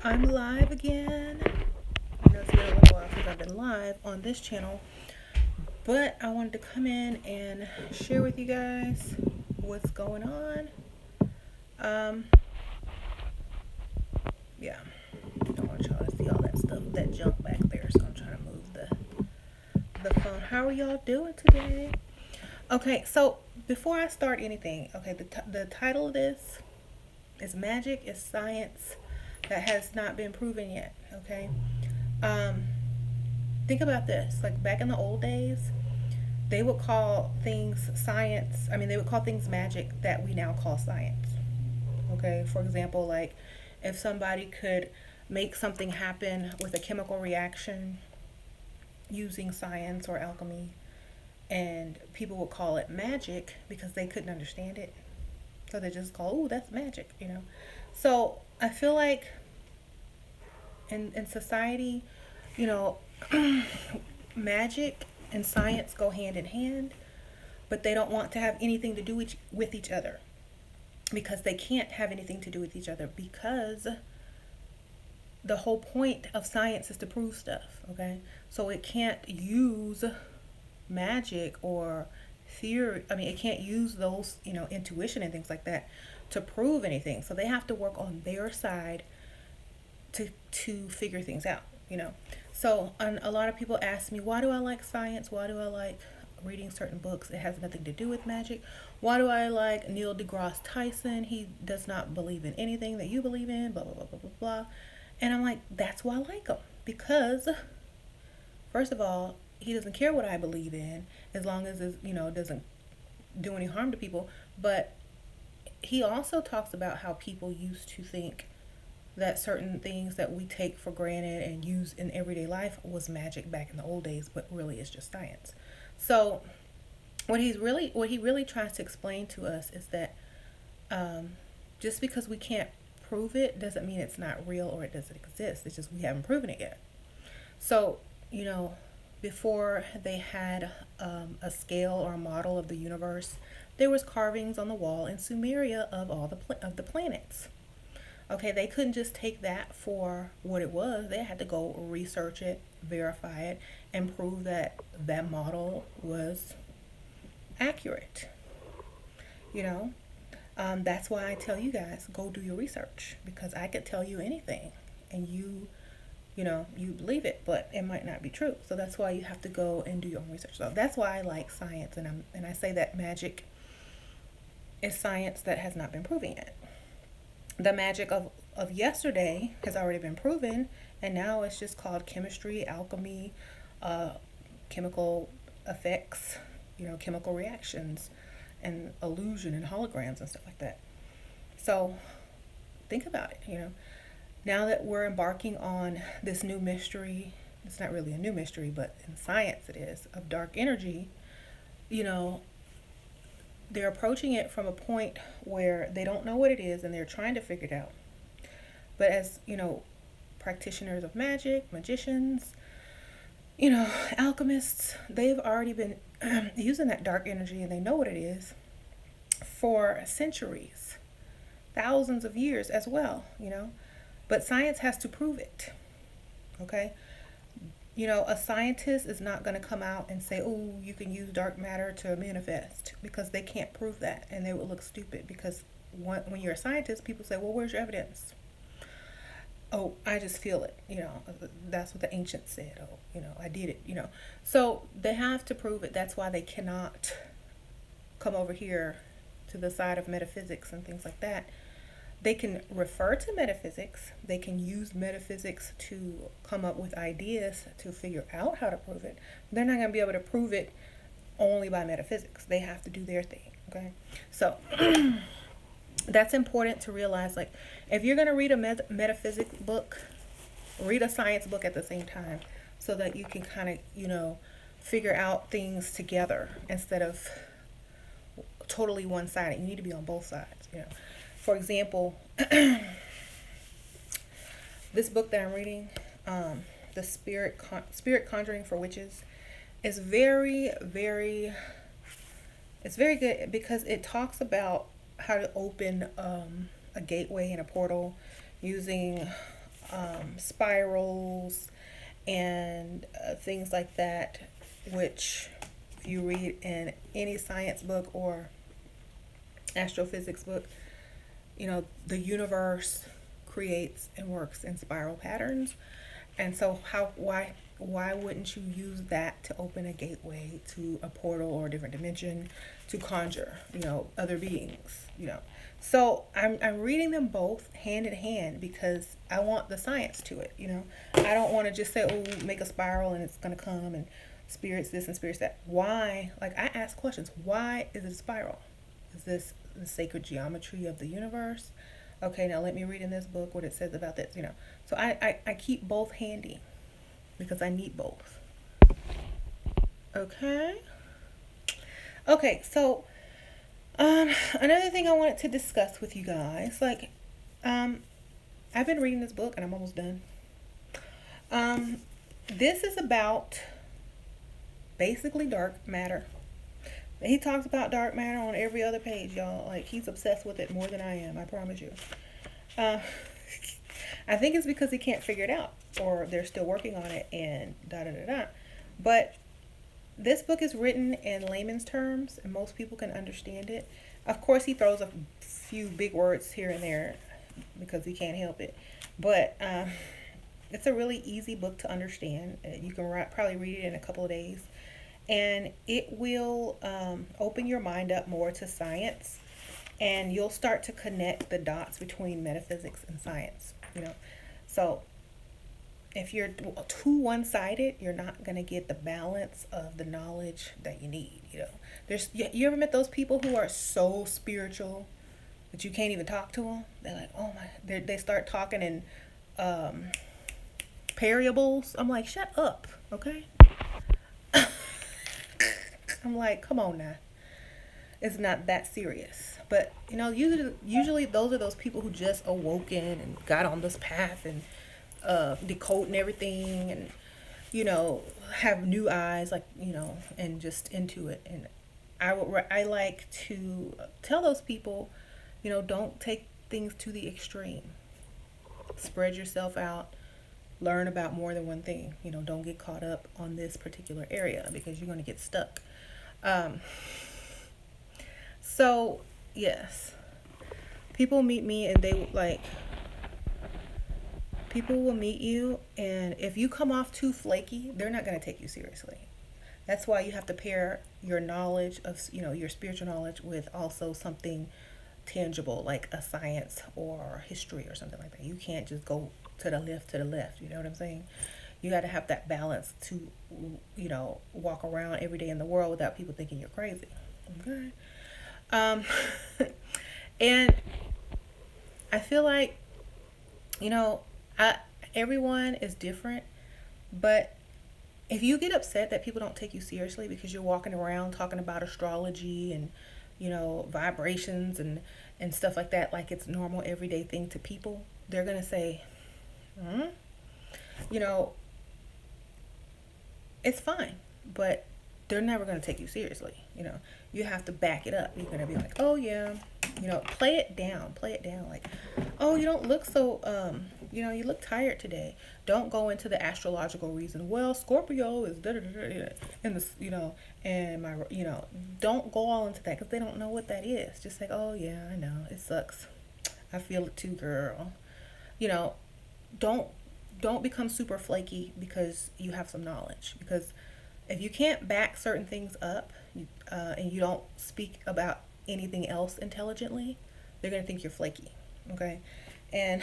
I'm live again. I know it's been a little while since I've been live on this channel, but I wanted to come in and share with you guys what's going on. Um, yeah, don't want y'all to see all that stuff, that junk back there, so I'm trying to move the phone. How are y'all doing today? Okay, so before I start anything, okay, the title of this is Magic is Science That Has Not Been Proven Yet, okay? Um, think about this, like back in the old days, they would call things science. I mean, they would call things magic that we now call science. Okay, for example, like if somebody could make something happen with a chemical reaction using science or alchemy, and people would call it magic because they couldn't understand it. So they just call, oh, that's magic. So I feel like in society, you know, magic and science go hand in hand, but they don't want to have anything to do with each other because they can't have anything to do with each other because the whole point of science is to prove stuff, okay? So it can't use magic or theory. I mean, it can't use those, intuition and things like that to prove anything. So they have to work on their side to figure things out. So a lot of people ask me, why do I like science? Why do I like reading certain books? It has nothing to do with magic. Why do I like Neil deGrasse Tyson? He does not believe in anything that you believe in, blah, blah, blah, blah, blah, blah. And I'm like, that's why I like him. Because, first of all, he doesn't care what I believe in as long as it, doesn't do any harm to people. But he also talks about how people used to think that certain things that we take for granted and use in everyday life was magic back in the old days, but really it's just science. So what he really tries to explain to us is that just because we can't prove it doesn't mean it's not real or it doesn't exist. It's just we haven't proven it yet. So before they had a scale or a model of the universe, there was carvings on the wall in Sumeria of all of the planets. Okay, they couldn't just take that for what it was. They had to go research it, verify it, and prove that that model was accurate. You know, that's why I tell you guys, go do your research, because I could tell you anything and you believe it, but it might not be true. So that's why you have to go and do your own research. So that's why I like science, and I say that magic is science that has not been proven yet. The magic of yesterday has already been proven, and now it's just called chemistry, alchemy, chemical effects, chemical reactions, and illusion and holograms and stuff like that. So think about it. Now that we're embarking on this new mystery, it's not really a new mystery, but in science it is, of dark energy. you know, they're approaching it from a point where they don't know what it is and they're trying to figure it out. But as, practitioners of magic, magicians, alchemists, they've already been using that dark energy and they know what it is for centuries, thousands of years as well. But science has to prove it, okay? A scientist is not going to come out and say, oh, you can use dark matter to manifest, because they can't prove that and they would look stupid. Because when you're a scientist, people say, well, where's your evidence? Oh, I just feel it. That's what the ancients said. Oh, I did it. So they have to prove it. That's why they cannot come over here to the side of metaphysics and things like that. They can refer to metaphysics. They can use metaphysics to come up with ideas to figure out how to prove it. They're not going to be able to prove it only by metaphysics. They have to do their thing, okay? So that's important to realize. Like, if you're going to read a metaphysics book, read a science book at the same time, so that you can kind of, figure out things together instead of totally one-sided. You need to be on both sides. For example, this book that I'm reading, the Spirit Conjuring for Witches, is very, very, it's very good, because it talks about how to open a gateway and a portal using spirals and things like that, which if you read in any science book or astrophysics book, the universe creates and works in spiral patterns. And so why wouldn't you use that to open a gateway to a portal or a different dimension to conjure, other beings, So I'm reading them both hand in hand because I want the science to it, I don't want to just say, oh, make a spiral and it's going to come and spirits this and spirits that. Why? Like, I ask questions. Why is it a spiral? Is this the sacred geometry of the universe? Okay, now let me read in this book what it says about this, So I keep both handy because I need both. Okay. Okay, so another thing I wanted to discuss with you guys, like, I've been reading this book and I'm almost done. This is about basically dark matter. He talks about dark matter on every other page, y'all. Like, he's obsessed with it more than I am, I promise you. I think it's because he can't figure it out, or they're still working on it, and da-da-da-da. But this book is written in layman's terms, and most people can understand it. Of course, he throws a few big words here and there because he can't help it. But it's a really easy book to understand. You can probably read it in a couple of days. And it will open your mind up more to science, and you'll start to connect the dots between metaphysics and science, So if you're too one-sided, you're not going to get the balance of the knowledge that you need, You ever met those people who are so spiritual that you can't even talk to them? They're like, oh my, they start talking in parables. I'm like, shut up, okay? I'm like, come on now. It's not that serious. But, usually those are those people who just awoken and got on this path and decoding everything and, have new eyes, like, and just into it. And I like to tell those people, don't take things to the extreme. Spread yourself out. Learn about more than one thing. Don't get caught up on this particular area because you're going to get stuck. So yes, people meet me and people will meet you, and if you come off too flaky, they're not going to take you seriously. That's why you have to pair your knowledge of, your spiritual knowledge with also something tangible, like a science or history or something like that. You can't just go to the left, you know what I'm saying? You got to have that balance to, walk around every day in the world without people thinking you're crazy. Okay. And I feel like, everyone is different, but if you get upset that people don't take you seriously because you're walking around talking about astrology and, vibrations and stuff like that, like it's normal everyday thing to people, they're going to say, it's fine, but they're never going to take you seriously. You have to back it up. You're going to be like, oh yeah, play it down, like, oh, you don't look so, you look tired today. Don't go into the astrological reason. Well, Scorpio is and this, and my, don't go all into that because they don't know what that is. Just like, oh yeah, I know it sucks. I feel it too, girl. Don't become super flaky because you have some knowledge. Because if you can't back certain things up, and you don't speak about anything else intelligently, they're going to think you're flaky. Okay? And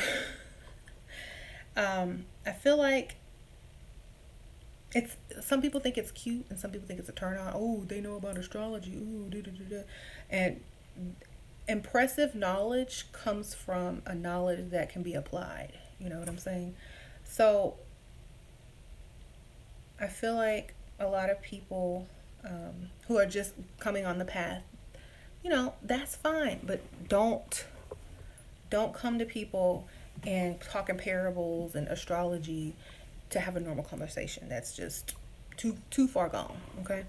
I feel like some people think it's cute and some people think it's a turn on. Oh, they know about astrology. Ooh, da. And impressive knowledge comes from a knowledge that can be applied. You know what I'm saying? So I feel like a lot of people who are just coming on the path, that's fine, but don't come to people and talk in parables and astrology to have a normal conversation. That's just too far gone. Okay.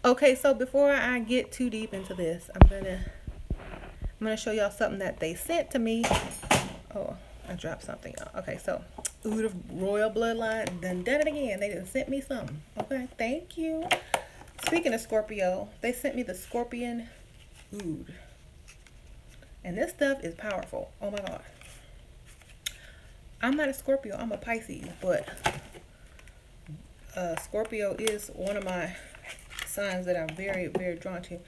Okay, so before I get too deep into this, I'm I'm going to show y'all something that they sent to me. Oh, I dropped something. Okay, so Oud of Royal Bloodline. Done it again. They just sent me something. Okay, thank you. Speaking of Scorpio, they sent me the Scorpion Oud. And this stuff is powerful. Oh my God. I'm not a Scorpio. I'm a Pisces. But Scorpio is one of my signs that I'm very, very drawn to.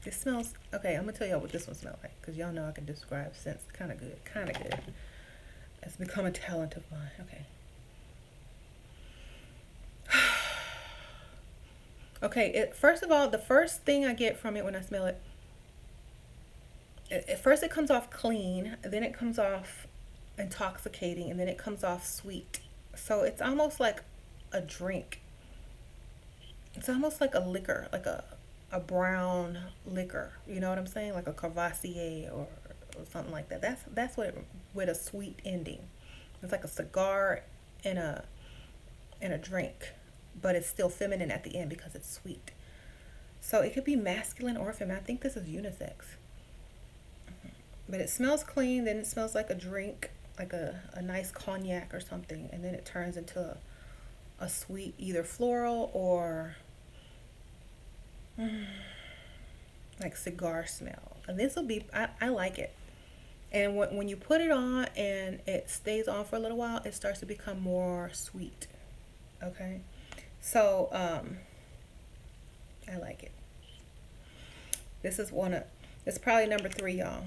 It smells, okay, I'm going to tell y'all what this one smells like. Because y'all know I can describe scents kind of good. Kind of good. It's become a talent of mine. Okay. Okay, first of all, the first thing I get from it when I smell it, at first it comes off clean, then it comes off intoxicating, and then it comes off sweet. So it's almost like a drink. It's almost like a liquor, like a brown liquor. You know what I'm saying? Like a Courvoisier or something like that. That's what with a sweet ending. It's like a cigar and a drink, but it's still feminine at the end because it's sweet. So it could be masculine or feminine. I think this is unisex. But it smells clean, then it smells like a drink, like a nice cognac or something, and then it turns into a sweet, either floral or like cigar smell. And this will be, I like it. And when you put it on and it stays on for a little while, it starts to become more sweet. Okay, so I like it. This is it's probably number 3, y'all.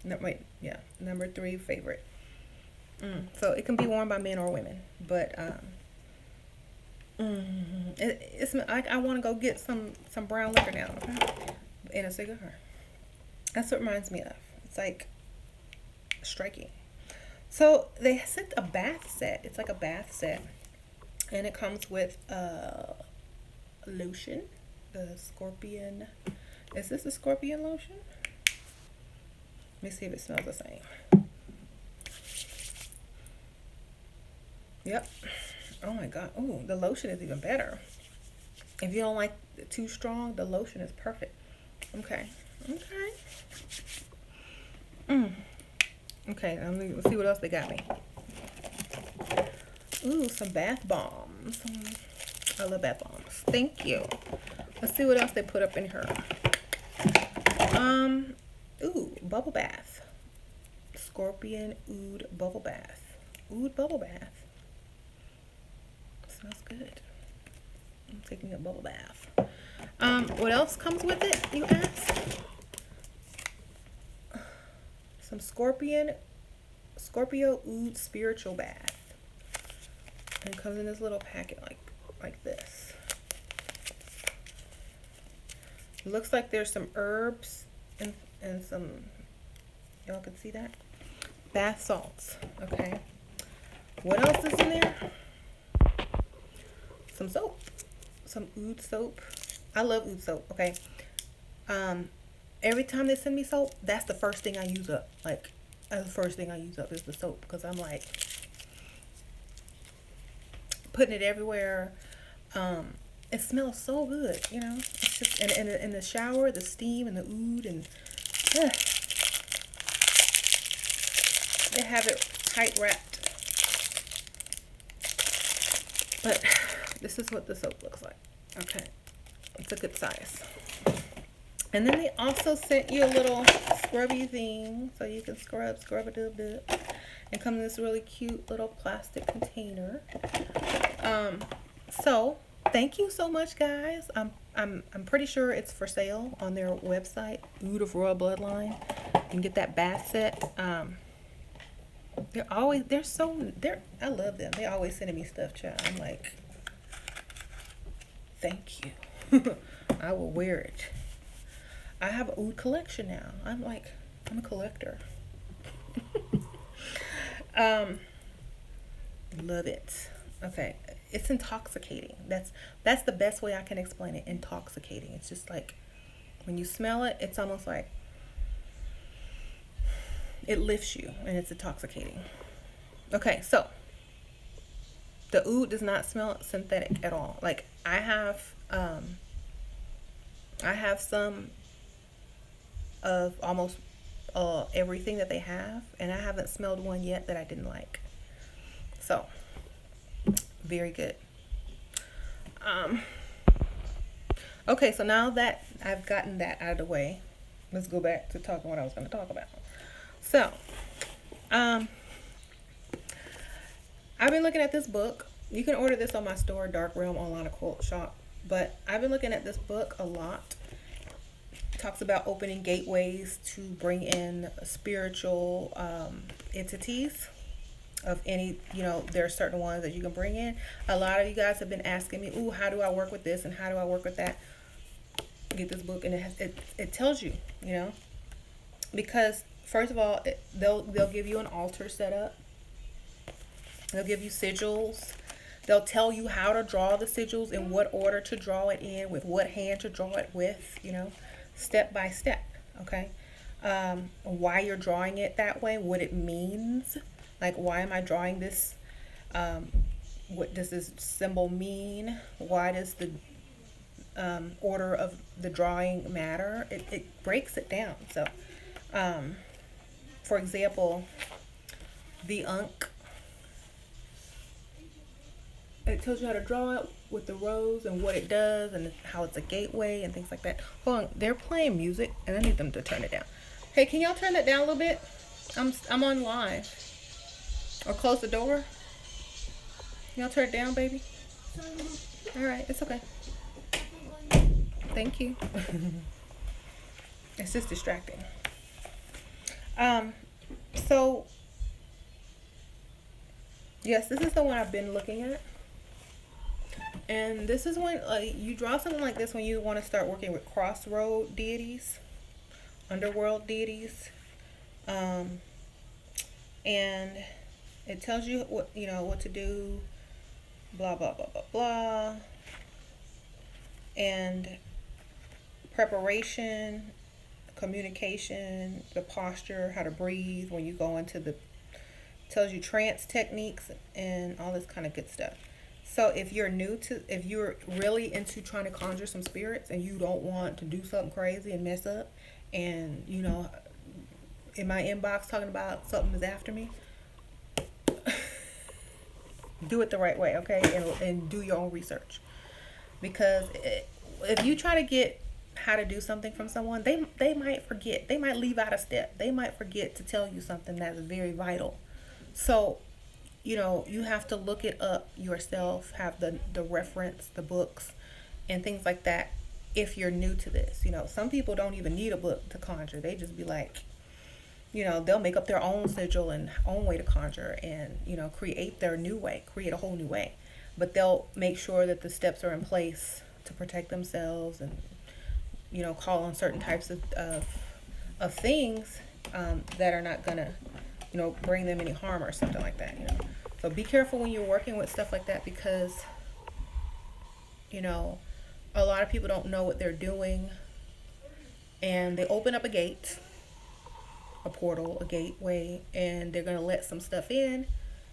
No, wait, yeah, number 3 favorite. So it can be worn by men or women, but it's like I want to go get some brown liquor now, okay? In a cigar. That's what it reminds me of. It's like striking. So they sent a bath set. It's like a bath set, and it comes with lotion. The Scorpion. Is this a Scorpion lotion? Let me see if it smells the same. Yep. Oh my God. Oh, the lotion is even better. If you don't like it too strong, the lotion is perfect. Okay. Okay. Okay, let's see what else they got me. Ooh, some bath bombs. I love bath bombs. Thank you. Let's see what else they put up in here. Ooh, bubble bath. Scorpion Oud bubble bath. Oud bubble bath. Smells good. I'm taking a bubble bath. What else comes with it, you ask? Some Scorpio Oud spiritual bath. And it comes in this little packet like this. It looks like there's some herbs and some, y'all can see that? Bath salts, okay. What else is in there? Some soap. Some Oud soap. I love Oud soap, okay. Every time they send me soap, that's the first thing I use up. Like, that's the first thing I use up is the soap, because I'm like putting it everywhere. It smells so good, you know. It's just in the shower, the steam and the Oud, and they have it tight wrapped. But this is what the soap looks like. Okay, it's a good size. And then they also sent you a little scrubby thing, so you can scrub it a little bit, and come in this really cute little plastic container. So thank you so much, guys. I'm pretty sure it's for sale on their website, Oud of Royal Bloodline. You can get that bath set. I love them. They always sending me stuff, child. I'm like, thank you. I will wear it. I have an Oud collection now. I'm a collector. Love it. Okay. It's intoxicating. That's the best way I can explain it. Intoxicating. It's just like when you smell it, it's almost like it lifts you, and it's intoxicating. Okay, so the Oud does not smell synthetic at all. Like I have some of almost everything that they have, and I haven't smelled one yet that I didn't like. So, very good. Okay, so now that I've gotten that out of the way, let's go back to talking what I was going to talk about. So, I've been looking at this book. You can order this on my store, Dark Realm Online Occult Shop. But I've been looking at this book a lot. It talks about opening gateways to bring in spiritual entities of any, there are certain ones that you can bring in. A lot of you guys have been asking me, ooh, how do I work with this and how do I work with that? Get this book, and it tells you, because first of all, they'll give you an altar set up. They'll give you sigils. They'll tell you how to draw the sigils, in what order to draw it in, with what hand to draw it with, step by step. Okay, why you're drawing it that way, what it means, like why am I drawing this? What does this symbol mean? Why does the order of the drawing matter? It breaks it down. So, for example, the Ankh, it tells you how to draw it with the rose and what it does and how it's a gateway and things like that. Hold on, they're playing music and I need them to turn it down. Hey, can y'all turn that down a little bit? I'm on live. Or close the door. Y'all turn it down, baby. All right, it's okay. Thank you. It's just distracting. So yes, this is the one I've been looking at. And this is when you draw something like this when you want to start working with crossroad deities, underworld deities, and it tells you what to do, blah blah blah blah blah, and preparation, communication, the posture, how to breathe when you go into tells you trance techniques and all this kind of good stuff. So if you're really into trying to conjure some spirits and you don't want to do something crazy and mess up, and in my inbox talking about something is after me, do it the right way, okay? And do your own research, because if you try to get how to do something from someone, they might forget. They might leave out a step. They might forget to tell you something that's very vital. So, you have to look it up yourself, have the reference, the books, and things like that if you're new to this. Some people don't even need a book to conjure. They just be like, they'll make up their own sigil and own way to conjure and, create their new way, create a whole new way. But they'll make sure that the steps are in place to protect themselves and, call on certain types of things that are not going to, bring them any harm or something like that, So be careful when you're working with stuff like that, because, a lot of people don't know what they're doing, and they open up a gate, a portal, a gateway, and they're going to let some stuff in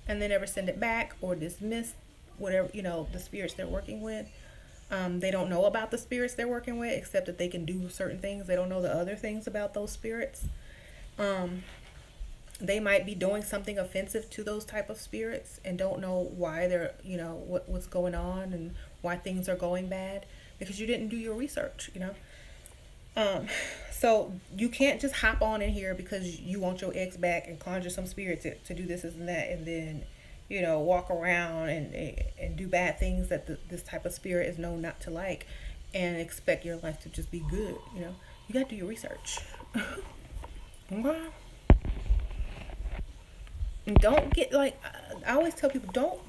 and then never send it back or dismiss whatever, the spirits they're working with. They don't know about the spirits they're working with, except that they can do certain things. They don't know the other things about those spirits. They might be doing something offensive to those type of spirits and don't know why they're, what's going on and why things are going bad, because you didn't do your research, So you can't just hop on in here because you want your ex back and conjure some spirit to do this and that, and then, walk around and do bad things that this type of spirit is known not to like, and expect your life to just be good. You got to do your research. Okay? Don't get I always tell people, don't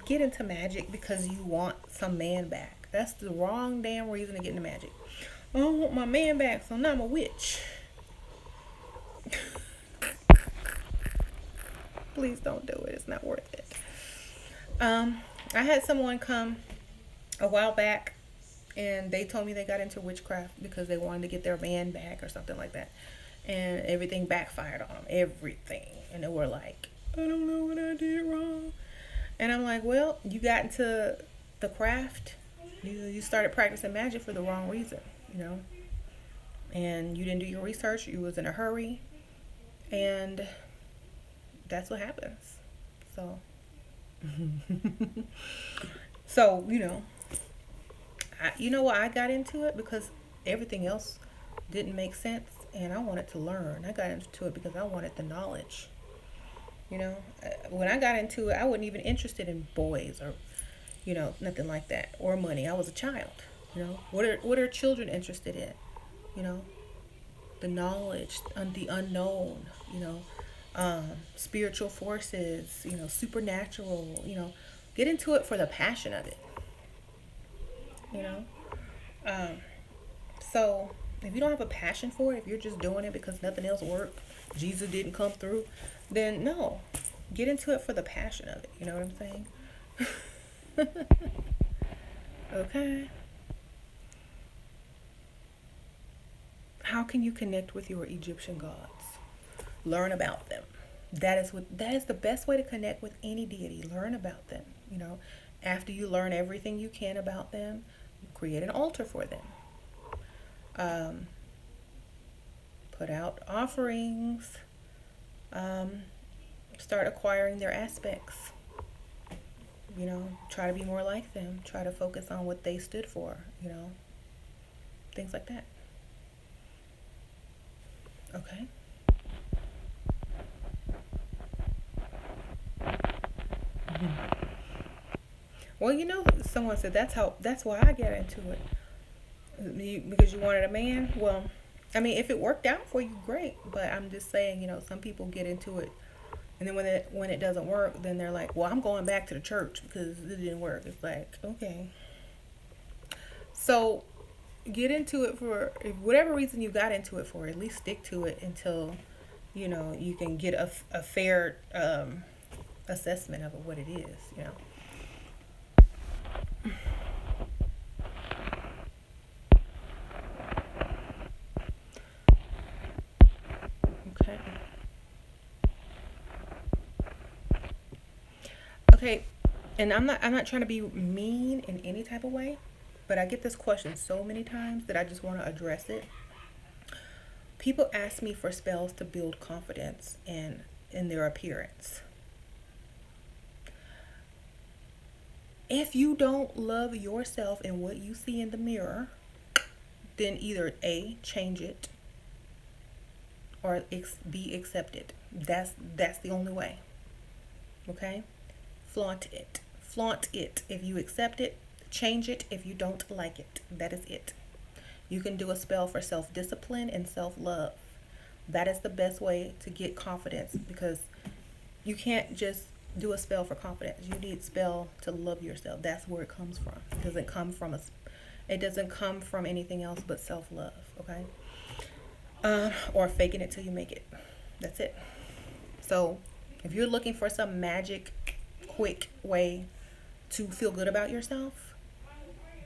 get into magic because you want some man back. That's the wrong damn reason to get into magic. I don't want my man back, so now I'm a witch. Please don't do it. It's not worth it. I had someone come a while back and they told me they got into witchcraft because they wanted to get their man back or something like that. And everything backfired on them. Everything. And they were like, I don't know what I did wrong. And I'm like, well, you got into the craft. You started practicing magic for the wrong reason, and you didn't do your research, you was in a hurry, and that's what happens. So so you know why I got into it? Because everything else didn't make sense, and I wanted to learn. I got into it because I wanted the knowledge. When I got into it, I wasn't even interested in boys or nothing like that, or money. I was a child. What are children interested in? you know the knowledge, the unknown, spiritual forces, supernatural. Get into it for the passion of it. you know um, so if you don't have a passion for it, if you're just doing it because nothing else worked, Jesus didn't come through, then no, get into it for the passion of it. You know what I'm saying? Okay. How can you connect with your Egyptian gods? Learn about them. That is the best way to connect with any deity. Learn about them. After you learn everything you can about them, create an altar for them. Put out offerings. Start acquiring their aspects. Try to be more like them. Try to focus on what they stood for. Things like that. Okay. Well, someone said that's why I get into it. Because you wanted a man. Well, I mean, if it worked out for you, great. But I'm just saying, some people get into it, and then when it doesn't work, then they're like, well, I'm going back to the church because it didn't work. It's like, okay. So get into it for whatever reason you got into it for. At least stick to it until you can get a fair assessment of what it is. Okay. Okay. And I'm not trying to be mean in any type of way, but I get this question so many times that I just want to address it. People ask me for spells to build confidence in their appearance. If you don't love yourself and what you see in the mirror, then either A, change it, or be accepted. That's the only way. Okay? Flaunt it. Flaunt it. If you accept it, change it if you don't like it. That is it. You can do a spell for self-discipline and self-love. That is the best way to get confidence, because you can't just do a spell for confidence. You need spell to love yourself. That's where it comes from. It doesn't come from anything else but self-love. Okay? Or faking it till you make it. That's it. So if you're looking for some magic, quick way to feel good about yourself,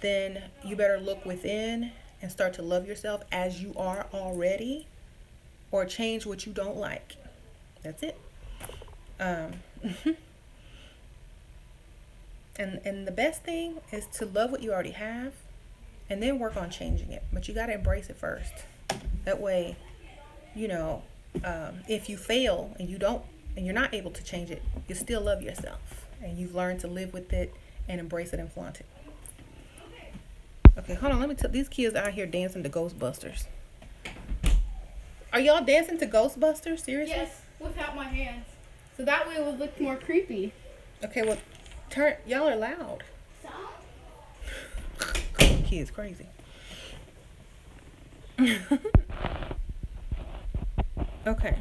then you better look within and start to love yourself as you are already, or change what you don't like. That's it. And the best thing is to love what you already have and then work on changing it. But you got to embrace it first. That way, if you fail and you're not able to change it, you still love yourself and you've learned to live with it and embrace it and flaunt it. Okay, hold on. Let me tell these kids out here dancing to Ghostbusters. Are y'all dancing to Ghostbusters? Seriously? Yes, without my hands. So that way it would look more creepy. Okay, well, y'all are loud. Kids crazy. Okay.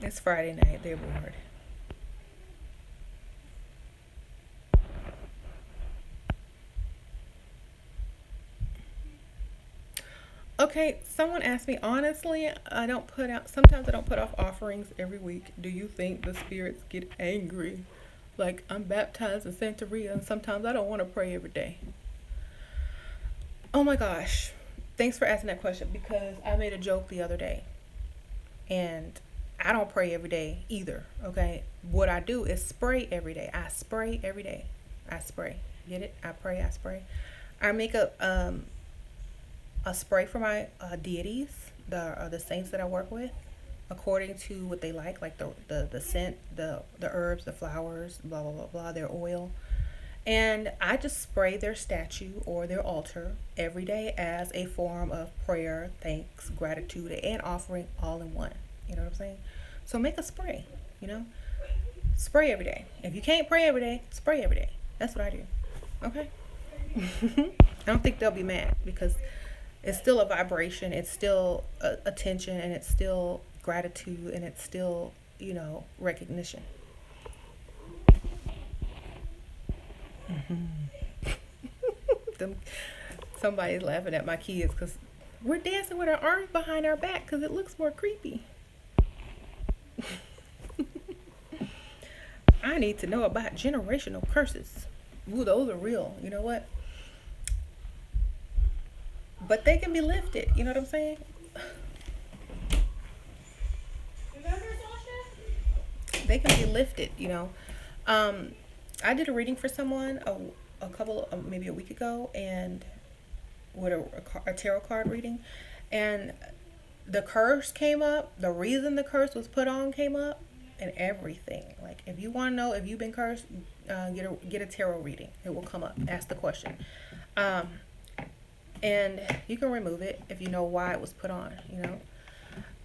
It's Friday night. They're bored. Okay, someone asked me, honestly, sometimes I don't put off offerings every week. Do you think the spirits get angry? Like, I'm baptized in Santeria, and sometimes I don't want to pray every day. Oh my gosh. Thanks for asking that question, because I made a joke the other day. And I don't pray every day either, okay? What I do is spray every day. I spray every day. I spray. Get it? I pray, I spray. I make a a spray for my deities, the saints that I work with, according to what they like the scent, the herbs, the flowers, blah blah blah blah, their oil. And I just spray their statue or their altar every day as a form of prayer, thanks, gratitude, and offering all in one. You know what I'm saying? So make a spray, you know? Spray every day. If you can't pray every day, spray every day. That's what I do. Okay? I don't think they'll be mad because it's still a vibration, it's still attention, and it's still gratitude, and it's still, you know, recognition. Somebody's laughing at my kids because we're dancing with our arms behind our back because it looks more creepy. I need to know about generational curses. Ooh, those are real. You know what? But they can be lifted. You know what I'm saying? They can be lifted, you know. I did a reading for someone a couple maybe a week ago, and with a tarot card reading, and the curse came up. The reason the curse was put on came up, and everything. Like, if you want to know if you've been cursed, get a tarot reading. It will come up. Ask the question, and you can remove it if you know why it was put on. You know,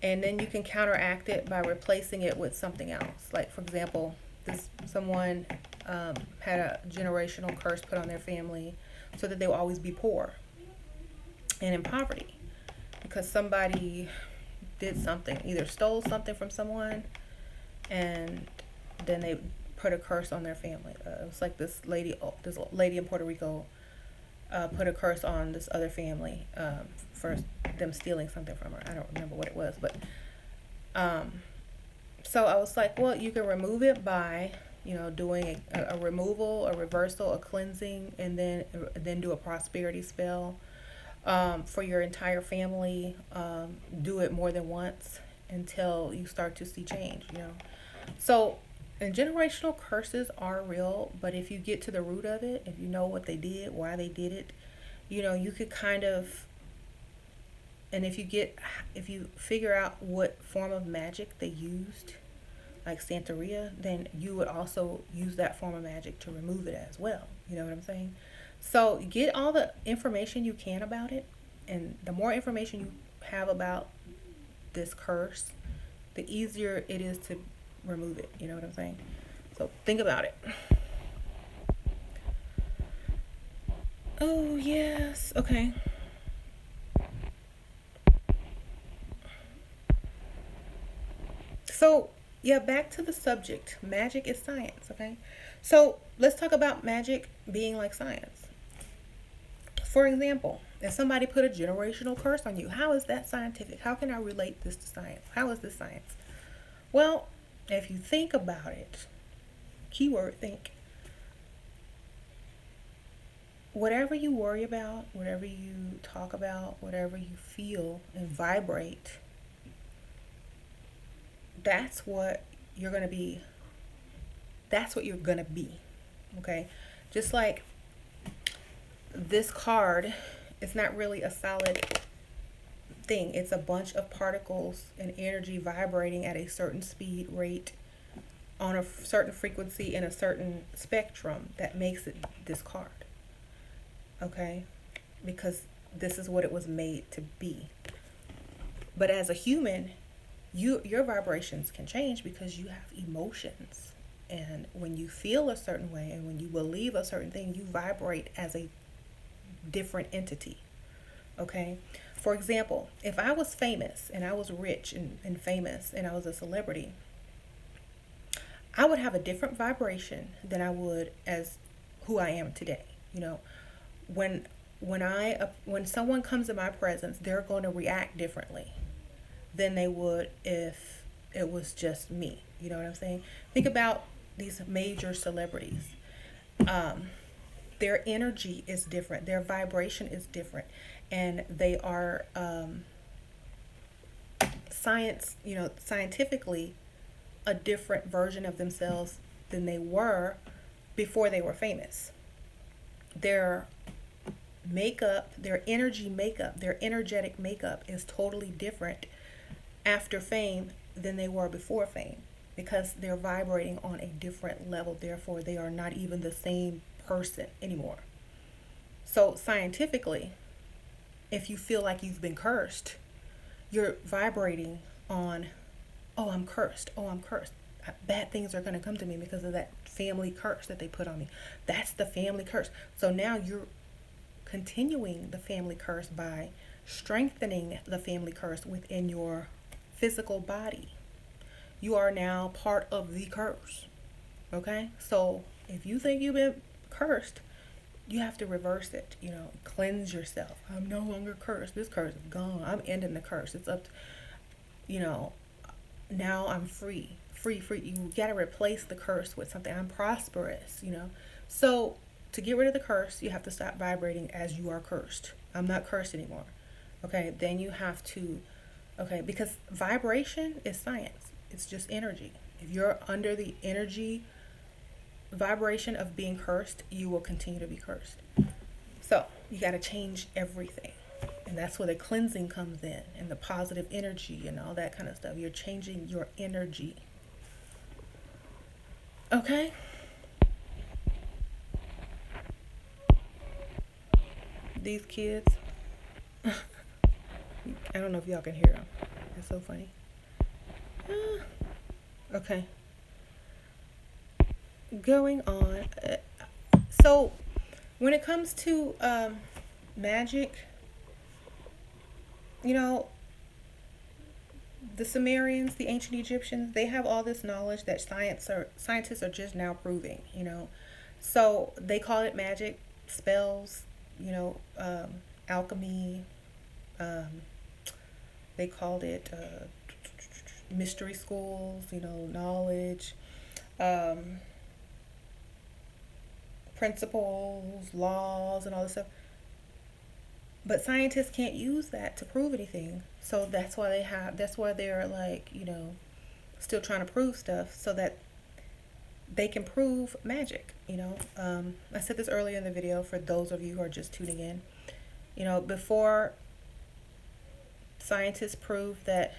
and then you can counteract it by replacing it with something else. Like, for example, someone had a generational curse put on their family so that they will always be poor and in poverty because somebody did something, either stole something from someone, and then they put a curse on their family. It was like this lady in Puerto Rico put a curse on this other family for them stealing something from her. I don't remember what it was, but so I was like, well, you can remove it by, you know, doing a removal, a reversal, a cleansing, and then do a prosperity spell for your entire family. Do it more than once until you start to see change, you know. So, and generational curses are real, but if you get to the root of it, if you know what they did, why they did it, you know, you could kind of, and if you figure out what form of magic they used, like Santeria, then you would also use that form of magic to remove it as well. You know what I'm saying? So get all the information you can about it, and the more information you have about this curse, the easier it is to remove it. You know what I'm saying? So think about it. Oh, yes. Okay. So, yeah, back to the subject. Magic is science, okay? So, let's talk about magic being like science. For example, if somebody put a generational curse on you, how is that scientific? How can I relate this to science? How is this science? Well, if you think about it, keyword think, whatever you worry about, whatever you talk about, whatever you feel and vibrate, that's what you're going to be. That's what you're going to be. Okay? Just like this card, it's not really a solid thing. It's a bunch of particles and energy vibrating at a certain speed, rate, on a certain frequency, in a certain spectrum that makes it this card. Okay? Because this is what it was made to be. But as a human, your vibrations can change because you have emotions, and when you feel a certain way and when you believe a certain thing, you vibrate as a different entity. Okay, for example, if I was famous and I was rich and famous and I was a celebrity, I would have a different vibration than I would as who I am today. You know, when someone comes in my presence, they're going to react differently than they would if it was just me. You know what I'm saying? Think about these major celebrities. Their energy is different. Their vibration is different. And they are scientifically a different version of themselves than they were before they were famous. Their makeup, their energy makeup, their energetic makeup is totally different after fame than they were before fame, because they're vibrating on a different level. Therefore, they are not even the same person anymore. So scientifically, if you feel like you've been cursed, you're vibrating on, oh, I'm cursed. Oh, I'm cursed. Bad things are going to come to me because of that family curse that they put on me. That's the family curse. So now you're continuing the family curse by strengthening the family curse within your physical body. You are now part of the curse. Okay? So if you think you've been cursed, you have to reverse it, cleanse yourself. I'm no longer cursed. This curse is gone. I'm ending the curse. It's up to, now I'm free. Free. You got to replace the curse with something. I'm prosperous, So to get rid of the curse, you have to stop vibrating as you are cursed. I'm not cursed anymore. Okay, then you have to, because vibration is science. It's just energy. If you're under the energy vibration of being cursed, you will continue to be cursed. So you got to change everything. And that's where the cleansing comes in, and the positive energy and all that kind of stuff. You're changing your energy. Okay? These kids, I don't know if y'all can hear them. It's so funny. Okay. Going on. So when it comes to Magick, the Sumerians, the ancient Egyptians, they have all this knowledge that scientists are just now proving, So they call it magic, spells, alchemy. They called it mystery schools, knowledge, principles, laws, and all this stuff. But scientists can't use that to prove anything. So that's why they're like, still trying to prove stuff so that they can prove magic, I said this earlier in the video for those of you who are just tuning in. Before scientists proved that,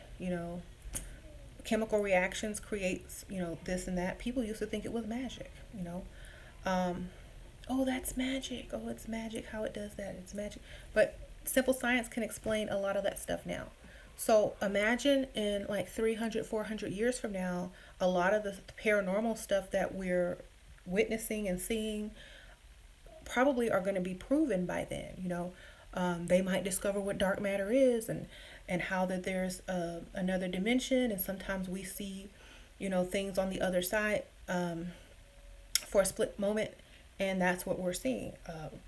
chemical reactions creates, this and that, people used to think it was magic, oh, that's magic. Oh, it's magic how it does that. It's magic. But simple science can explain a lot of that stuff now. So imagine in like 300, 400 years from now, a lot of the paranormal stuff that we're witnessing and seeing probably are going to be proven by then. They might discover what dark matter is, and how that there's another dimension, and sometimes we see, things on the other side for a split moment. And that's what we're seeing.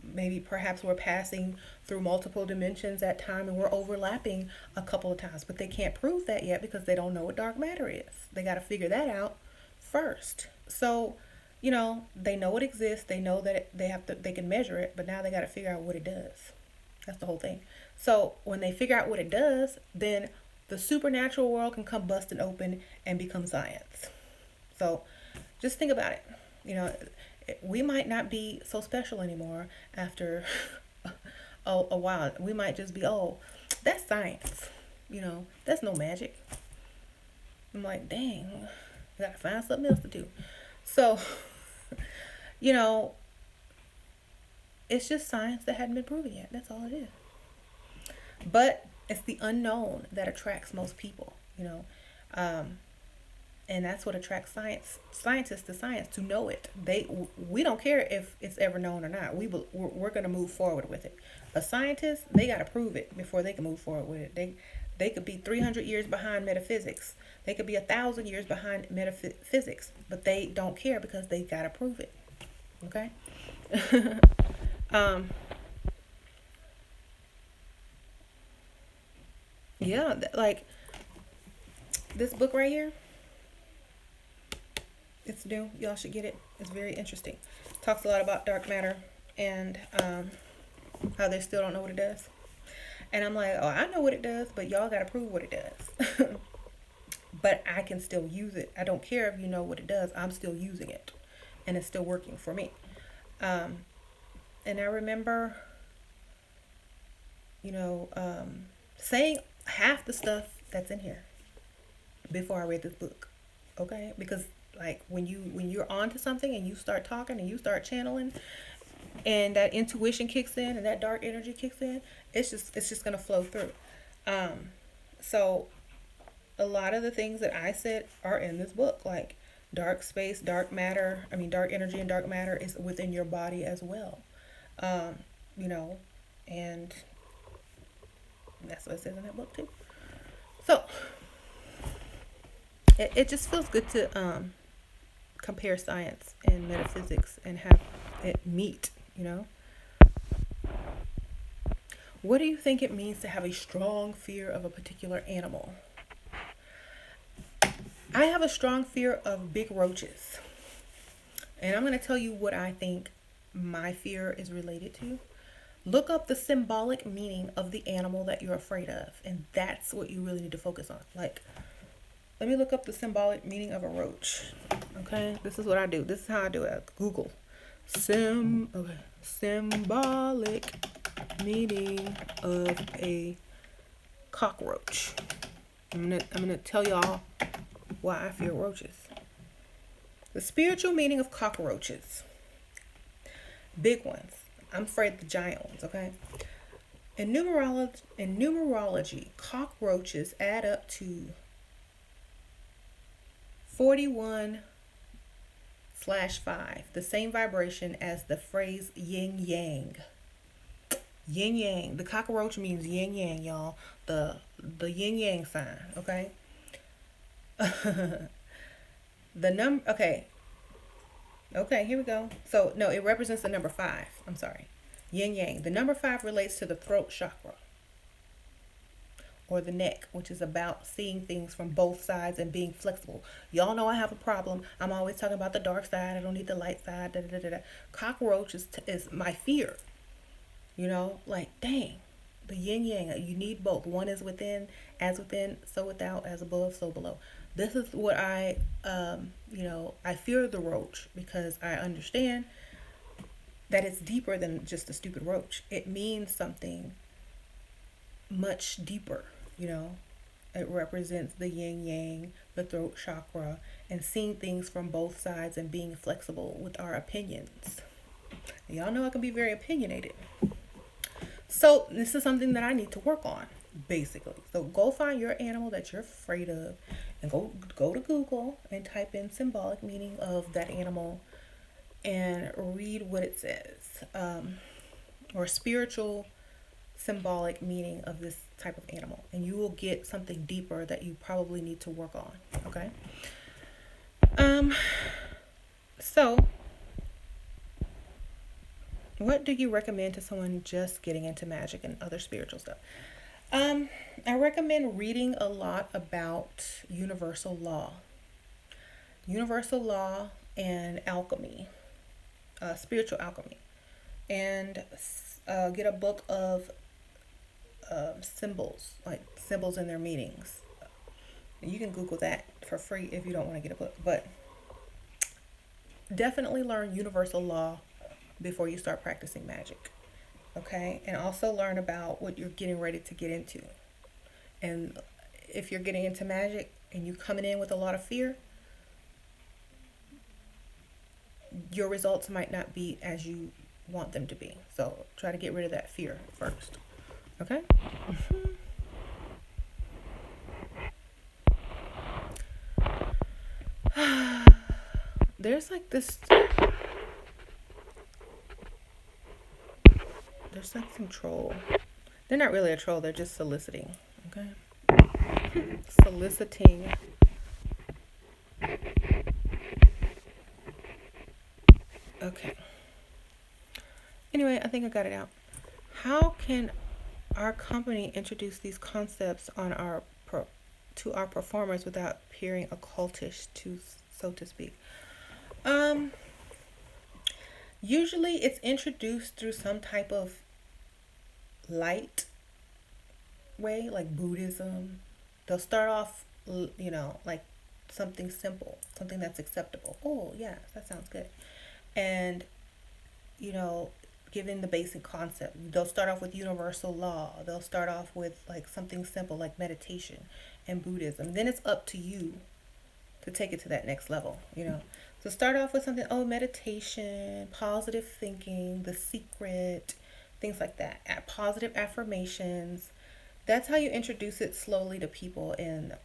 Maybe perhaps we're passing through multiple dimensions at time, and we're overlapping a couple of times. But they can't prove that yet because they don't know what dark matter is. They got to figure that out first. So, they know it exists. They know that they can measure it, but now they got to figure out what it does. That's the whole thing. So when they figure out what it does, then the supernatural world can come busting open and become science. So just think about it. We might not be so special anymore after a while. We might just be, oh, that's science. That's no magic. I'm like, dang, I gotta find something else to do. So, it's just science that hadn't been proven yet. That's all it is. But it's the unknown that attracts most people, and that's what attracts scientists to science, to know it. We don't care if it's ever known or not. We're going to move forward with it. A scientist, they got to prove it before they can move forward with it. They could be 300 years behind metaphysics. They could be 1,000 years behind metaphysics, but they don't care because they got to prove it. Okay? Yeah, like this book right here. It's new. Y'all should get it. It's very interesting. Talks a lot about dark matter and how they still don't know what it does. And I'm like, oh, I know what it does, but y'all got to prove what it does. But I can still use it. I don't care if you know what it does. I'm still using it. And it's still working for me. And I remember saying half the stuff that's in here before I read this book. Okay? Because like when you're onto something and you start talking and you start channeling and that intuition kicks in and that dark energy kicks in, it's just gonna flow through. So a lot of the things that I said are in this book, like dark space, dark matter. I mean, dark energy and dark matter is within your body as well. Um, you know, and that's what it says in that book too. So it just feels good to compare science and metaphysics and have it meet. What do you think it means to have a strong fear of a particular animal? I have a strong fear of big roaches. And I'm going to tell you what I think my fear is related to. Look up the symbolic meaning of the animal that you're afraid of. And that's what you really need to focus on. Like, let me look up the symbolic meaning of a roach. Okay, this is what I do. This is how I do it. Google. Symbolic meaning of a cockroach. I'm gonna tell y'all why I fear roaches. The spiritual meaning of cockroaches. Big ones. I'm afraid of the giant ones, okay? In numerology, cockroaches add up to 41/5, the same vibration as the phrase yin yang. Yin yang. The cockroach means yin yang, y'all. The yin yang sign, okay? Okay, here we go. So, no, it represents the number 5. I'm sorry. Yin yang. The number 5 relates to the throat chakra or the neck, which is about seeing things from both sides and being flexible. Y'all know I have a problem. I'm always talking about the dark side. I don't need the light side. Da, da, da, da. Cockroach is my fear. Like, dang, the yin yang. You need both. One is within, so without, as above, so below. This is what I fear the roach because I understand that it's deeper than just a stupid roach. It means something much deeper, It represents the yin yang, the throat chakra, and seeing things from both sides and being flexible with our opinions. Y'all know I can be very opinionated. So this is something that I need to work on, basically. So go find your animal that you're afraid of and go to Google and type in symbolic meaning of that animal and read what it says, or spiritual symbolic meaning of this type of animal, and you will get something deeper that you probably need to work on. Okay. So what do you recommend to someone just getting into magic and other spiritual stuff? I recommend reading a lot about universal law and alchemy, spiritual alchemy, and get a book of symbols, like symbols and their meanings. You can Google that for free if you don't want to get a book, but definitely learn universal law before you start practicing magic. Okay, and also learn about what you're getting ready to get into. And if you're getting into magic and you're coming in with a lot of fear, your results might not be as you want them to be. So try to get rid of that fear first. Okay? There's like this. There's like some troll. They're not really a troll, they're just soliciting. Okay? Soliciting. Okay. Anyway, I think I got it out. How can our company introduce these concepts to our performers without appearing occultish, so to speak? Usually it's introduced through some type of light way, like Buddhism. They'll start off, like something simple, something that's acceptable. Oh, yeah, that sounds good. And, giving the basic concept. They'll start off with universal law. They'll start off with like something simple like meditation and Buddhism. Then it's up to you to take it to that next level, you know. So start off with something, meditation, positive thinking, the secret, things like that. Positive affirmations. That's how you introduce it slowly to people. And,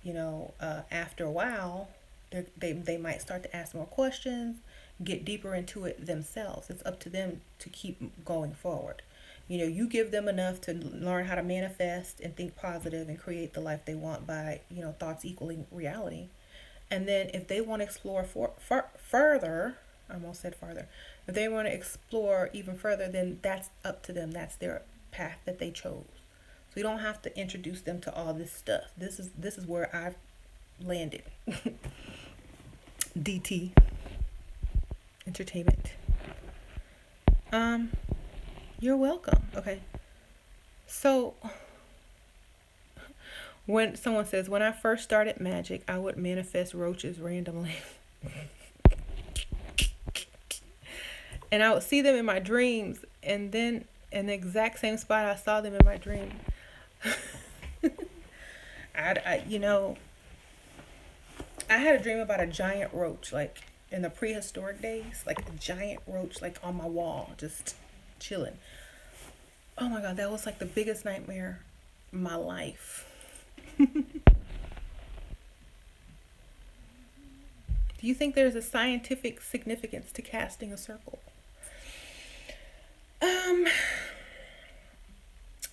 after a while, they might start to ask more questions, get deeper into it themselves. It's up to them to keep going forward. You give them enough to learn how to manifest and think positive and create the life they want by, thoughts equaling reality. And then if they want to explore further, I almost said farther. If they want to explore even further, then that's up to them. That's their path that they chose. So you don't have to introduce them to all this stuff. This is where I've landed. DT. Entertainment. You're welcome. Okay. So when someone says, when I first started Magick, I would manifest roaches randomly. And I would see them in my dreams. And then in the exact same spot I saw them in my dream. I had a dream about a giant roach, like in the prehistoric days, like a giant roach, like on my wall, just chilling. Oh my God, that was like the biggest nightmare in my life. Do you think there's a scientific significance to casting a circle?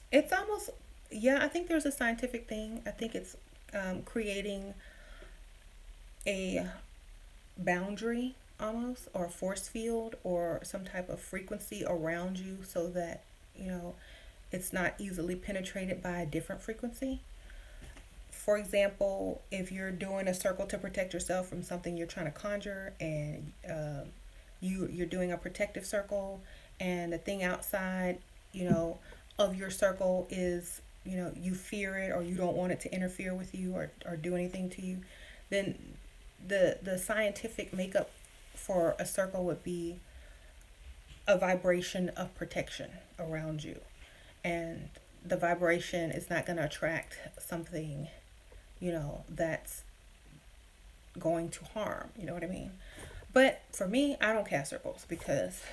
It's almost, I think there's a scientific thing. I think it's creating a boundary almost, or a force field, or some type of frequency around you so that, it's not easily penetrated by a different frequency. For example, if you're doing a circle to protect yourself from something you're trying to conjure, and you're doing a protective circle, and the thing outside, of your circle is, you fear it, or you don't want it to interfere with you or do anything to you, then the scientific makeup for a circle would be a vibration of protection around you. And the vibration is not going to attract something, that's going to harm. You know what I mean? But for me, I don't cast circles because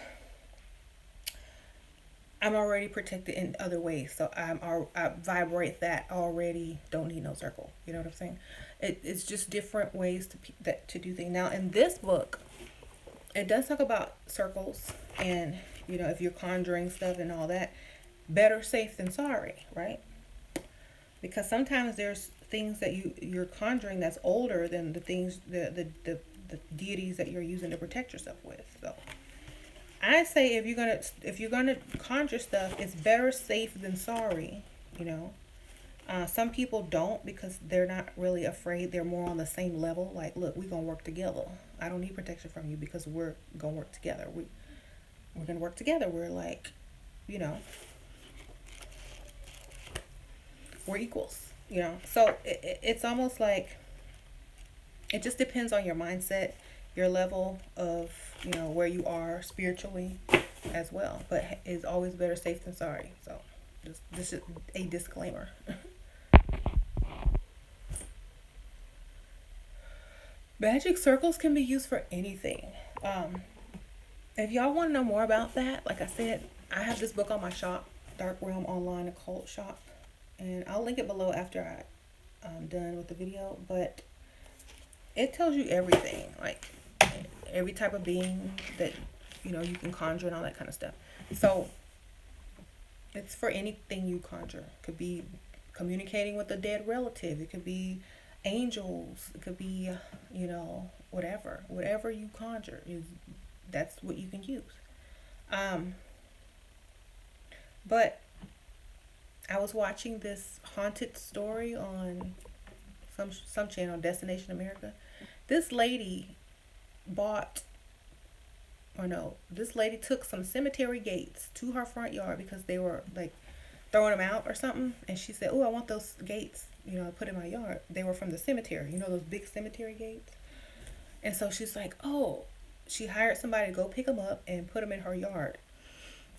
I'm already protected in other ways. So I vibrate that already. Don't need no circle. You know what I'm saying? It's just different ways to do things. Now, in this book, it does talk about circles, and if you're conjuring stuff and all that, better safe than sorry, right? Because sometimes there's things that you're conjuring that's older than the things the deities that you're using to protect yourself with. So I say if you're gonna conjure stuff, it's better safe than sorry. Some people don't, because they're not really afraid. They're more on the same level. Like, look, we're gonna work together. I don't need protection from you because we're gonna work together. We're gonna work together. We're like, we're equals. So it's almost like it just depends on your mindset, your level of where you are spiritually as well. But it's always better safe than sorry. So this is a disclaimer. Magic circles can be used for anything. If y'all want to know more about that, like I said, I have this book on my shop, Dark Realm Online Occult Shop, and I'll link it below after I'm done with the video. But it tells you everything, like every type of being that you can conjure and all that kind of stuff. So it's for anything you conjure. It could be communicating with a dead relative. It could be angels. It could be whatever you conjure, that's what you can use. But I was watching this haunted story on some channel, Destination America. This lady took some cemetery gates to her front yard because they were like throwing them out or something. And she said, "Oh, I want those gates, put in my yard." They were from the cemetery, those big cemetery gates. And so she's like, she hired somebody to go pick them up and put them in her yard.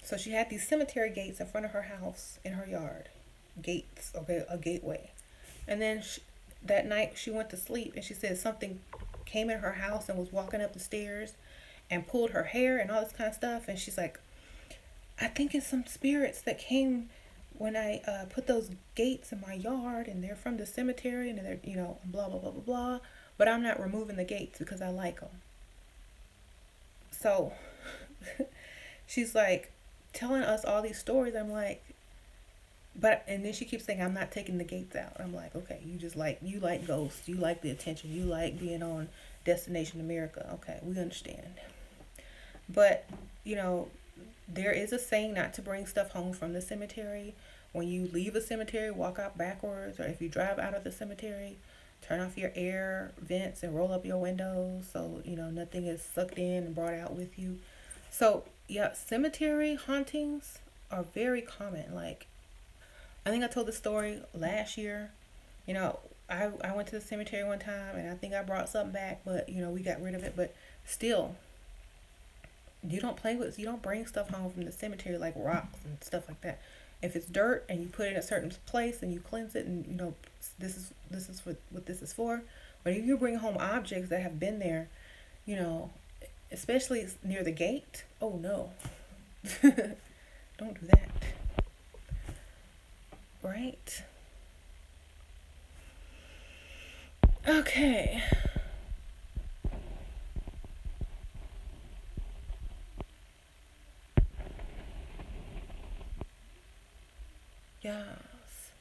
So she had these cemetery gates in front of her house in her yard. Gates, okay, a gateway. And then that night she went to sleep and she said something came in her house and was walking up the stairs and pulled her hair and all this kind of stuff. And she's like, I think it's some spirits that came when I put those gates in my yard, and they're from the cemetery, and they're, blah, blah, blah, blah, blah. But I'm not removing the gates because I like them. So she's like telling us all these stories. I'm like, and then she keeps saying, I'm not taking the gates out. I'm like, okay, you like ghosts. You like the attention. You like being on Destination America. Okay, we understand. But, there is a saying not to bring stuff home from the cemetery. When you leave a cemetery, walk out backwards, or if you drive out of the cemetery, turn off your air vents and roll up your windows so, nothing is sucked in and brought out with you. So, yeah, cemetery hauntings are very common. Like, I think I told the story last year. I went to the cemetery one time, and I think I brought something back, but, we got rid of it. But still, you don't bring stuff home from the cemetery like rocks and stuff like that. If it's dirt and you put it in a certain place and you cleanse it, and this is what this is for. But if you bring home objects that have been there, especially near the gate, oh no, don't do that. Right? Okay. Yes.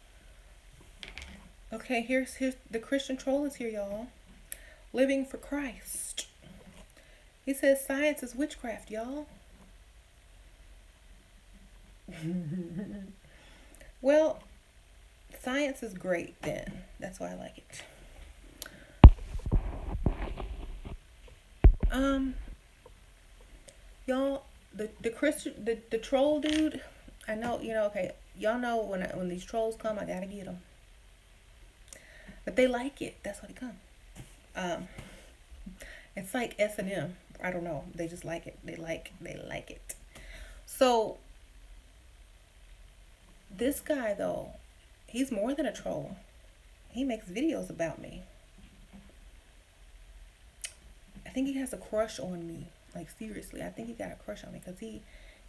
Okay, here's the Christian troll is here, y'all. Living for Christ. He says science is witchcraft, y'all. Well, science is great then. That's why I like it. Y'all, the Christian the troll dude, I know, okay, y'all know when these trolls come, I gotta get them. But they like it. That's why they come. It's like S&M. I don't know. They just like it. They like it. So this guy though, he's more than a troll. He makes videos about me. I think he has a crush on me. Like, seriously, I think he got a crush on me because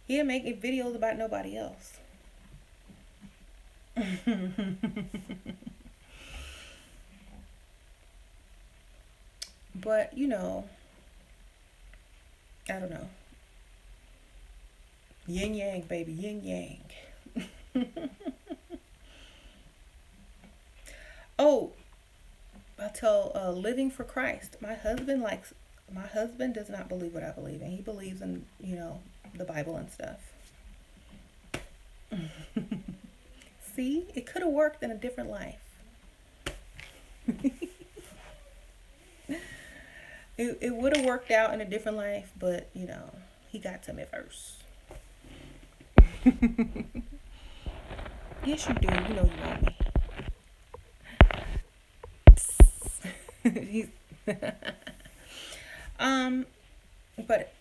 he'll make videos about nobody else. But, I don't know. Yin yang, baby, yin yang. Oh, I tell living for Christ. My husband does not believe what I believe, and he believes in, the Bible and stuff. See, it could have worked in a different life. It would have worked out in a different life, but, he got to me first. Yes, you do. You know you want me. He's but,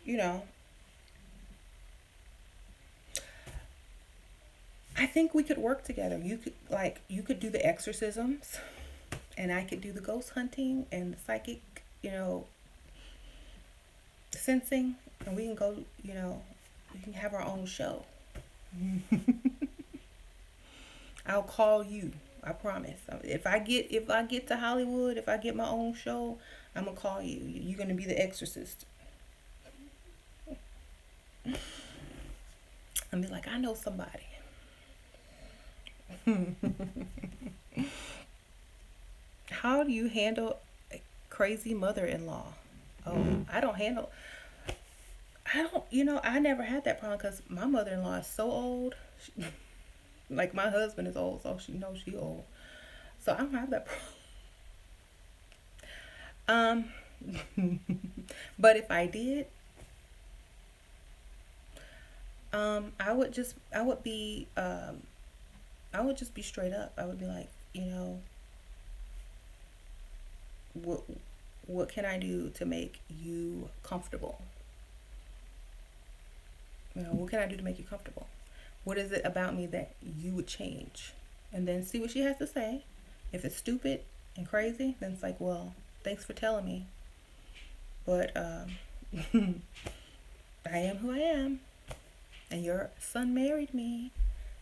I think we could work together. You could do the exorcisms, and I could do the ghost hunting and the psychic, sensing, and we can go, we can have our own show. I'll call you. I promise. If I get to Hollywood, if I get my own show, I'm gonna call you. You're gonna be the exorcist. I'll be like, I know somebody. How do you handle a crazy mother-in-law? Oh, I never had that problem because my mother-in-law is so old. Like, my husband is old, so she knows she old. So I don't have that problem. But if I did, I would just be straight up. I would be like, what can I do to make you comfortable? What can I do to make you comfortable? What is it about me that you would change? And then see what she has to say. If it's stupid and crazy, then it's like, well, thanks for telling me. But I am who I am. And your son married me.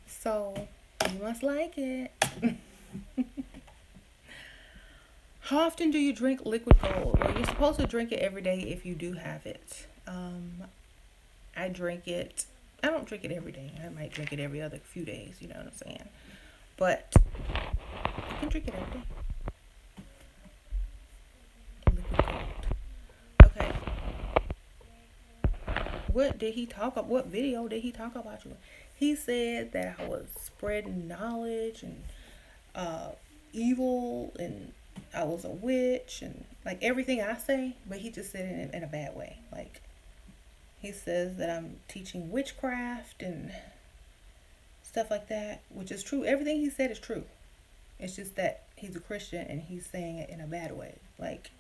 So you must like it. How often do you drink liquid gold? Well, you're supposed to drink it every day if you do have it. I drink it. I don't drink it every day. I might drink it every other few days. You know what I'm saying? But you can drink it every day. Liquid gold. Okay. What did he talk about? What video did he talk about you? He said that I was spreading knowledge and evil, and I was a witch, and like everything I say, but he just said it in a bad way. Like, he says that I'm teaching witchcraft and stuff like that, which is true. Everything he said is true. It's just that he's a Christian and he's saying it in a bad way. Like,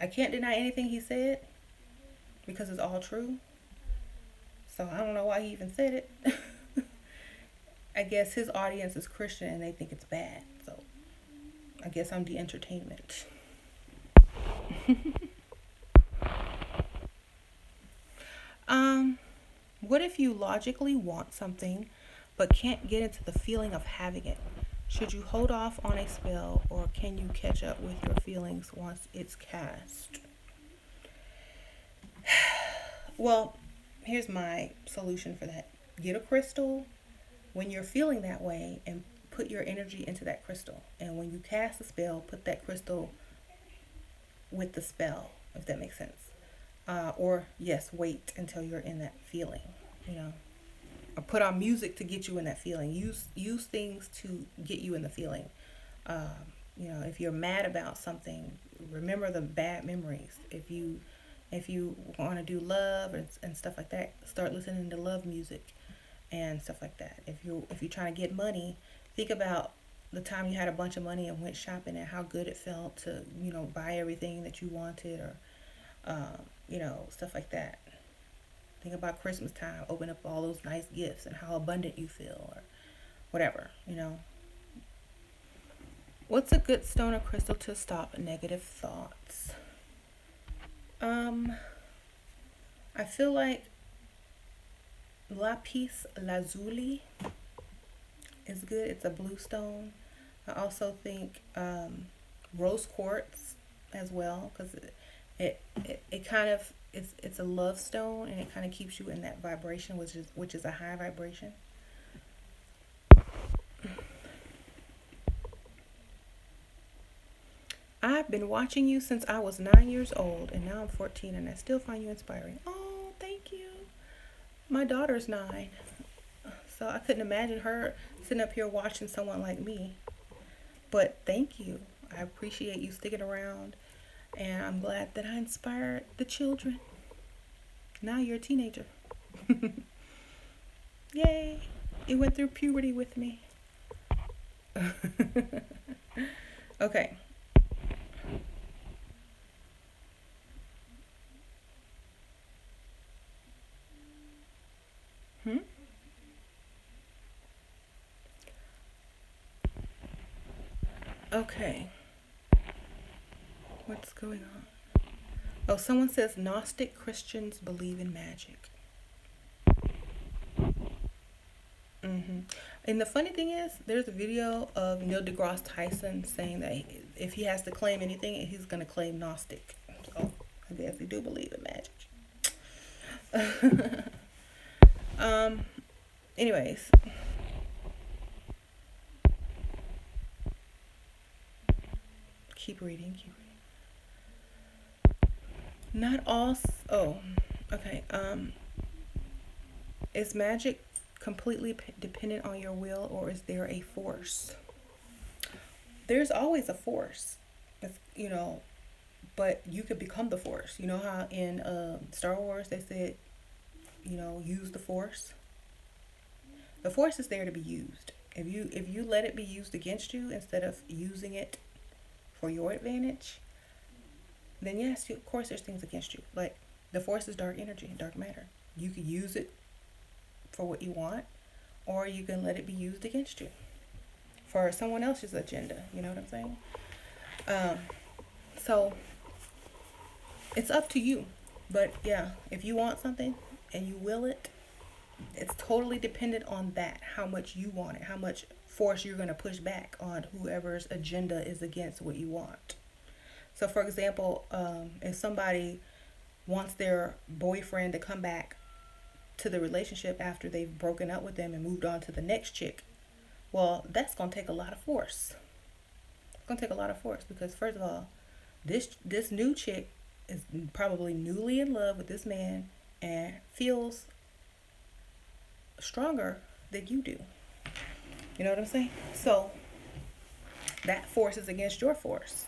I can't deny anything he said because it's all true. So I don't know why he even said it. I guess his audience is Christian and they think it's bad. So I guess I'm the entertainment. What if you logically want something but can't get into the feeling of having it? Should you hold off on a spell, or can you catch up with your feelings once it's cast? Well, here's my solution for that. Get a crystal when you're feeling that way and put your energy into that crystal. And when you cast a spell, put that crystal with the spell, if that makes sense. Or yes, wait until you're in that feeling, or put on music to get you in that feeling. Use things to get you in the feeling. If you're mad about something, remember the bad memories. If you want to do love and stuff like that, start listening to love music and stuff like that. If you're trying to get money, think about the time you had a bunch of money and went shopping and how good it felt to buy everything that you wanted, or stuff like that. Think about Christmas time, open up all those nice gifts and how abundant you feel, or whatever. What's a good stone or crystal to stop negative thoughts? I feel like lapis lazuli is good. It's a blue stone. I also think rose quartz as well, because it kind of it's a love stone, and it kind of keeps you in that vibration, which is a high vibration. I've been watching you since I was 9 years old, and now I'm 14, and I still find you inspiring. Oh, thank you. My daughter's 9, so I couldn't imagine her sitting up here watching someone like me. But thank you. I appreciate you sticking around, and I'm glad that I inspired the children. Now you're a teenager. Yay. You went through puberty with me. Okay. Okay. What's going on? Oh, someone says Gnostic Christians believe in magic. And the funny thing is, there's a video of Neil deGrasse Tyson saying that if he has to claim anything, he's going to claim Gnostic. So I guess they do believe in magic. Anyways. Keep reading. Not all. Okay. Is magic completely dependent on your will, or is there a force? There's always a force, but you could become the force. You know how in Star Wars they said, use the force. The force is there to be used. If you let it be used against you instead of using it for your advantage, then yes, of course there's things against you. Like the force is dark energy, dark matter. You can use it for what you want, or you can let it be used against you for someone else's agenda. You know what I'm saying? So it's up to you. But yeah, if you want something and you will it, it's totally dependent on that, how much you want it, how much force you're going to push back on whoever's agenda is against what you want. So for example, if somebody wants their boyfriend to come back to the relationship after they've broken up with them and moved on to the next chick, well, that's going to take a lot of force. It's going to take a lot of force because, first of all, this new chick is probably newly in love with this man and feels stronger than you do. You know what I'm saying? So that force is against your force.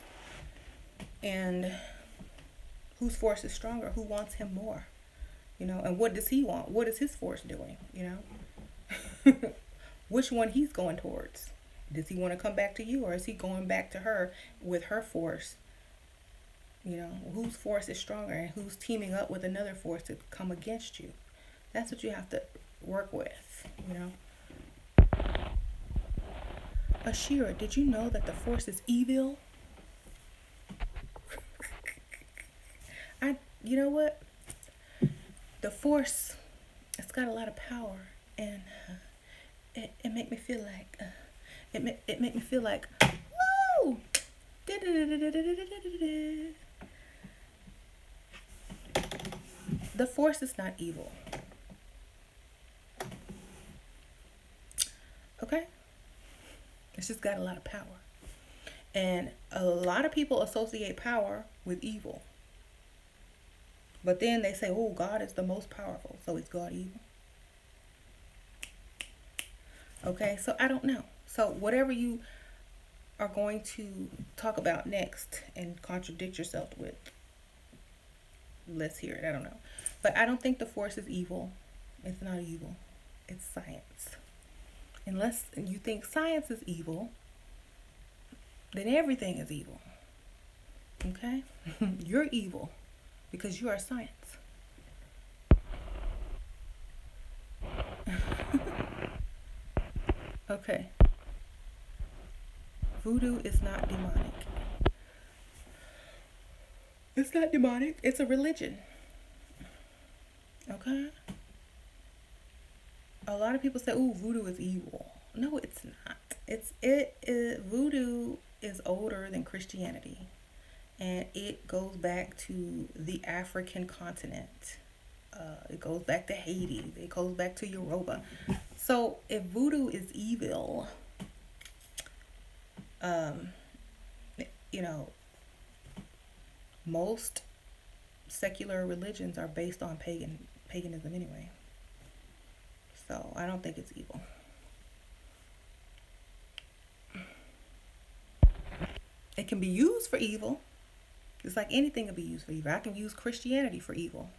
And whose force is stronger? Who wants him more? You know, and what does he want? What is his force doing? You know? Which one he's going towards? Does he want to come back to you, or is he going back to her with her force? You know, whose force is stronger and who's teaming up with another force to come against you? That's what you have to work with, you know. Ashira, did you know that the force is evil? You know what? The force, it's got a lot of power, and it make me feel like, it make me feel like, woo! The force is not evil. Okay? It's just got a lot of power. And a lot of people associate power with evil. But then they say, oh, God is the most powerful. So is God evil? Okay, so I don't know. So whatever you are going to talk about next and contradict yourself with, let's hear it. I don't know. But I don't think the force is evil. It's not evil. It's science. Unless you think science is evil, then everything is evil. Okay? You're evil because you are science. Okay. Voodoo is not demonic. It's not demonic. It's a religion. Okay? A lot of people say, "Ooh, voodoo is evil." No, it's not. Voodoo is older than Christianity, and it goes back to the African continent. It goes back to Haiti. It goes back to Yoruba. So if voodoo is evil, you know, most secular religions are based on paganism anyway. So I don't think it's evil. It can be used for evil. It's like anything can be used for evil. I can use Christianity for evil.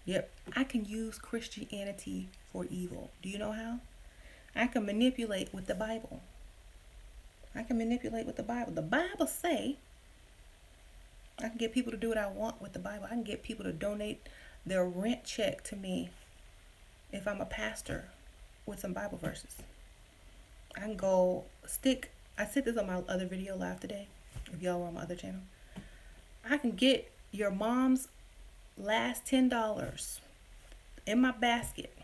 Yep, I can use Christianity for evil. Do you know how? I can manipulate with the Bible. The Bible say I can get people to do what I want with the Bible. I can get people to donate their rent check to me if I'm a pastor with some Bible verses. I can go I said this on my other video live today, if y'all were on my other channel. I can get your mom's last $10 in my basket,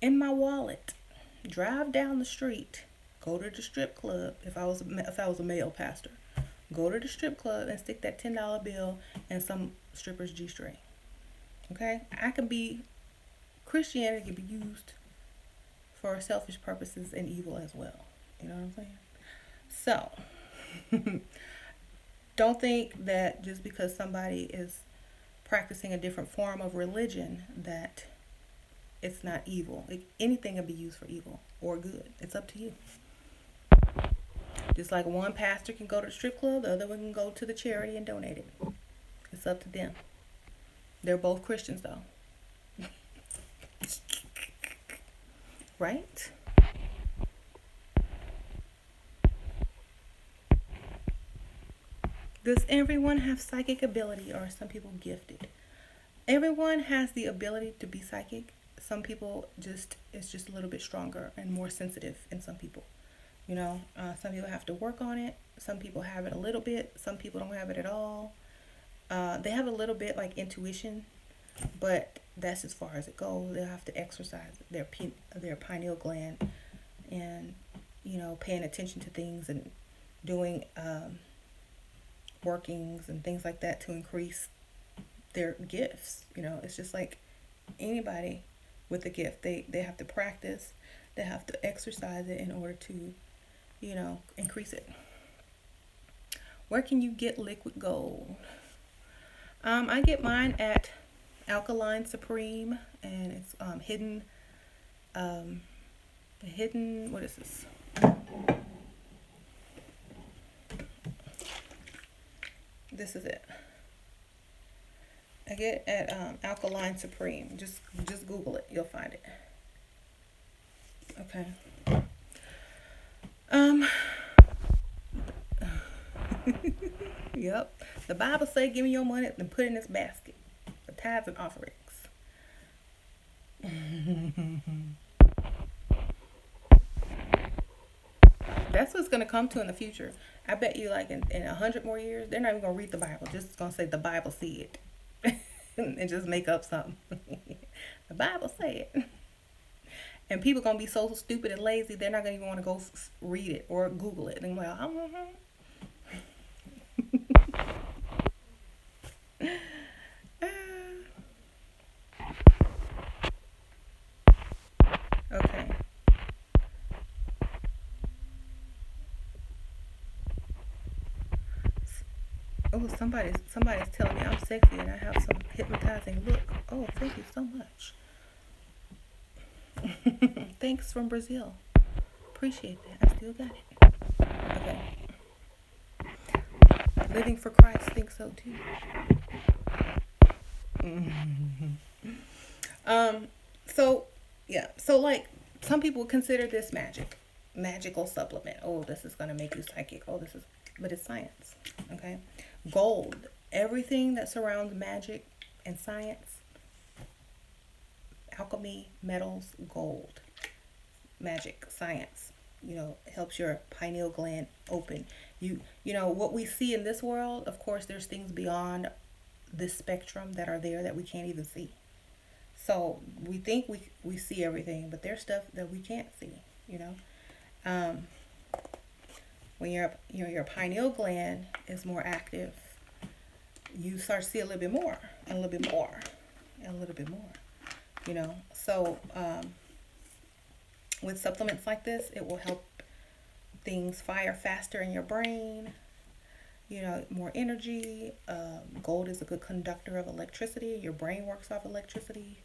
in my wallet, drive down the street, go to the strip club. If I was a male pastor, go to the strip club and stick that $10 bill in some stripper's G-string. Okay, Christianity can be used for selfish purposes and evil as well. You know what I'm saying? So, don't think that just because somebody is practicing a different form of religion that it's not evil. Anything can be used for evil or good. It's up to you. Just like one pastor can go to the strip club, the other one can go to the charity and donate it. It's up to them. They're both Christians though. Right? Does everyone have psychic ability, or are some people gifted? everyone has the ability to be psychic. Some people it's just a little bit stronger and more sensitive in some people. Some people have to work on it. Some people have it a little bit. Some people don't have it at all. They have a little bit like intuition, but that's as far as it goes. They'll have to exercise their pineal gland, and paying attention to things and doing workings and things like that to increase their gifts. It's just like anybody with a gift. They have to practice. They have to exercise it in order to increase it. Where can you get liquid gold? I get mine at Alkaline Supreme, and it's hidden. What is this? This is it. I get at Alkaline Supreme. Just Google it. You'll find it. Okay. Yep. The Bible say, give me your money and put it in this basket. The tithes and offerings. That's what's going to come to in the future. I bet you like in 100 more years, they're not even going to read the Bible. Just going to say the Bible said. And just make up something. The Bible said. And people going to be so stupid and lazy, they're not going to even want to go read it or Google it. And they're like, okay. Oh, somebody's telling me I'm sexy and I have some hypnotizing look. Oh, thank you so much. Thanks from Brazil. Appreciate that. I still got it. Okay. Living for Christ thinks so too. So like some people consider this magical supplement. Oh, this is gonna make you psychic. But it's science. Okay. Gold. Everything that surrounds magic and science, alchemy, metals, gold, magic, science, helps your pineal gland open. What we see in this world, of course, there's things beyond this spectrum that are there that we can't even see. So we think we see everything, but there's stuff that we can't see, when your pineal gland is more active, you start to see a little bit more and a little bit more and a little bit more, so with supplements like this, it will help things fire faster in your brain, more energy. Gold is a good conductor of electricity. Your brain works off electricity,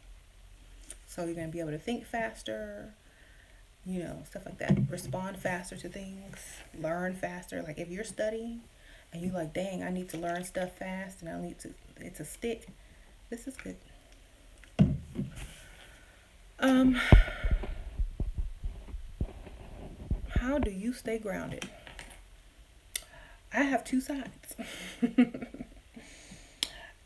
so you're going to be able to think faster, stuff like that. Respond faster to things, learn faster. Like if you're studying and you like, dang, I need to learn stuff fast and I need it to stick, this is good. How do you stay grounded? I have two sides.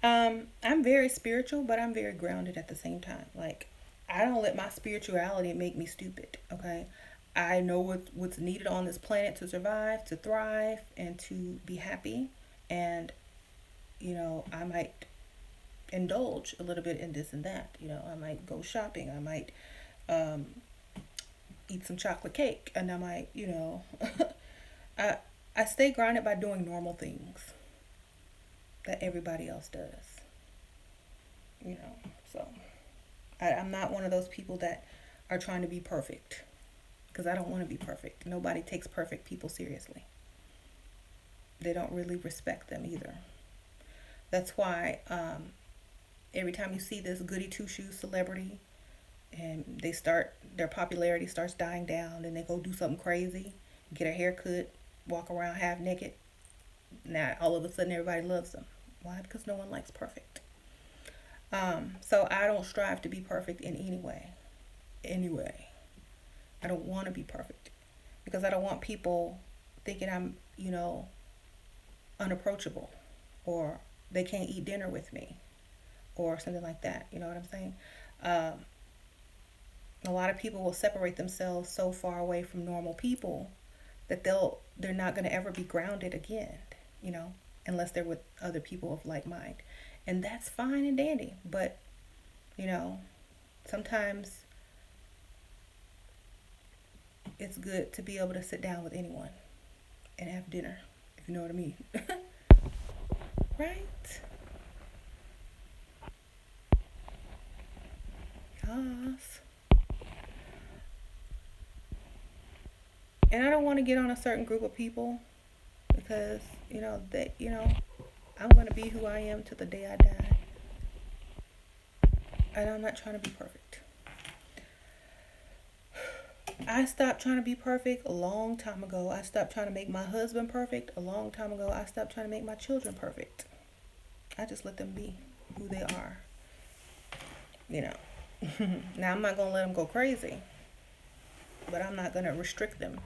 I'm very spiritual, but I'm very grounded at the same time. Like, I don't let my spirituality make me stupid, okay? I know what's needed on this planet to survive, to thrive, and to be happy. And, I might indulge a little bit in this and that. I might go shopping. I might eat some chocolate cake. And I might, I stay grounded by doing normal things that everybody else does. So I'm not one of those people that are trying to be perfect, because I don't want to be perfect. Nobody takes perfect people seriously. They don't really respect them either. That's why every time you see this goody two-shoes celebrity and their popularity starts dying down, and they go do something crazy, get a haircut, walk around half naked, now all of a sudden everybody loves them. Why? Because no one likes perfect. So I don't strive to be perfect in any way. I don't want to be perfect, because I don't want people thinking I'm, unapproachable, or they can't eat dinner with me, or something like that. You know what I'm saying? Um, a lot of people will separate themselves so far away from normal people that they're not going to ever be grounded again, you know, unless they're with other people of like mind. And that's fine and dandy, but you know, sometimes it's good to be able to sit down with anyone and have dinner, if you know what I mean. Right? Yes. And I don't want to get on a certain group of people because, I'm going to be who I am till the day I die. And I'm not trying to be perfect. I stopped trying to be perfect a long time ago. I stopped trying to make my husband perfect a long time ago. I stopped trying to make my children perfect. I just let them be who they are. You know. Now, I'm not going to let them go crazy, but I'm not going to restrict them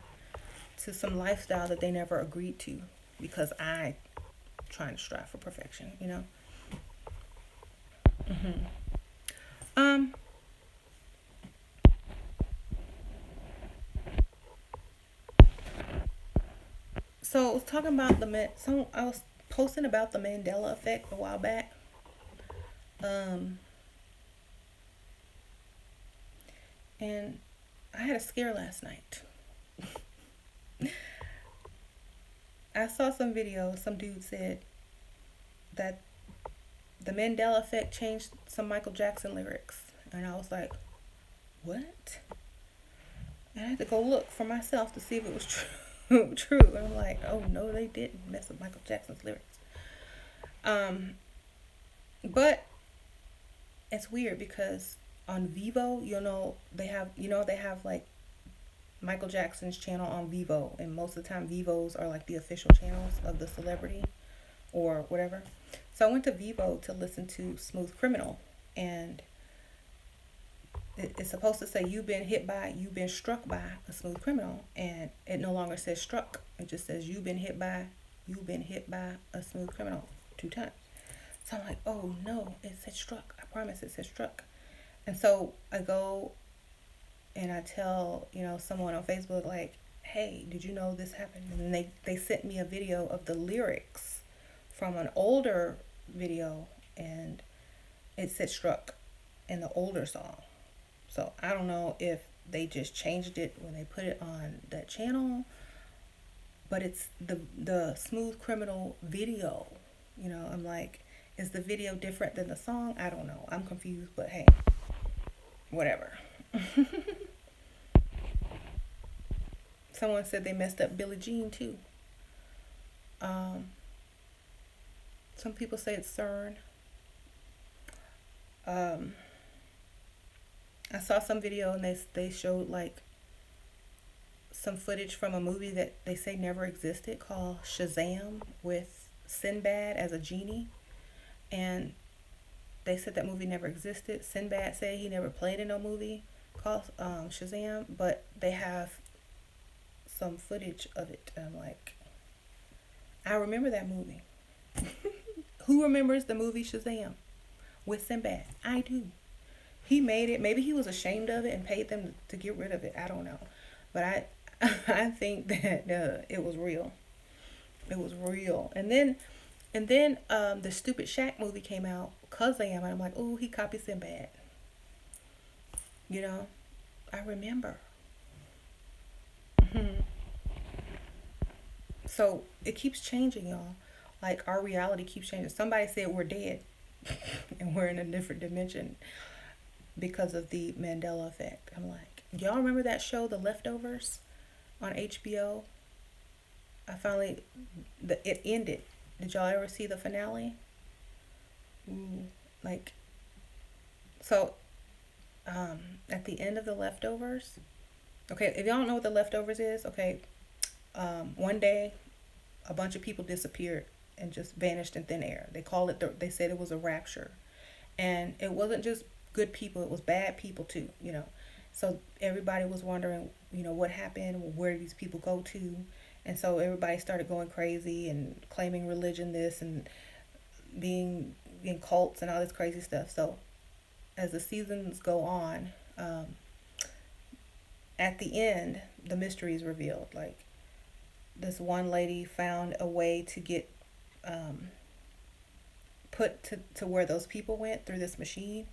to some lifestyle that they never agreed to because I trying to strive for perfection, you know. Mm-hmm. Um. So I was talking about I was posting about the Mandela effect a while back. Um. And I had a scare last night. I saw some video. Some dude said that the Mandela effect changed some Michael Jackson lyrics, and I was like, "What?" And I had to go look for myself to see if it was true. And I'm like, "Oh no, they didn't mess with Michael Jackson's lyrics." Um, but it's weird because on Vivo, they have like Michael Jackson's channel on Vivo, and most of the time Vivos are like the official channels of the celebrity or whatever. So I went to Vivo to listen to Smooth Criminal, and it's supposed to say you've been struck by a smooth criminal, and it no longer says struck. It just says you've been hit by a smooth criminal 2 times. So I'm like, oh no, it said struck. I promise it said struck. And so I go and I tell, someone on Facebook, like, hey, did you know this happened? And they sent me a video of the lyrics from an older video, and it said struck in the older song. So I don't know if they just changed it when they put it on that channel, but it's the Smooth Criminal video. I'm like, is the video different than the song? I don't know. I'm confused, but hey, whatever. Someone said they messed up Billie Jean too. Some people say it's CERN. I saw some video and they showed like some footage from a movie that they say never existed called Shazam with Sinbad as a genie, and they said that movie never existed. Sinbad said he never played in no movie called Shazam, but they have some footage of it, and I'm like, I remember that movie. Who remembers the movie Shazam with Sinbad? I do. He made it. Maybe he was ashamed of it and paid them to get rid of it. I don't know, but I think that it was real. It was real. And then the stupid Shaq movie came out, Kazam, and I'm like, oh, he copied Sinbad. I remember. So it keeps changing, y'all. Like, our reality keeps changing. Somebody said we're dead and we're in a different dimension because of the Mandela effect. I'm like, y'all remember that show, The Leftovers, on HBO? It ended. Did y'all ever see the finale? Like, so, at the end of The Leftovers, okay, if y'all don't know what The Leftovers is, okay, one day, a bunch of people disappeared and just vanished in thin air. They said it was a rapture. And it wasn't just good people, it was bad people too, So everybody was wondering, what happened, where did these people go to? And so everybody started going crazy and claiming religion this and being, in cults and all this crazy stuff. So as the seasons go on, at the end, the mystery is revealed. Like, this one lady found a way to get put to where those people went through this machine.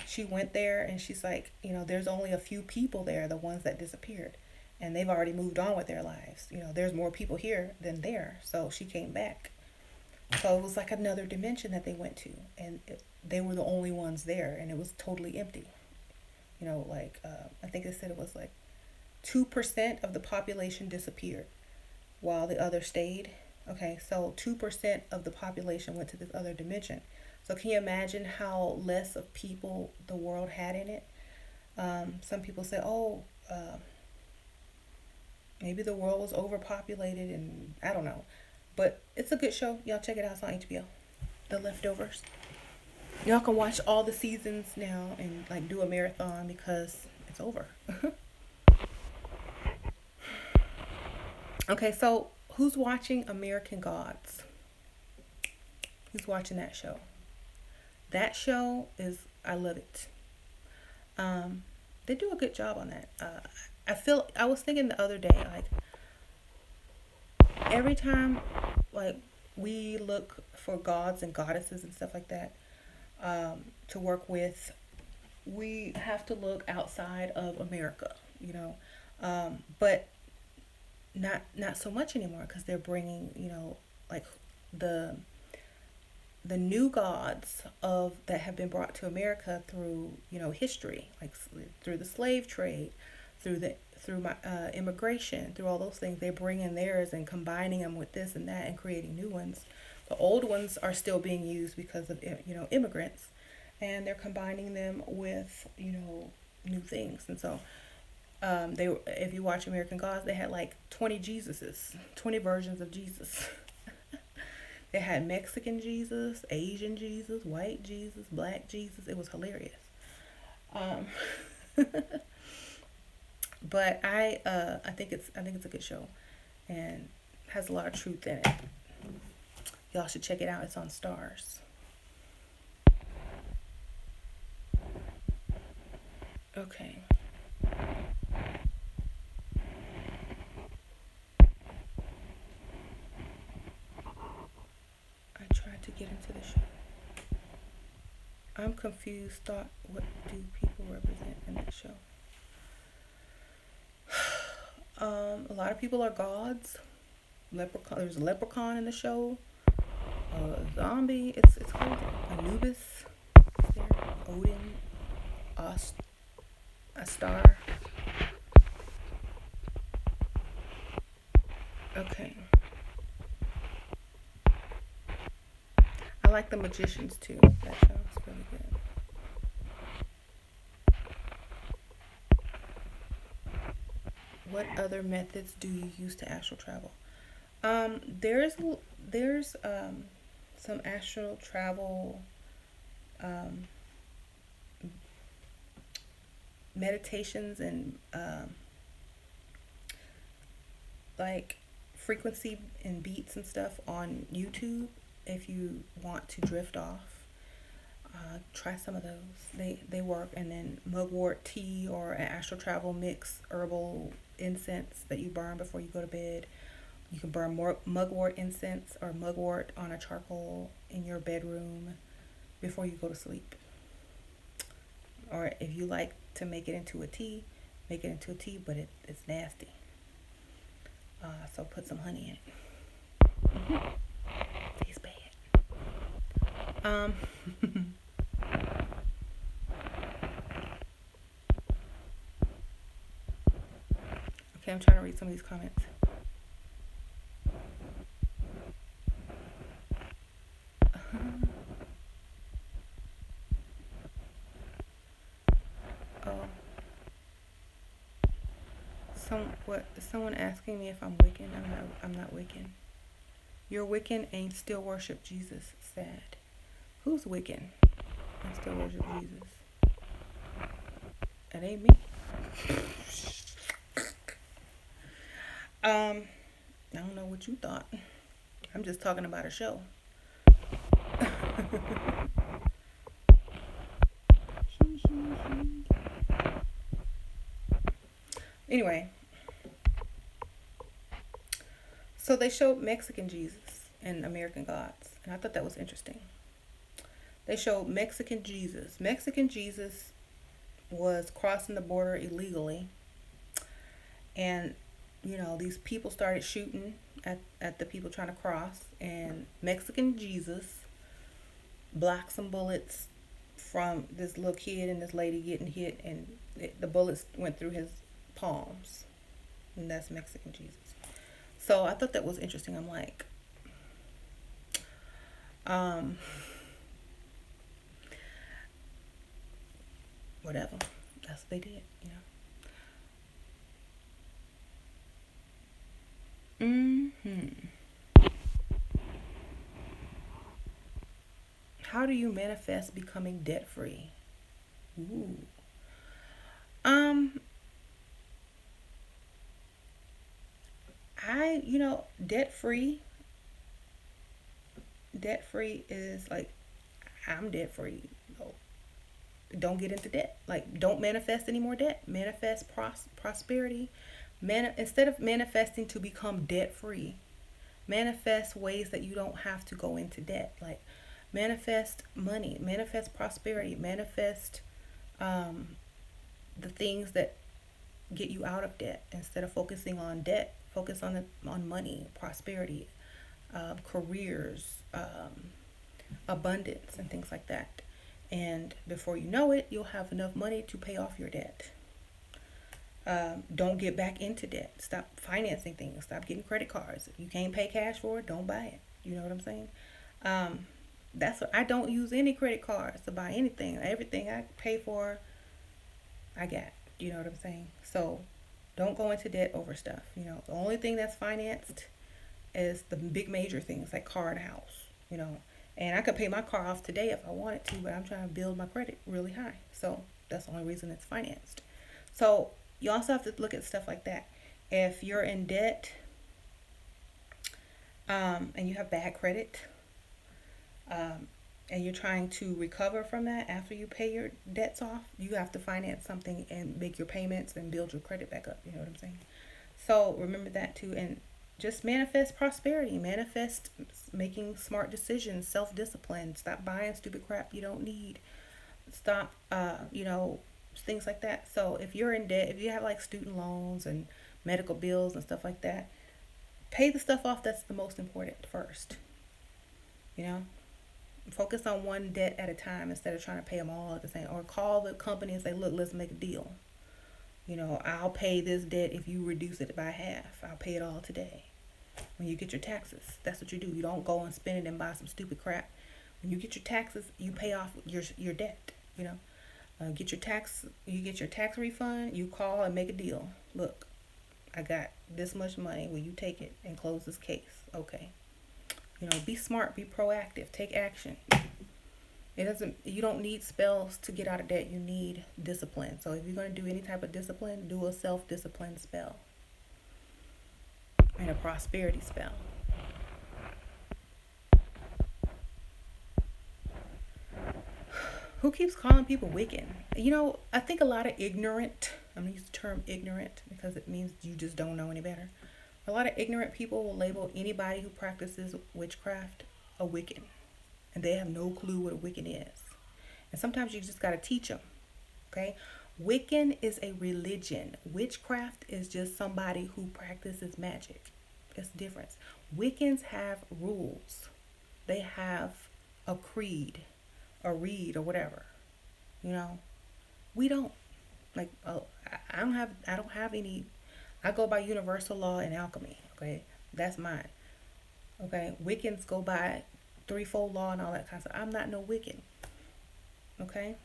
She went there and she's like, there's only a few people there, the ones that disappeared. And they've already moved on with their lives. There's more people here than there. So she came back. So it was like another dimension that they went to. And they were the only ones there. And it was totally empty. I think they said it was like 2% of the population disappeared while the others stayed. Okay, so 2% of the population went to this other dimension. So can you imagine how less of people the world had in it? Some people say, maybe the world was overpopulated, and I don't know. But it's a good show. Y'all check it out. It's on HBO. The Leftovers. Y'all can watch all the seasons now and like do a marathon because it's over. Okay, so who's watching American Gods? Who's watching that show? That show I love it. They do a good job on that. I was thinking the other day, like, every time, like, we look for gods and goddesses and stuff like that, to work with, we have to look outside of America, but not so much anymore, because they're bringing, like, the new gods that have been brought to America through history, like through the slave trade, through immigration, through all those things. They're bringing theirs and combining them with this and that and creating new ones. The old ones are still being used because of immigrants, and they're combining them with new things. And so if you watch American Gods, they had like 20 Jesuses, 20 versions of Jesus. They had Mexican Jesus, Asian Jesus, white Jesus, black Jesus. It was hilarious. But I think it's a good show, and has a lot of truth in it. Y'all should check it out. It's on Stars. Okay. I tried to get into the show. I'm confused. What do people represent in that show? A lot of people are gods. There's a leprechaun in the show. A zombie. It's crazy. Anubis is there. Odin. Astar. Okay. I like the magicians too. That show is really good. What other methods do you use to astral travel? There's some astral travel meditations and like frequency and beats and stuff on YouTube. If you want to drift off, try some of those. They work. And then mugwort tea or an astral travel mix herbal incense that you burn before you go to bed. You can burn more mugwort incense or mugwort on a charcoal in your bedroom before you go to sleep. Or if you like to make it into a tea, make it into a tea, but it's nasty. So put some honey in it. Tastes bad. Okay, I'm trying to read some of these comments. Someone asking me if I'm Wiccan. I'm not Wiccan. You're Wiccan and still worship Jesus. Sad. Who's Wiccan and still worship Jesus? It ain't me. I don't know what you thought. I'm just talking about a show. Anyway, so they showed Mexican Jesus and American gods, and I thought that was interesting. They showed Mexican Jesus. Mexican Jesus was crossing the border illegally, and these people started shooting at the people trying to cross, and Mexican Jesus blocked some bullets from this little kid and this lady getting hit, and the bullets went through his palms, and that's Mexican Jesus. So I thought that was interesting. I'm like, whatever. That's what they did. How do you manifest becoming debt free? Ooh. Um, debt free. Debt free is like, I'm debt free. No, don't get into debt. Like, don't manifest any more debt. Manifest prosperity. Instead of manifesting to become debt free, manifest ways that you don't have to go into debt. Like, manifest money, manifest prosperity, manifest the things that get you out of debt. Instead of focusing on debt, focus on money, prosperity, careers, abundance, and things like that. And before you know it, you'll have enough money to pay off your debt. Don't get back into debt. Stop financing things. Stop getting credit cards. If you can't pay cash for it, don't buy it. You know what I'm saying? That's what I don't use any credit cards to buy anything. Everything I pay for, I got. You know what I'm saying? So don't go into debt over stuff. The only thing that's financed is the big major things like car and house. And I could pay my car off today if I wanted to, but I'm trying to build my credit really high. So that's the only reason it's financed. So you also have to look at stuff like that. If you're in debt, and you have bad credit, and you're trying to recover from that after you pay your debts off, you have to finance something and make your payments and build your credit back up. You know what I'm saying? So remember that too. And just manifest prosperity, manifest making smart decisions, self-discipline, stop buying stupid crap you don't need, stop, things like that. So if you're in debt, if you have like student loans and medical bills and stuff like that, pay the stuff off that's the most important first. Focus on one debt at a time instead of trying to pay them all at the same, or call the company and say, look, let's make a deal. I'll pay this debt if you reduce it by half. I'll pay it all today. When you get your taxes, that's what you do. You don't go and spend it and buy some stupid crap. When you get your taxes, you pay off your debt. You get your tax refund. You call and make a deal. Look, I got this much money. Will you take it and close this case? Okay. Be smart. Be proactive. Take action. You don't need spells to get out of debt. You need discipline. So if you're going to do any type of discipline, do a self-discipline spell and a prosperity spell. Who keeps calling people wicked? I think a lot of ignorant, I'm going to use the term ignorant because it means you just don't know any better. A lot of ignorant people will label anybody who practices witchcraft a Wiccan. And they have no clue what a Wiccan is. And sometimes you just got to teach them. Okay? Wiccan is a religion. Witchcraft is just somebody who practices magic. That's the difference. Wiccans have rules. They have a creed, a reed, or whatever. We don't. Like, I don't have any. I go by universal law and alchemy. Okay, that's mine. Okay, Wiccans go by threefold law and all that kind of stuff. I'm not no Wiccan. Okay,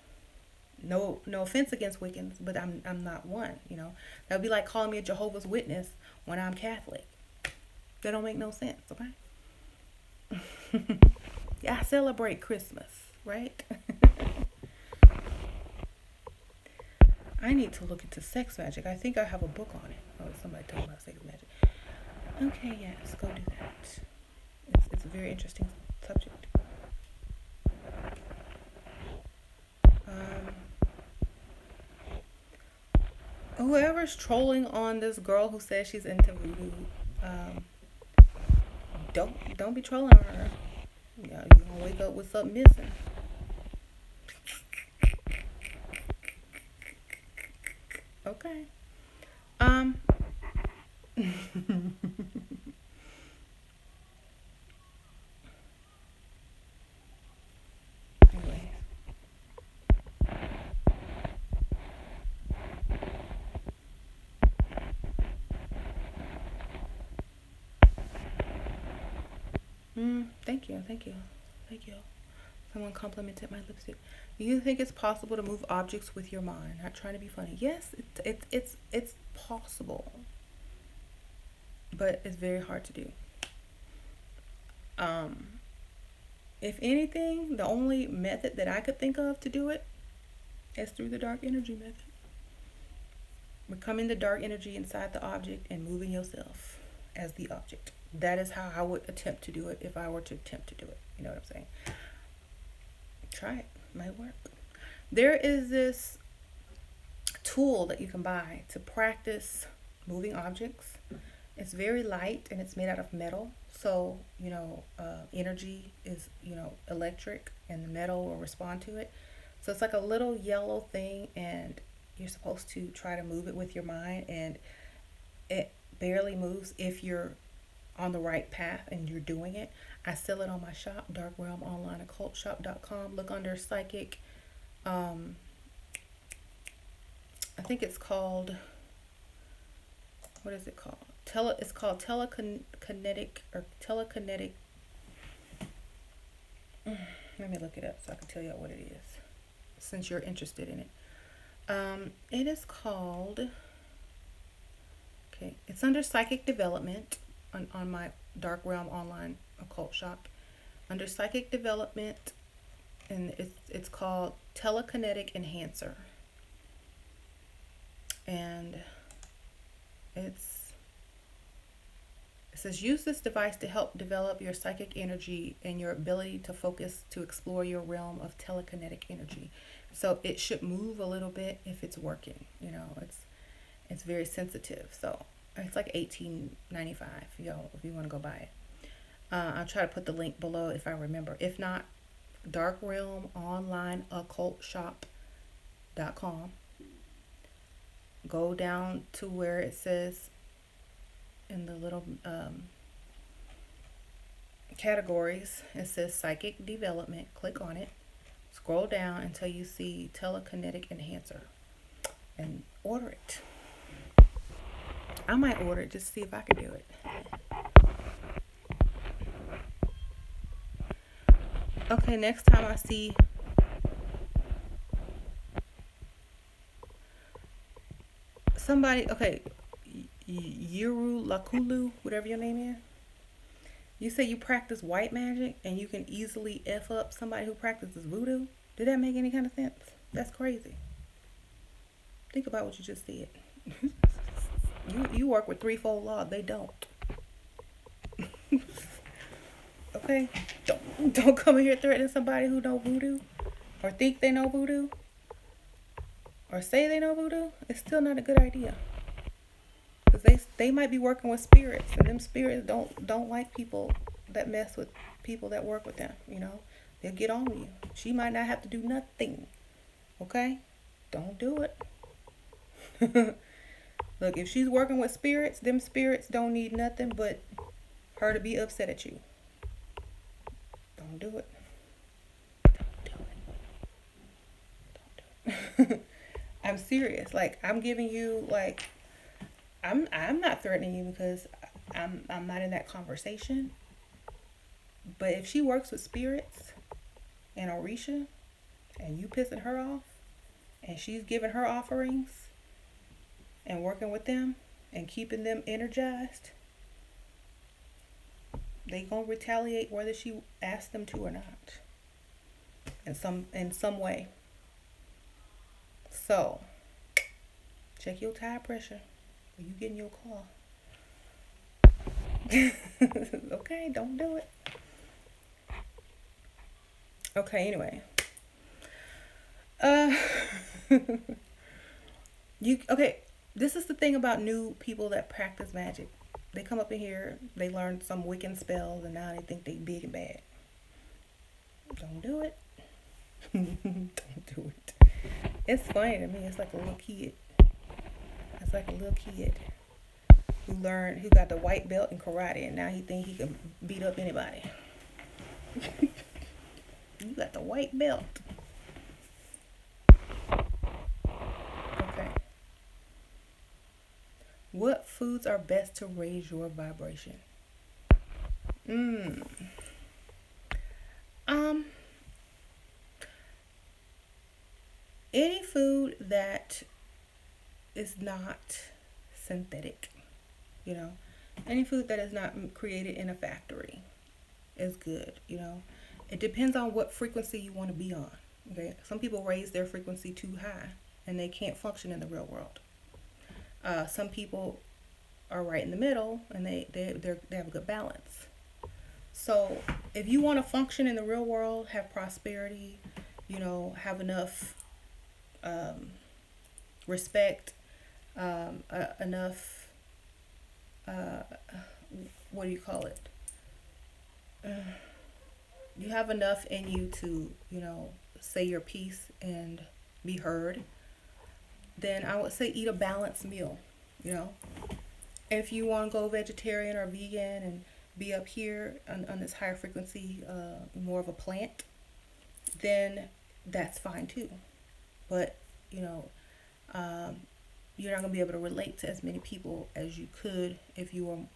no offense against Wiccans, but I'm not one. That would be like calling me a Jehovah's Witness when I'm Catholic. That don't make no sense. Okay. Yeah, I celebrate Christmas, right? I need to look into sex magic. I think I have a book on it. Oh, somebody told me about sex magic. Okay, yes, go do that. It's a very interesting subject. whoever's trolling on this girl who says she's into voodoo, um, don't be trolling her. Yeah, you gonna wake up with something missing. Okay. Um. Anyways. Thank you, thank you, thank you. Someone complimented my lipstick. Do you think it's possible to move objects with your mind? Not trying to be funny. Yes, it's possible, but it's very hard to do. Um, if anything, the only method that I could think of to do it is through the dark energy method. Becoming the dark energy inside the object and moving yourself as the object. That is how I would attempt to do it if I were to attempt to do it. You know what I'm saying? Try it. Might work. There is this tool that you can buy to practice moving objects. It's very light and it's made out of metal. So, energy is, electric, and the metal will respond to it. So it's like a little yellow thing, and you're supposed to try to move it with your mind, and it barely moves if you're on the right path and you're doing it. I sell it on my shop, darkrealmonlineoccultshop.com. Look under psychic. I think it's called, what is it called? It's called telekinetic or telekinetic. Let me look it up so I can tell you what it is, since you're interested in it. It is called, okay, it's under psychic development on my Dark Realm Online Occult Shop. Under psychic development, and it's called Telekinetic Enhancer. And it says, use this device to help develop your psychic energy and your ability to focus to explore your realm of telekinetic energy. So it should move a little bit if it's working. It's very sensitive. So it's like $18.95, y'all, if you want to go buy it. I'll try to put the link below if I remember. If not, Dark Realm Online Occult Shop.com. Go down to where it says in the little categories, it says psychic development. Click on it. Scroll down until you see telekinetic enhancer and order it. I might order it just to see if I can do it. Okay, next time I see somebody, okay, Yuru Lakulu, whatever your name is. You say you practice white magic and you can easily F up somebody who practices voodoo? Did that make any kind of sense? That's crazy. Think about what you just said. You work with threefold law. They don't. Okay? Don't come in here threatening somebody who know voodoo or think they know voodoo or say they know voodoo. It's still not a good idea. Because they might be working with spirits, and them spirits don't like people that mess with people that work with them. They'll get on you. She might not have to do nothing. Okay? Don't do it. Look, if she's working with spirits, them spirits don't need nothing but her to be upset at you. Don't do it. Don't do it. I'm serious. Like, I'm giving you, like, I'm not threatening you because I'm not in that conversation. But if she works with spirits and Orisha, and you pissing her off, and she's giving her offerings and working with them and keeping them energized, they gonna retaliate whether she asks them to or not, in some way. So check your tire pressure when you get in your car. Okay, don't do it. Okay, anyway. Okay, This is the thing about new people that practice magic. They come up in here, they learn some Wiccan spells, and now they think they big and bad. Don't do it. Don't do it. It's funny to me. It's like a little kid. It's like a little kid who got the white belt in karate, and now he think he can beat up anybody. You got the white belt. Okay. What foods are best to raise your vibration? Any food that is not synthetic, you know, any food that is not created in a factory is good, you know. It depends on what frequency you want to be on. Okay, some people raise their frequency too high and they can't function in the real world. Some people are right in the middle and they have a good balance. So if you want to function in the real world, have prosperity, you know, have enough respect, enough, what do you call it? You have enough in you to, you know, say your piece and be heard, then I would say eat a balanced meal, you know. If you want to go vegetarian or vegan and be up here on this higher frequency, more of a plant, then that's fine too. But, you know, you're not going to be able to relate to as many people as you could if you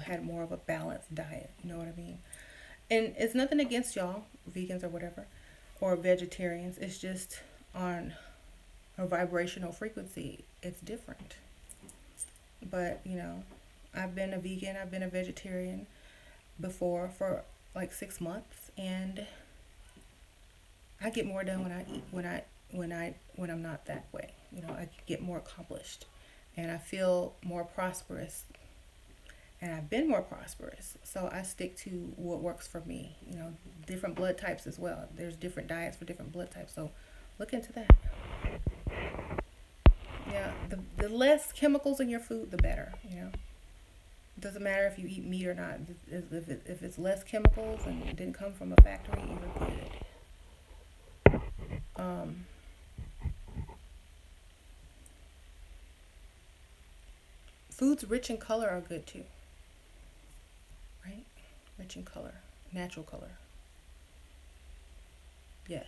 had more of a balanced diet, you know what I mean? And it's nothing against y'all, vegans or whatever, or vegetarians. It's just on a vibrational frequency, it's different. But, you know, I've been a vegan, I've been a vegetarian before for like 6 months, and I get more done when I eat, when I'm not that way. You know, I get more accomplished and I feel more prosperous. And I've been more prosperous. So I stick to what works for me. You know, different blood types as well. There's different diets for different blood types. So look into that. Yeah, the less chemicals in your food, the better, you know. It doesn't matter if you eat meat or not. If it's less chemicals and it didn't come from a factory, you're good. Foods rich in color are good too. Right? Rich in color. Natural color. Yes.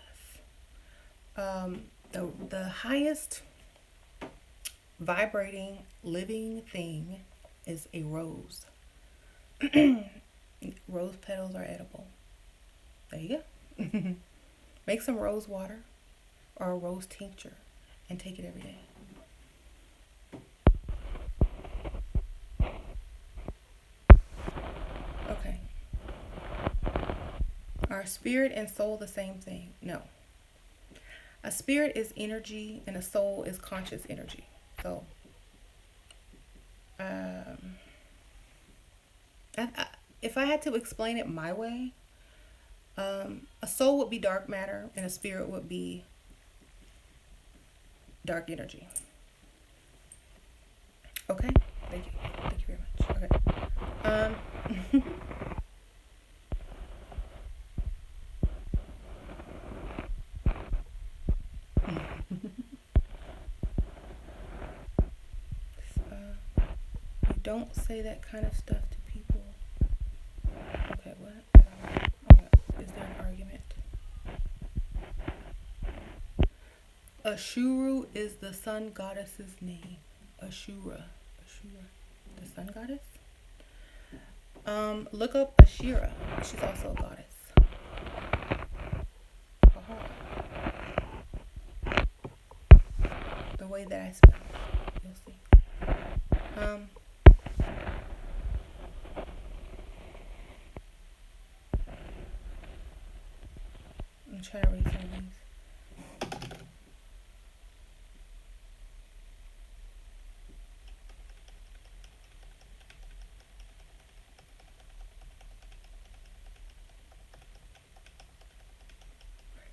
The highest vibrating living thing is a rose. Rose petals are edible. There you go. Make some rose water or a rose tincture and take it every day. Okay. Are spirit and soul the same thing? No. A spirit is energy and a soul is conscious energy. So, if I had to explain it my way, a soul would be dark matter and a spirit would be dark energy. Okay? Thank you. Thank you very much. Okay. Don't say that kind of stuff to people. Okay, what? Is there an argument? Ashuru is the sun goddess's name. Ashura. The sun goddess? Look up Ashira. She's also a goddess. The way that I spell it, you'll see. I'm trying to read some of these.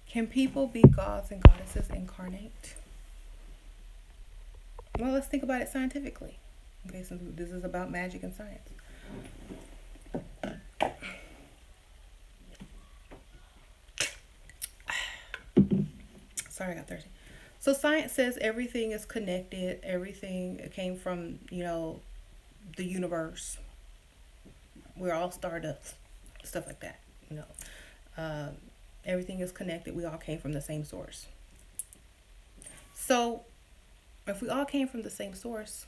Can people be gods and goddesses incarnate? Well, let's think about it scientifically. Okay, since this is about magic and science. Sorry, I got thirsty. So science says everything is connected. Everything came from, the universe. We're all stardust, stuff like that. You know, um, everything is connected. We all came from the same source. So if we all came from the same source,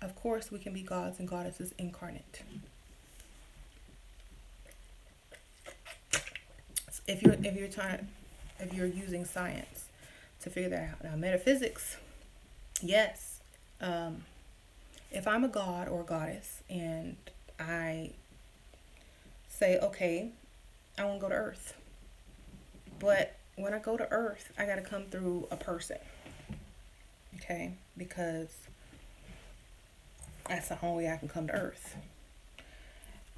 of course we can be gods and goddesses incarnate. If you're using science to figure that out. Now metaphysics, yes. If I'm a god or a goddess and I say, okay, I want to go to Earth, but when I go to Earth, I got to come through a person, okay? Because that's the only way I can come to Earth,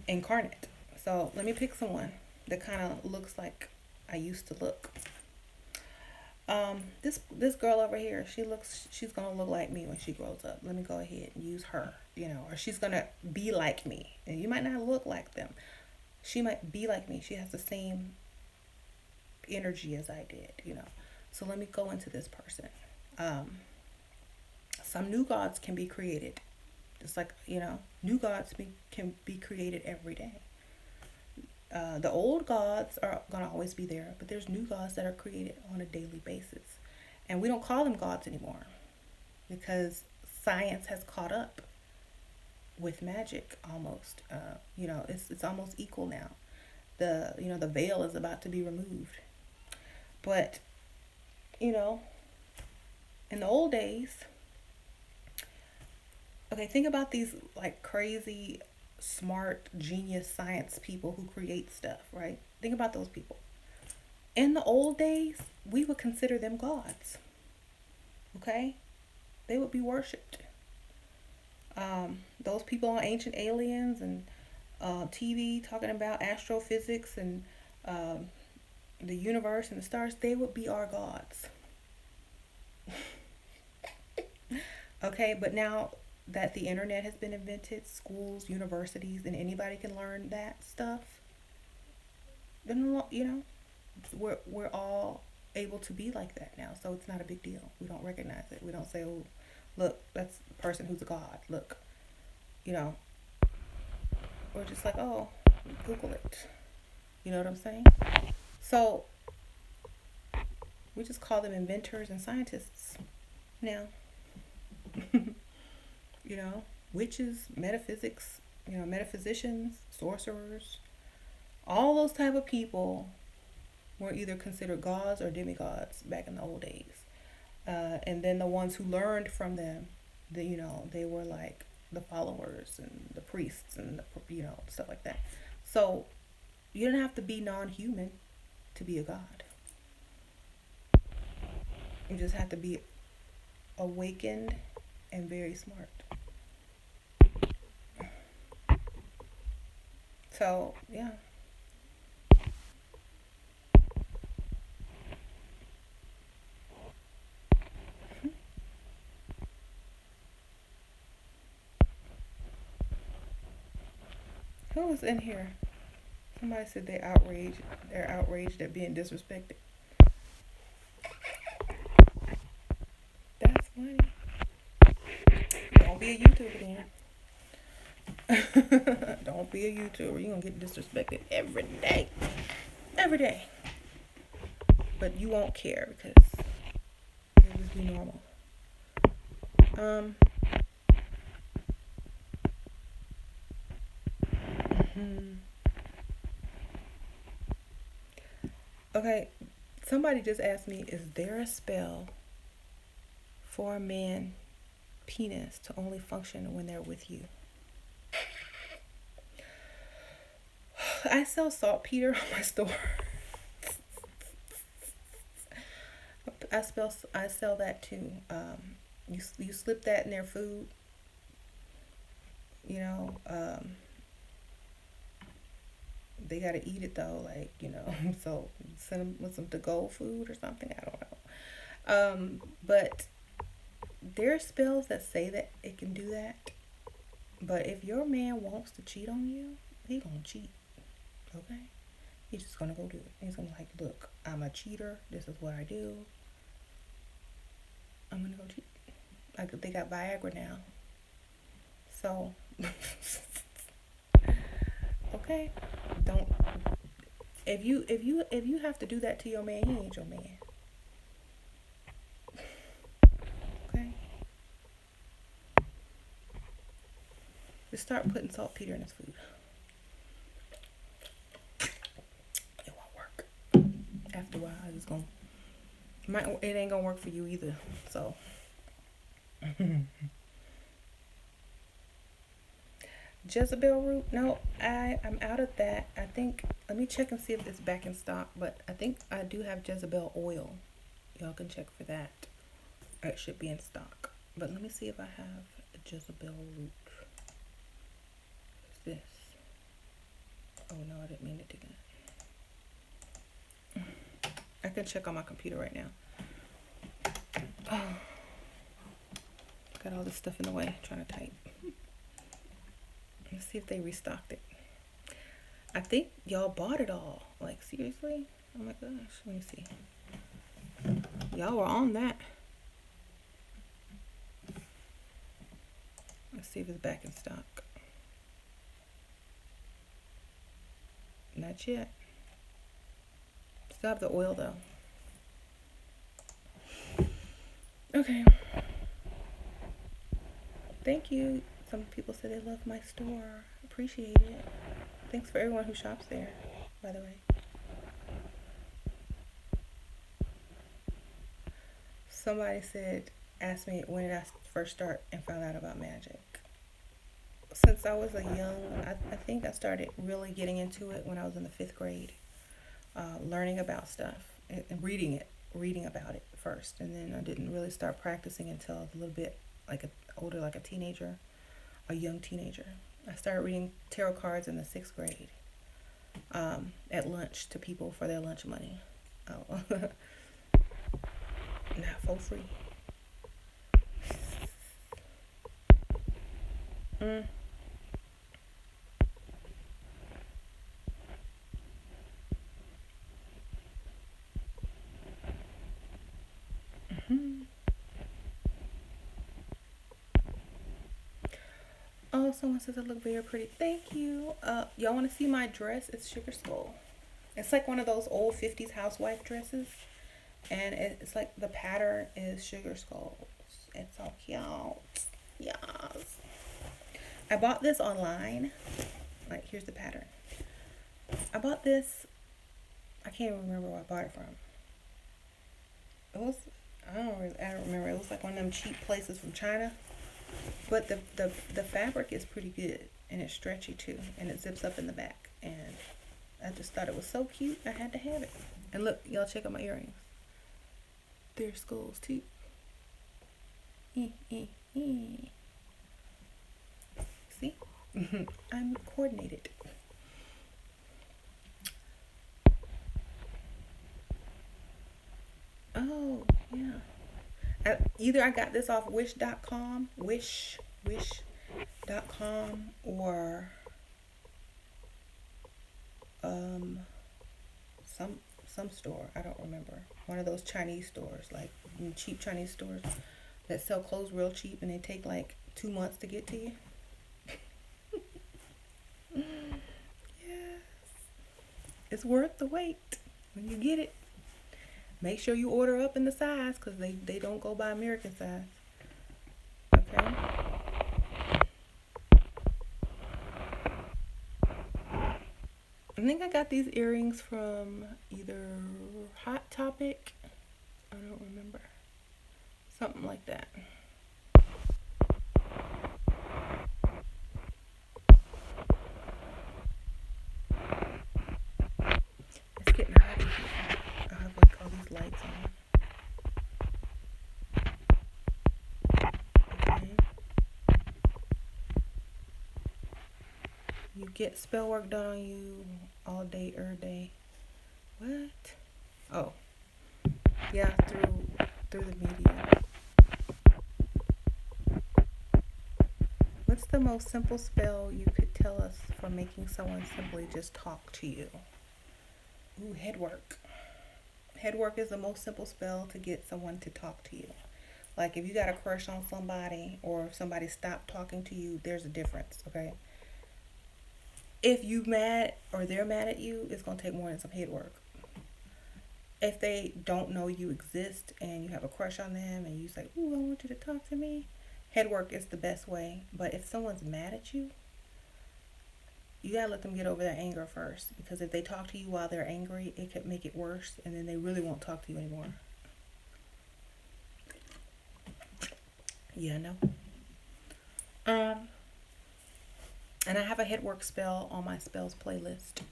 incarnate. So let me pick someone that kind of looks like I used to look. This girl over here, she's gonna look like me when she grows up. Let me go ahead and use her, or she's gonna be like me. And you might not look like them. She might be like me. She has the same energy as I did. So let me go into this person. Some new gods can be created. Just like, new gods can be created every day. The old gods are going to always be there, but there's new gods that are created on a daily basis. And we don't call them gods anymore because science has caught up with magic almost. It's almost equal now. The veil is about to be removed. But, in the old days, okay, think about these like crazy smart genius science people who create stuff, right? Think about those people. In the old days, we would consider them gods. Okay? They would be worshipped. Those people on Ancient Aliens and TV talking about astrophysics and the universe and the stars, they would be our gods. Okay, but now that the internet has been invented, schools, universities, and anybody can learn that stuff, then we're all able to be like that now. So it's not a big deal. We don't recognize it. We don't say, oh, look, that's the person who's a god. Look, we're just like, oh, Google it. You know what I'm saying? So we just call them inventors and scientists now. Witches, metaphysics, metaphysicians, sorcerers, all those type of people were either considered gods or demigods back in the old days. And then the ones who learned from them, they were like the followers and the priests and stuff like that. So you don't have to be non-human to be a god. You just have to be awakened and very smart. So, yeah. Who was in here? Somebody said they're outraged at being disrespected. That's funny. Don't be a YouTuber then. Don't be a YouTuber. You're gonna get disrespected every day. Every day. But you won't care because it'll just be normal. Okay, somebody just asked me, is there a spell for a man penis to only function when they're with you? I sell saltpeter on my store. I sell that too. You slip that in their food. They gotta eat it though, so send them with some to-go food or something. I don't know. But there are spells that say that it can do that. But if your man wants to cheat on you, he gonna cheat. Okay? He's just gonna go do it. He's gonna be like, look, I'm a cheater. This is what I do. I'm gonna go cheat. Like they got Viagra now. So okay. Don't if you have to do that to your man, he ain't your man. Okay? Just start putting saltpeter in his food. It won't work. After a while, it's gonna it ain't gonna work for you either. So Jezebel root? No, I'm out of that. I think, let me check and see if it's back in stock, but I think I do have Jezebel oil. Y'all can check for that. It should be in stock. But let me see if I have a Jezebel root. What's this? Oh no, I didn't mean to do that. I can check on my computer right now. Oh. Got all this stuff in the way, trying to type. Let's see if they restocked it. I think y'all bought it all. Like, seriously? Oh my gosh. Let me see. Y'all were on that. Let's see if it's back in stock. Not yet. Still have the oil though. Okay. Thank you. Some people say they love my store. Appreciate it. Thanks for everyone who shops there, by the way. Somebody asked me when did I first start and found out about Magick. Since I was I think I started really getting into it when I was in the 5th grade. Learning about stuff and reading about it first. And then I didn't really start practicing until I was a little bit older, like a teenager. A young teenager. I started reading tarot cards in the 6th grade at lunch to people for their lunch money. Oh. Not for free. Oh, someone says I look very pretty. Thank you. Y'all want to see my dress? It's Sugar Skull. It's like one of those old 50s housewife dresses. And it's like the pattern is Sugar Skulls. It's so cute. Yes. I bought this online. Like, here's the pattern. I bought this. I can't even remember where I bought it from. It was, I don't remember. It was like one of them cheap places from China. But the fabric is pretty good, and it's stretchy too, and it zips up in the back, and I just thought it was so cute I had to have it. And look, y'all check out my earrings. They're skulls too. See? I'm coordinated. Oh, yeah. Either I got this off wish.com, wish.com, or some store, I don't remember. One of those Chinese stores, like cheap Chinese stores that sell clothes real cheap and they take like 2 months to get to you. Yes. It's worth the wait when you get it. Make sure you order up in the size because they don't go by American size. Okay. I think I got these earrings from either Hot Topic. I don't remember. Something like that. It's getting hot in here. I have like all these lights on. Okay. You get spell work done on you all day, every day. What? Oh. Yeah, through the media. What's the most simple spell you could tell us for making someone simply just talk to you? Ooh, head work. Head work is the most simple spell to get someone to talk to you. Like if you got a crush on somebody or if somebody stopped talking to you, there's a difference, okay? If you mad or they're mad at you, it's going to take more than some head work. If they don't know you exist and you have a crush on them and you say, ooh, I want you to talk to me, head work is the best way. But if someone's mad at you, you gotta let them get over their anger first. Because if they talk to you while they're angry, it could make it worse and then they really won't talk to you anymore. Yeah, no. And I have a head work spell on my spells playlist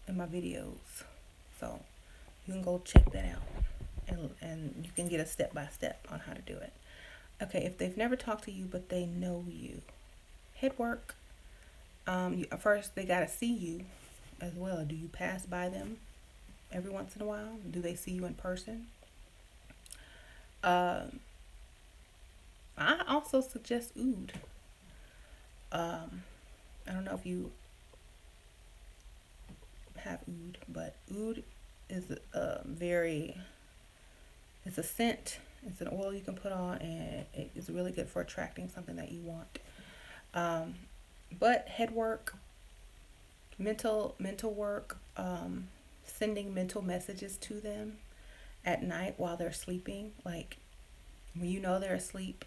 in my videos. So you can go check that out. And you can get a step-by-step on how to do it. Okay, if they've never talked to you but they know you, head work. First they gotta see you as well. Do you pass by them every once in a while? Do they see you in person? I also suggest oud. I don't know if you have oud, but oud is it's a scent. It's an oil you can put on, and it is really good for attracting something that you want. But head work, mental work, sending mental messages to them at night while they're sleeping. Like when you know they're asleep,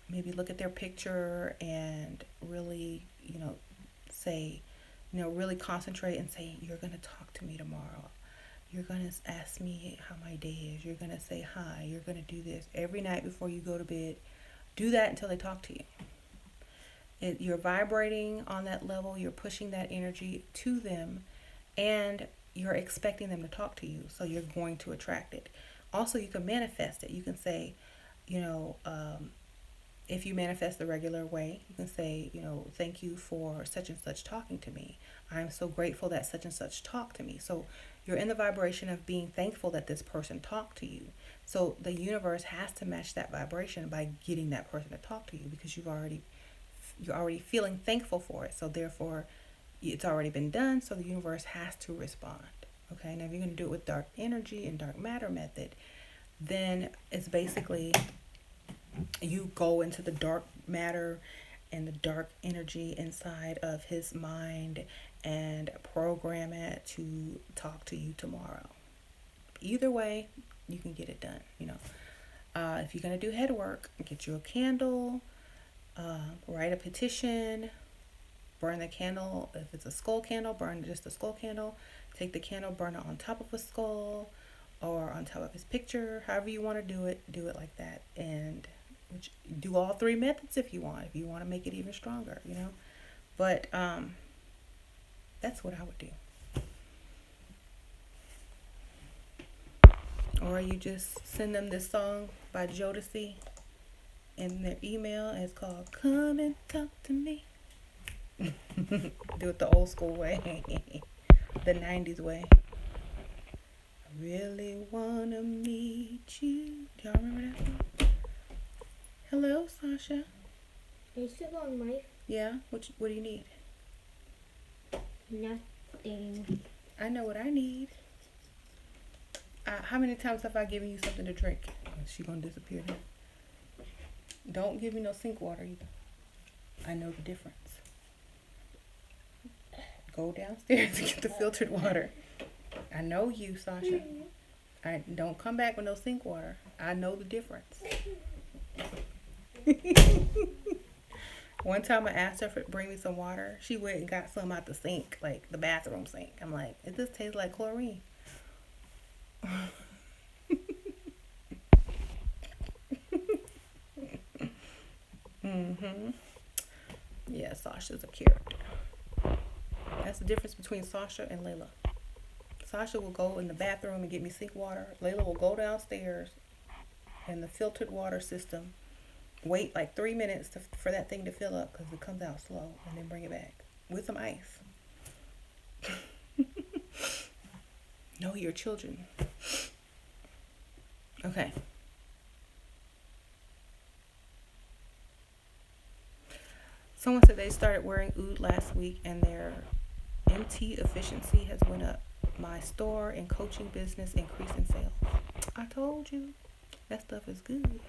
maybe look at their picture and really, say, really concentrate and say, you're going to talk to me tomorrow. You're going to ask me how my day is. You're going to say hi. You're going to do this every night before you go to bed. Do that until they talk to you. You're vibrating on that level. You're pushing that energy to them, and you're expecting them to talk to you. So you're going to attract it. Also, you can manifest it. You can say, if you manifest the regular way, you can say, thank you for such and such talking to me. I'm so grateful that such and such talked to me. So you're in the vibration of being thankful that this person talked to you. So the universe has to match that vibration by getting that person to talk to you, because you're already feeling thankful for it. So therefore, it's already been done. So the universe has to respond. Okay. Now, if you're going to do it with dark energy and dark matter method, then it's basically you go into the dark matter and the dark energy inside of his mind and program it to talk to you tomorrow. Either way, you can get it done. If you're going to do head work, get you a candle, write a petition, burn the candle. If it's a skull candle, burn just a skull candle. Take the candle, burn it on top of a skull or on top of his picture. However you want to do it like that. And do all three methods if you want to make it even stronger, but that's what I would do. Or you just send them this song by Jodeci in their email, and it's called Come and Talk to Me. Do it the old school way. The 90s way. I really wanna meet you. Do y'all remember that song? Hello, Sasha. Are you still on mic? Yeah. What do you need? Nothing. I know what I need. How many times have I given you something to drink? Is she gonna disappear now? Don't give me no sink water either. I know the difference. Go downstairs and get the filtered water. I know you, Sasha. I don't come back with no sink water. I know the difference. One time I asked her to bring me some water. She went and got some out the sink, like the bathroom sink. I'm like, it just tastes like chlorine. Yeah, Sasha's a character. That's the difference between Sasha and Layla. Sasha will go in the bathroom and get me sink water. Layla will go downstairs in the filtered water system, wait like 3 minutes for that thing to fill up because it comes out slow, and then bring it back with some ice. Know your children. Okay. Someone said they started wearing oud last week and their MT efficiency has went up. My store and coaching business increase in sales. I told you that stuff is good.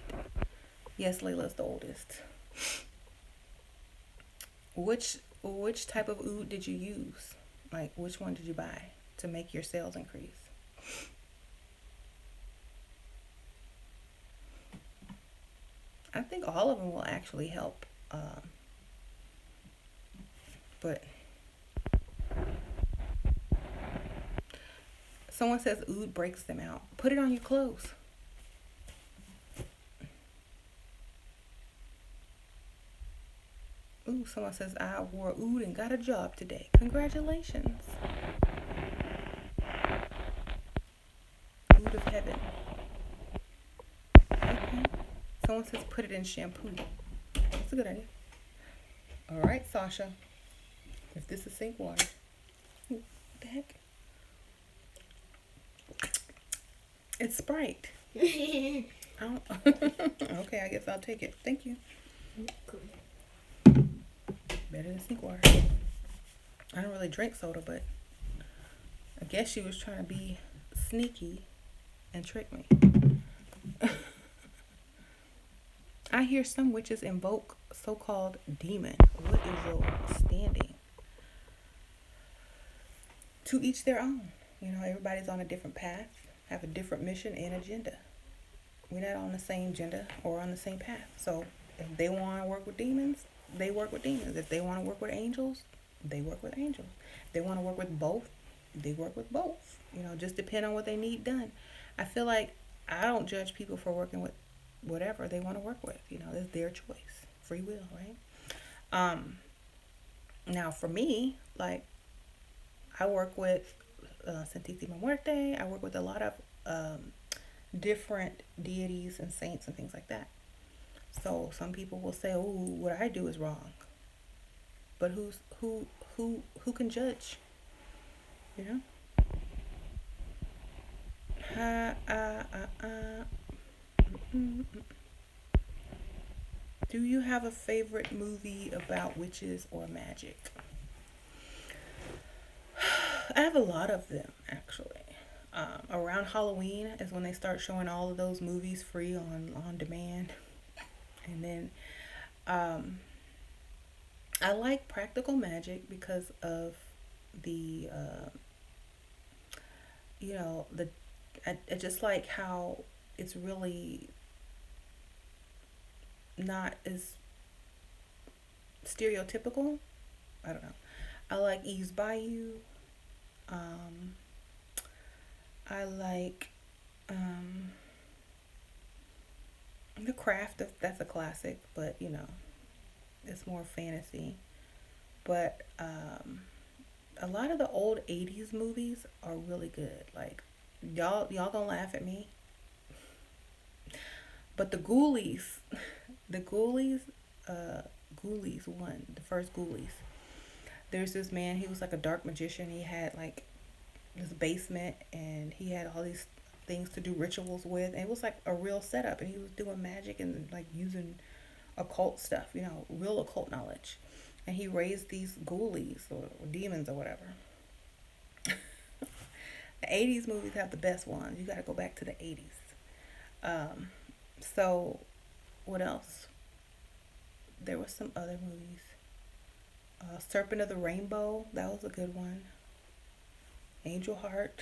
Yes, Layla's the oldest. Which type of oud did you use? Like, which one did you buy to make your sales increase? I think all of them will actually help. But someone says oud breaks them out. Put it on your clothes. Ooh, someone says I wore oud and got a job today. Congratulations. Oud of heaven. Okay. Someone says put it in shampoo. That's a good idea. All right, Sasha. If this is sink water. Ooh, what the heck? It's Sprite. I don't. Okay, I guess I'll take it. Thank you. Better than sink water. I don't really drink soda, but I guess she was trying to be sneaky and trick me. I hear some witches invoke so-called demon. What is your standing? To each their own. You know, everybody's on a different path, have a different mission and agenda. We're not on the same agenda or on the same path. So if they want to work with demons, they work with demons. If they want to work with angels, they work with angels. If they want to work with both, they work with both. You know, just depend on what they need done. I feel like I don't judge people for working with whatever they want to work with. You know, it's their choice. Free will, right? Now for me, like, I work with Santísima Muerte. I work with a lot of different deities and saints and things like that. So some people will say, "Oh, what I do is wrong," but who can judge? You know. Do you have a favorite movie about witches or magic? I have a lot of them, actually. Around Halloween is when they start showing all of those movies free on demand. And then I like Practical Magic because of the I just like how it's really not as stereotypical. I don't know. I like Eve's Bayou. I like The Craft. That's a classic, but you know, it's more fantasy. But a lot of the old 80s movies are really good. Like, y'all gonna laugh at me, but the Ghoulies, the Ghoulies one, the first Ghoulies. There's this man, he was like a dark magician. He had like this basement and he had all these things to do rituals with. And it was like a real setup. And he was doing magic and like using occult stuff, you know, real occult knowledge. And he raised these ghoulies or demons or whatever. The 80s movies have the best ones. You got to go back to the 80s. So what else? There were some other movies. Serpent of the Rainbow, that was a good one. Angel Heart.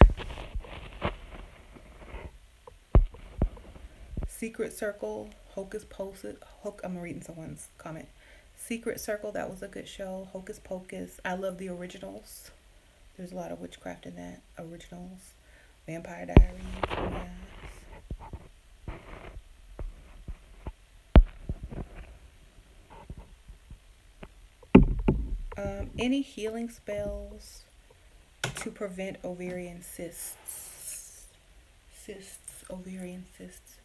Secret Circle, Hocus Pocus. I'm reading someone's comment. Secret Circle, that was a good show. Hocus Pocus. I love the originals. There's a lot of witchcraft in that. Originals. Vampire Diaries. Yes. Any healing spells to prevent ovarian cysts? Ovarian cysts.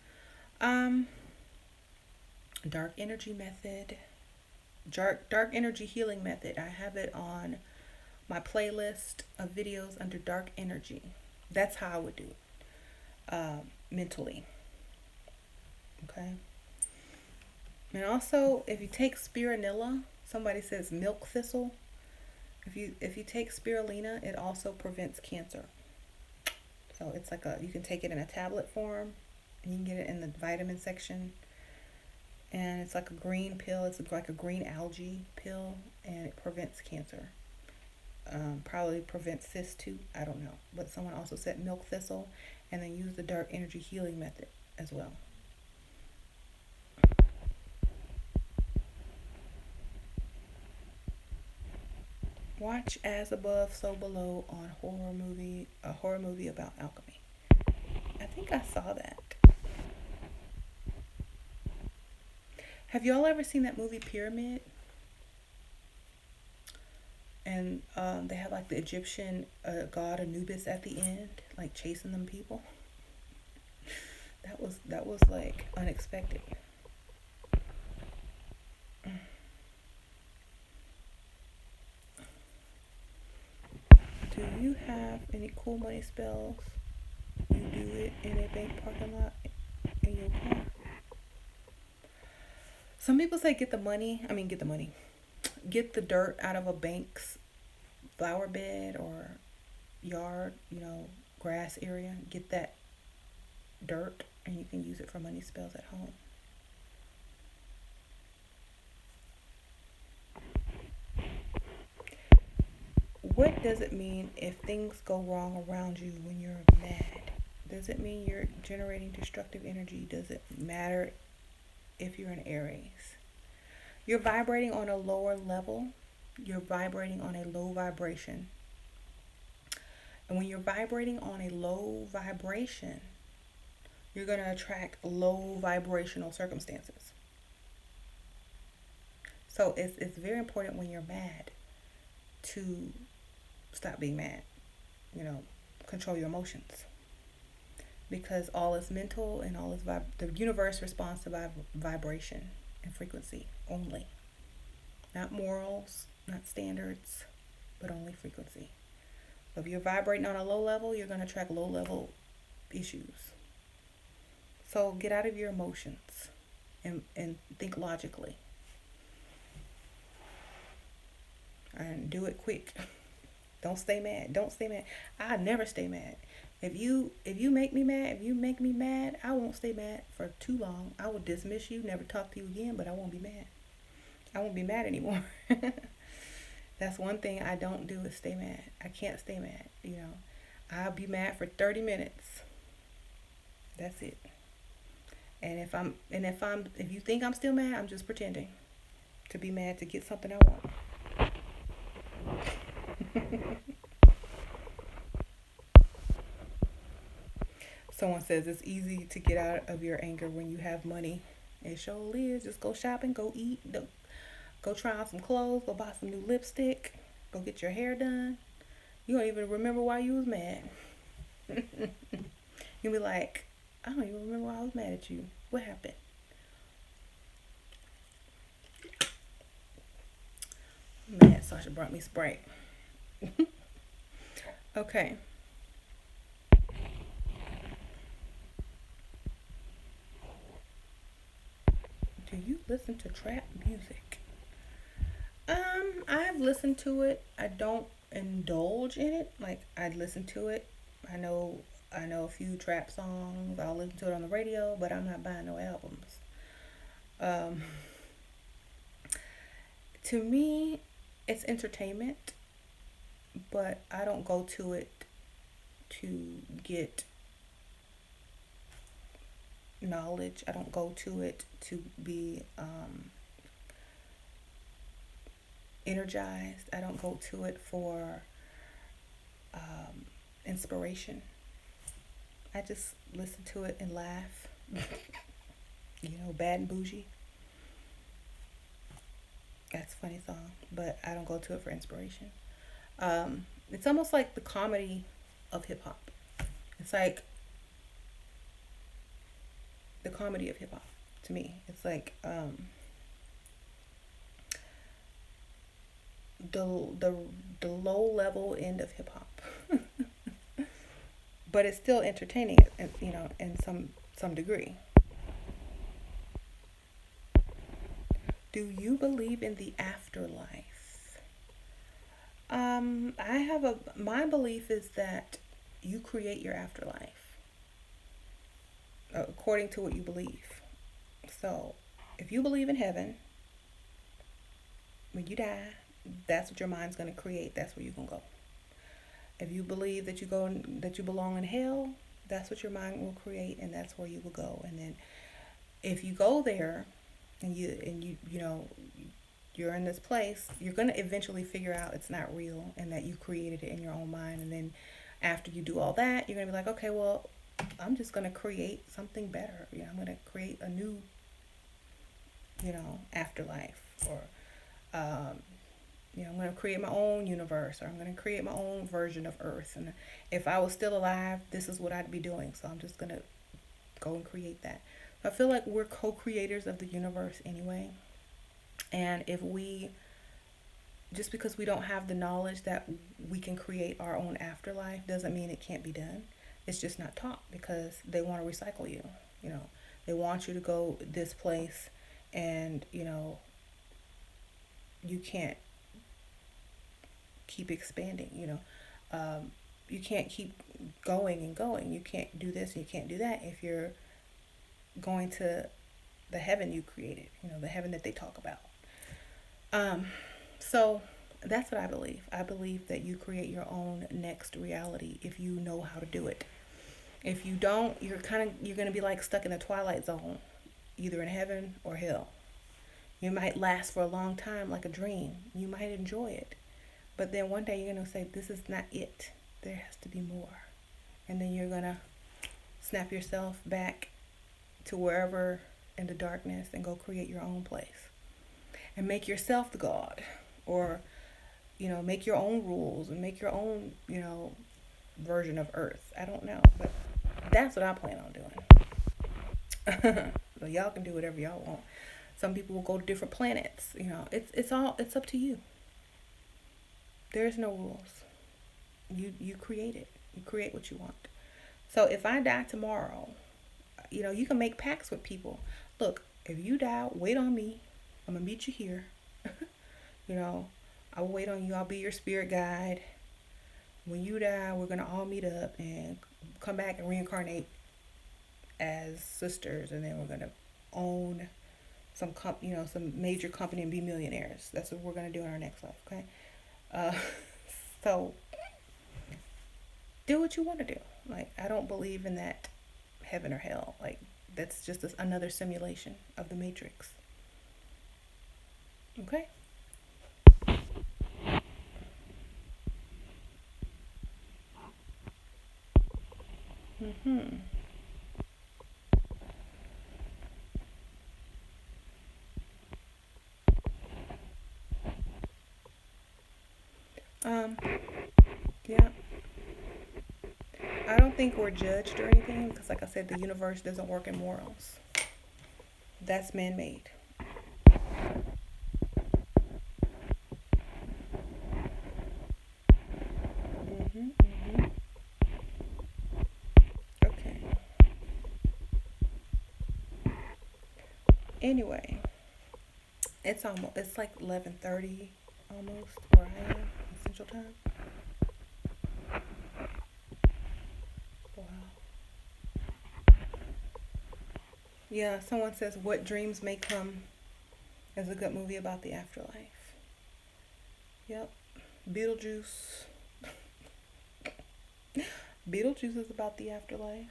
Dark energy method. Dark energy healing method. I have it on my playlist of videos under dark energy. That's how I would do it. Mentally. Okay. And also, if you take spironilla, somebody says milk thistle. If you take spirulina, it also prevents cancer. So it's like you can take it in a tablet form, and you can get it in the vitamin section. And it's like a green pill. It's like a green algae pill, and it prevents cancer. Probably prevents cysts too. I don't know. But someone also said milk thistle, and then use the dark energy healing method as well. Watch As Above, So Below on a horror movie about alchemy. I think I saw that. Have y'all ever seen that movie Pyramid? And they have like the Egyptian god Anubis at the end, like chasing them people. That was like unexpected. Do you have any cool money spells? You do it in a bank parking lot in your car. Some people say get the dirt out of a bank's flower bed or yard, grass area. Get that dirt and you can use it for money spells at home. What does it mean if things go wrong around you when you're mad? Does it mean you're generating destructive energy? Does it matter if you're an Aries? You're vibrating on a lower level. You're vibrating on a low vibration. And when you're vibrating on a low vibration, you're going to attract low vibrational circumstances. So it's very important when you're mad to stop being mad. Control your emotions. Because all is mental and all is the universe responds to vibration and frequency only. Not morals, not standards, but only frequency. So if you're vibrating on a low level, you're going to attract low level issues. So get out of your emotions and think logically. And do it quick. Don't stay mad. I never stay mad. If you make me mad, I won't stay mad for too long. I will dismiss you, never talk to you again, but I won't be mad. I won't be mad anymore. That's one thing I don't do is stay mad. I can't stay mad, I'll be mad for 30 minutes. That's it. And if you think I'm still mad, I'm just pretending to be mad to get something I want. Someone says it's easy to get out of your anger when you have money. It sure is. Just go shopping, go eat, go try on some clothes, go buy some new lipstick, go get your hair done. You don't even remember why you was mad. You'll be like, I don't even remember why I was mad at you. What happened? Man, Sasha brought me Sprite. Okay. Do you listen to trap music? I've listened to it. I don't indulge in it. Like, I listen to it. I know a few trap songs. I'll listen to it on the radio, but I'm not buying no albums. To me, it's entertainment, but I don't go to it to get knowledge. I don't go to it to be energized. I don't go to it for inspiration. I just listen to it and laugh. Bad and Bougie. That's a funny song, but I don't go to it for inspiration. It's almost like the comedy of hip hop. It's like the comedy of hip hop to me. It's like the low level end of hip hop, but it's still entertaining, in some degree. Do you believe in the afterlife? My belief is that you create your afterlife according to what you believe. So, if you believe in heaven, when you die, that's what your mind's going to create. That's where you're going to go. If you believe that that you belong in hell, that's what your mind will create, and that's where you will go. And then, if you go there, and you're in this place, you're going to eventually figure out it's not real, and that you created it in your own mind. And then, after you do all that, you're going to be like, okay, well, I'm just going to create something better. I'm going to create a new, afterlife, or I'm going to create my own universe, or I'm going to create my own version of Earth. And if I was still alive, this is what I'd be doing. So I'm just going to go and create that. I feel like we're co-creators of the universe anyway. And just because we don't have the knowledge that we can create our own afterlife doesn't mean it can't be done. It's just not taught because they want to recycle you. They want you to go this place, and, you can't keep expanding, you can't keep going and going. You can't do this and you can't do that if you're going to the heaven you created, the heaven that they talk about. So that's what I believe. I believe that you create your own next reality if you know how to do it. If you don't, you're going to be like stuck in a twilight zone, either in heaven or hell. You might last for a long time like a dream. You might enjoy it. But then one day you're going to say, this is not it. There has to be more. And then you're going to snap yourself back to wherever in the darkness and go create your own place. And make yourself the God. Or, make your own rules and make your own, version of Earth. I don't know. But that's what I plan on doing. So y'all can do whatever y'all want. Some people will go to different planets. It's up to you. There's no rules. You create it. You create what you want. So if I die tomorrow, you can make pacts with people. Look, if you die, wait on me. I'm gonna meet you here. I will wait on you. I'll be your spirit guide. When you die, we're gonna all meet up and come back and reincarnate as sisters, and then we're gonna own some major company and be millionaires. That's what we're gonna do in our next life. Okay. So do what you want to do. Like, I don't believe in that heaven or hell. Like, that's just another simulation of the Matrix. Okay. Yeah. I don't think we're judged or anything because, like I said, the universe doesn't work in morals. That's man-made. Okay. Anyway, it's like 11:30 almost where I am in Central Time. Wow. Yeah, someone says What Dreams May Come is a good movie about the afterlife. Yep. Beetlejuice. Beetlejuice is about the afterlife.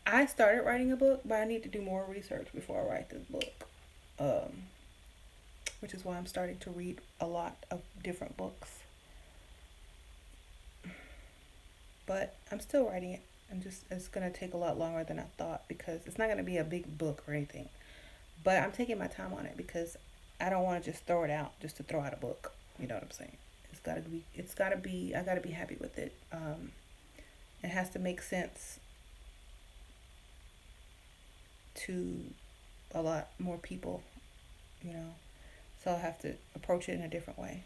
I started writing a book, but I need to do more research before I write this book. Which is why I'm starting to read a lot of different books. But I'm still writing it. It's going to take a lot longer than I thought because it's not going to be a big book or anything. But I'm taking my time on it because I don't want to just throw it out just to throw out a book. You know what I'm saying? I got to be happy with it. It has to make sense to a lot more people, so I'll have to approach it in a different way.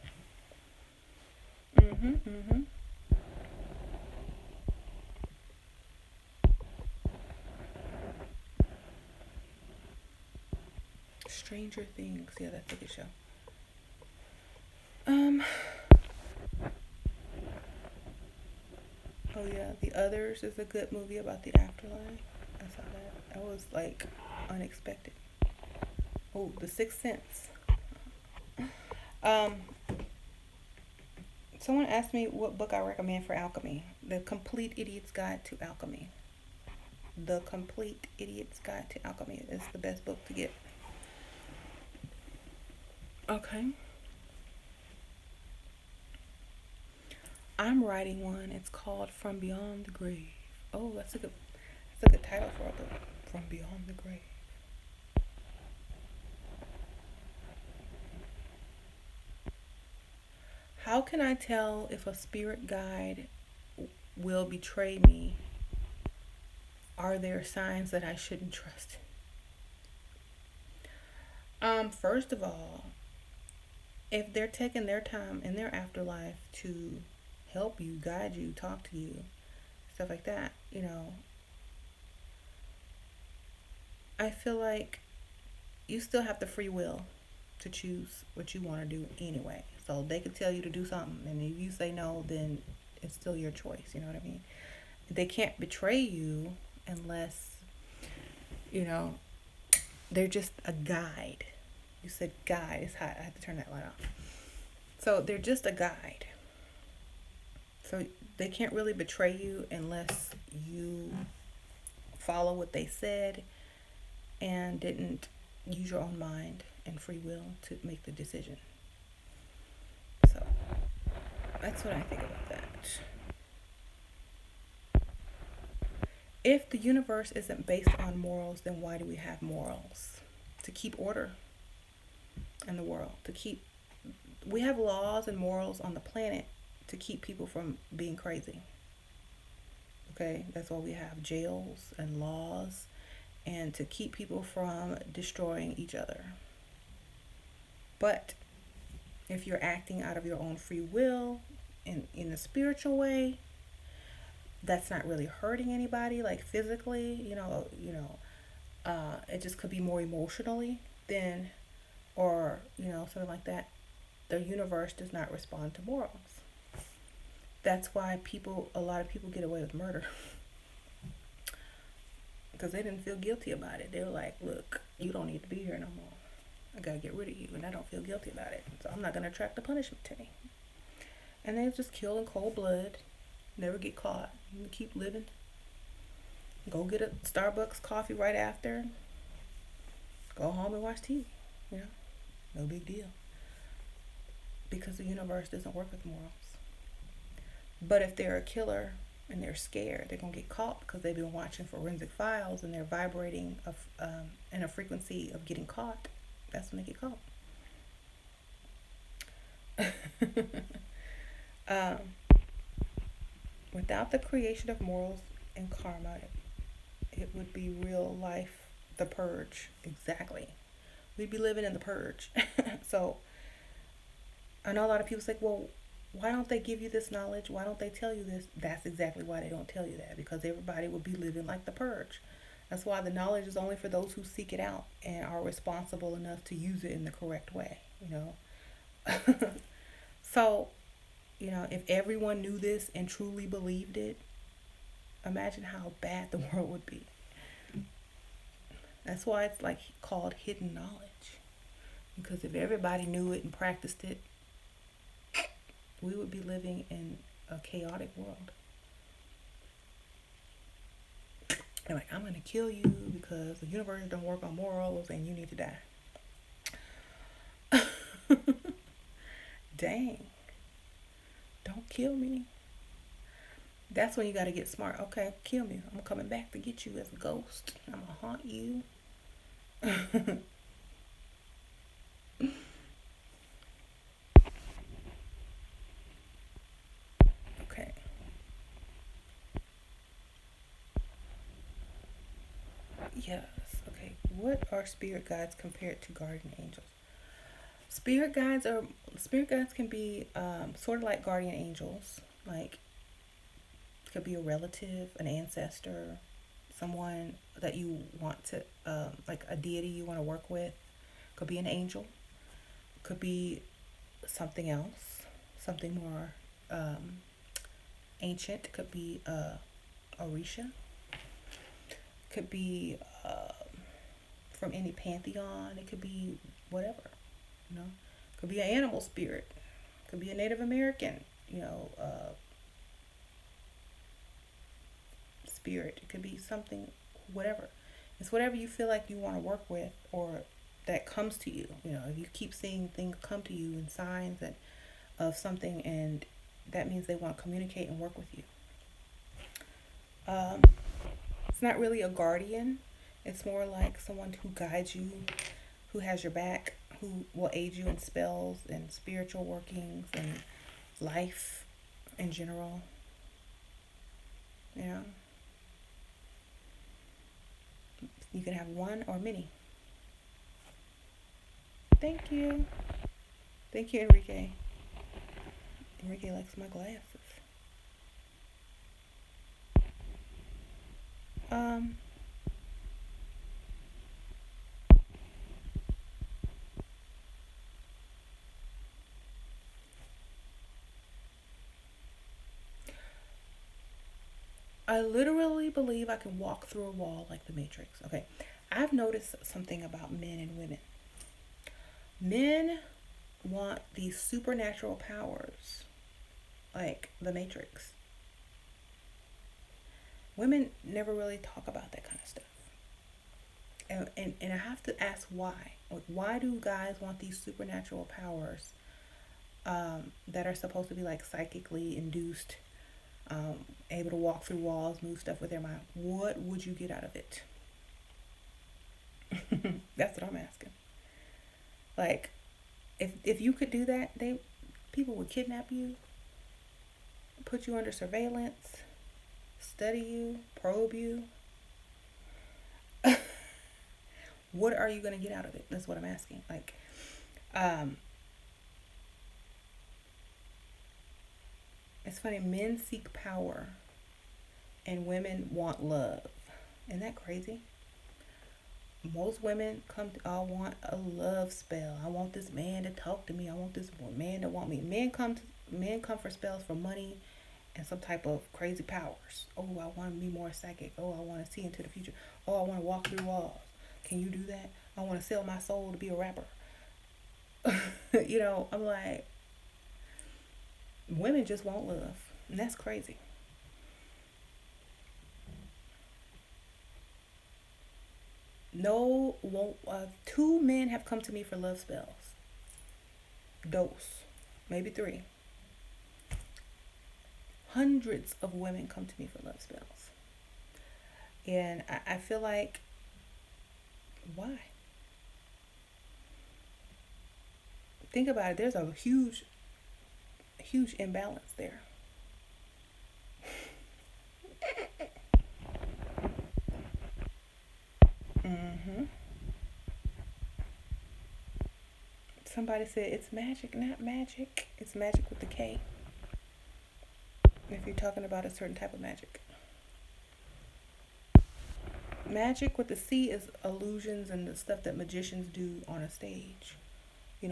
Stranger Things. Yeah, that's a good show. Um. Oh yeah, The Others is a good movie about the afterlife. I saw that. That was like unexpected. Oh, The Sixth Sense. Um. Someone asked me what book I recommend for alchemy. The Complete Idiot's Guide to Alchemy. The Complete Idiot's Guide to Alchemy is the best book to get. Okay. I'm writing one. It's called From Beyond the Grave. Oh, that's a good title for a book. From Beyond the Grave. How can I tell if a spirit guide will betray me? Are there signs that I shouldn't trust? First of all, if they're taking their time in their afterlife to help you, guide you, talk to you, stuff like that, I feel like you still have the free will to choose what you want to do anyway. So they could tell you to do something, and if you say no, then it's still your choice. You know what I mean? They can't betray you unless, they're just a guide. You said guide. It's hot. I have to turn that light off. So they're just a guide. So they can't really betray you unless you follow what they said and didn't use your own mind and free will to make the decision. So that's what I think about that. If the universe isn't based on morals, then why do we have morals? To keep order in the world. We have laws and morals on the planet to keep people from being crazy. Okay, that's why we have jails and laws, and to keep people from destroying each other. But if you're acting out of your own free will in a spiritual way, that's not really hurting anybody, like physically, it just could be more emotionally than, or something like that. The universe does not respond to morals. That's why a lot of people get away with murder. Because they didn't feel guilty about it. They were like, look, you don't need to be here no more. I gotta get rid of you, and I don't feel guilty about it. So I'm not gonna attract the punishment to me. And they just kill in cold blood, never get caught. You keep living. Go get a Starbucks coffee right after. Go home and watch TV. No big deal. Because the universe doesn't work with morals. But if they're a killer and they're scared, they're gonna get caught because they've been watching forensic files and they're vibrating in a frequency of getting caught. That's when they get caught. Without the creation of morals and karma, it would be real life, the purge. Exactly. We'd be living in the purge. So I know a lot of people say, well, why don't they give you this knowledge? Why don't they tell you this? That's exactly why they don't tell you that, because everybody would be living like the purge. That's why the knowledge is only for those who seek it out and are responsible enough to use it in the correct way, So, if everyone knew this and truly believed it, imagine how bad the world would be. That's why it's like called hidden knowledge. Because if everybody knew it and practiced it, we would be living in a chaotic world. And like, I'm going to kill you because the universe don't work on morals and you need to die. Dang. Don't kill me. That's when you got to get smart. Okay, kill me. I'm coming back to get you as a ghost. I'm going to haunt you. Okay. Yes. Okay. What are spirit guides compared to guardian angels? Spirit guides can be sort of like guardian angels. Like, it could be a relative, an ancestor, someone that you want to like a deity you want to work with, Could be an angel. Could be something else, something more ancient. Could be Orisha. Could be from any pantheon. It could be whatever, you know. Could be an animal spirit. Could be a Native American, spirit. It could be something, whatever. It's whatever you feel like you want to work with, or that comes to you. If you keep seeing things come to you in signs of something, and that means they want to communicate and work with you. It's not really a guardian. It's more like someone who guides you, who has your back, who will aid you in spells and spiritual workings and life in general. You can have one or many. Thank you. Thank you, Enrique. Enrique likes my glasses. I literally believe I can walk through a wall like the Matrix. Okay, I've noticed something about men and women. Men want these supernatural powers like the Matrix. Women never really talk about that kind of stuff. And I have to ask why. Like, why do guys want these supernatural powers that are supposed to be like psychically induced, able to walk through walls, move stuff with their mind? What would you get out of it? That's what I'm asking. Like, if you could do that, people would kidnap you, put you under surveillance, study you, probe you. What are you going to get out of it? That's what I'm asking. Like, it's funny, men seek power and women want love. Isn't that crazy? Most women I want a love spell. I want this man to talk to me. I want this man to want me. Men come for spells for money and some type of crazy powers. Oh, I want to be more psychic. Oh, I want to see into the future. Oh, I want to walk through walls. Can you do that? I want to sell my soul to be a rapper. I'm like, women just want love. And that's crazy. No, two men have come to me for love spells. Dose. Maybe 3. Hundreds of women come to me for love spells. And I feel like, why? Think about it. There's a huge imbalance there. Somebody said it's magic, not magic. It's magic with the K. If you're talking about a certain type of magic. Magic with the C is illusions and the stuff that magicians do on a stage. If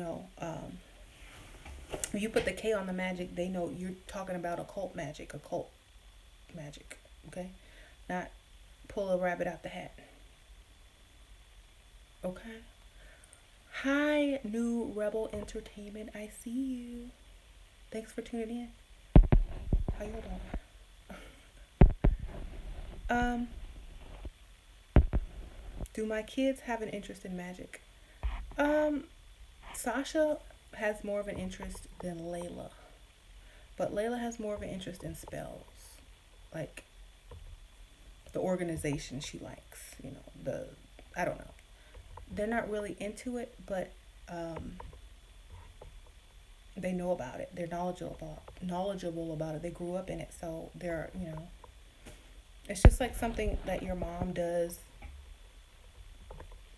you put the K on the magic, they know you're talking about occult magic, okay? Not pull a rabbit out the hat. Okay? Hi, New Rebel Entertainment. I see you. Thanks for tuning in. How you doing? Do my kids have an interest in magic? Sasha has more of an interest than Layla. But Layla has more of an interest in spells. Like, the organization she likes. I don't know. They're not really into it, but they know about it. They're knowledgeable about it. They grew up in it, so they're, it's just like something that your mom does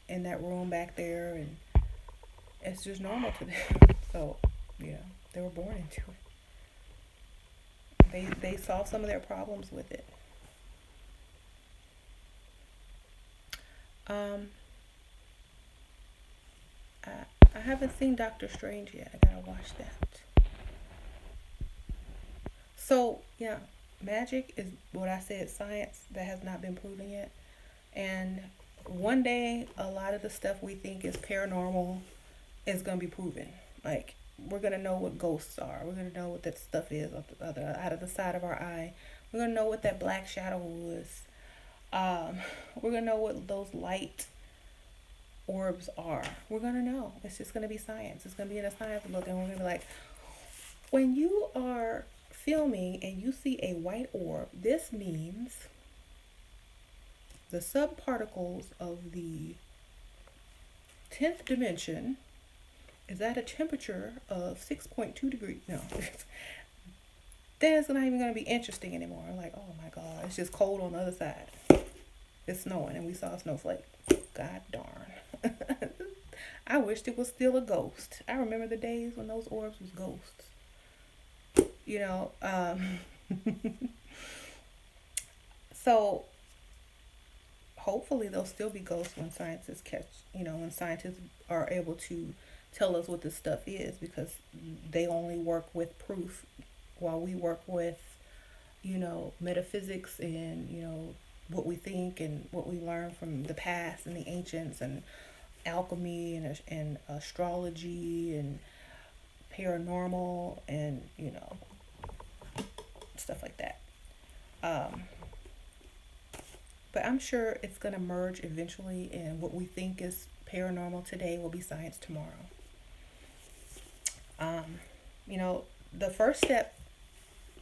in that room back there, and it's just normal to them. So, they were born into it. They solve some of their problems with it. haven't seen Doctor Strange yet. I gotta watch that. So yeah, magic is what I said, science that has not been proven yet. And one day, a lot of the stuff we think is paranormal is gonna be proven. Like we're gonna know what ghosts are. We're gonna know what that stuff is out of the side of our eye. We're gonna know what that black shadow was. We're gonna know what those light orbs are. We're gonna know. It's just gonna be science. It's gonna be in a science book, and we're gonna be like, when you are filming and you see a white orb, this means the subparticles of the 10th dimension is at a temperature of 6.2 degrees. No. Then it's not even going to be interesting anymore. Like, oh my God, it's just cold on the other side. It's snowing and we saw a snowflake. God darn. I wished it was still a ghost. I remember the days when those orbs was ghosts. You know, so hopefully they'll still be ghosts when scientists when scientists are able to tell us what this stuff is, because they only work with proof while we work with, metaphysics and, what we think and what we learn from the past and the ancients and alchemy and astrology and paranormal and, stuff like that. But I'm sure it's going to merge eventually, and what we think is paranormal today will be science tomorrow. The first step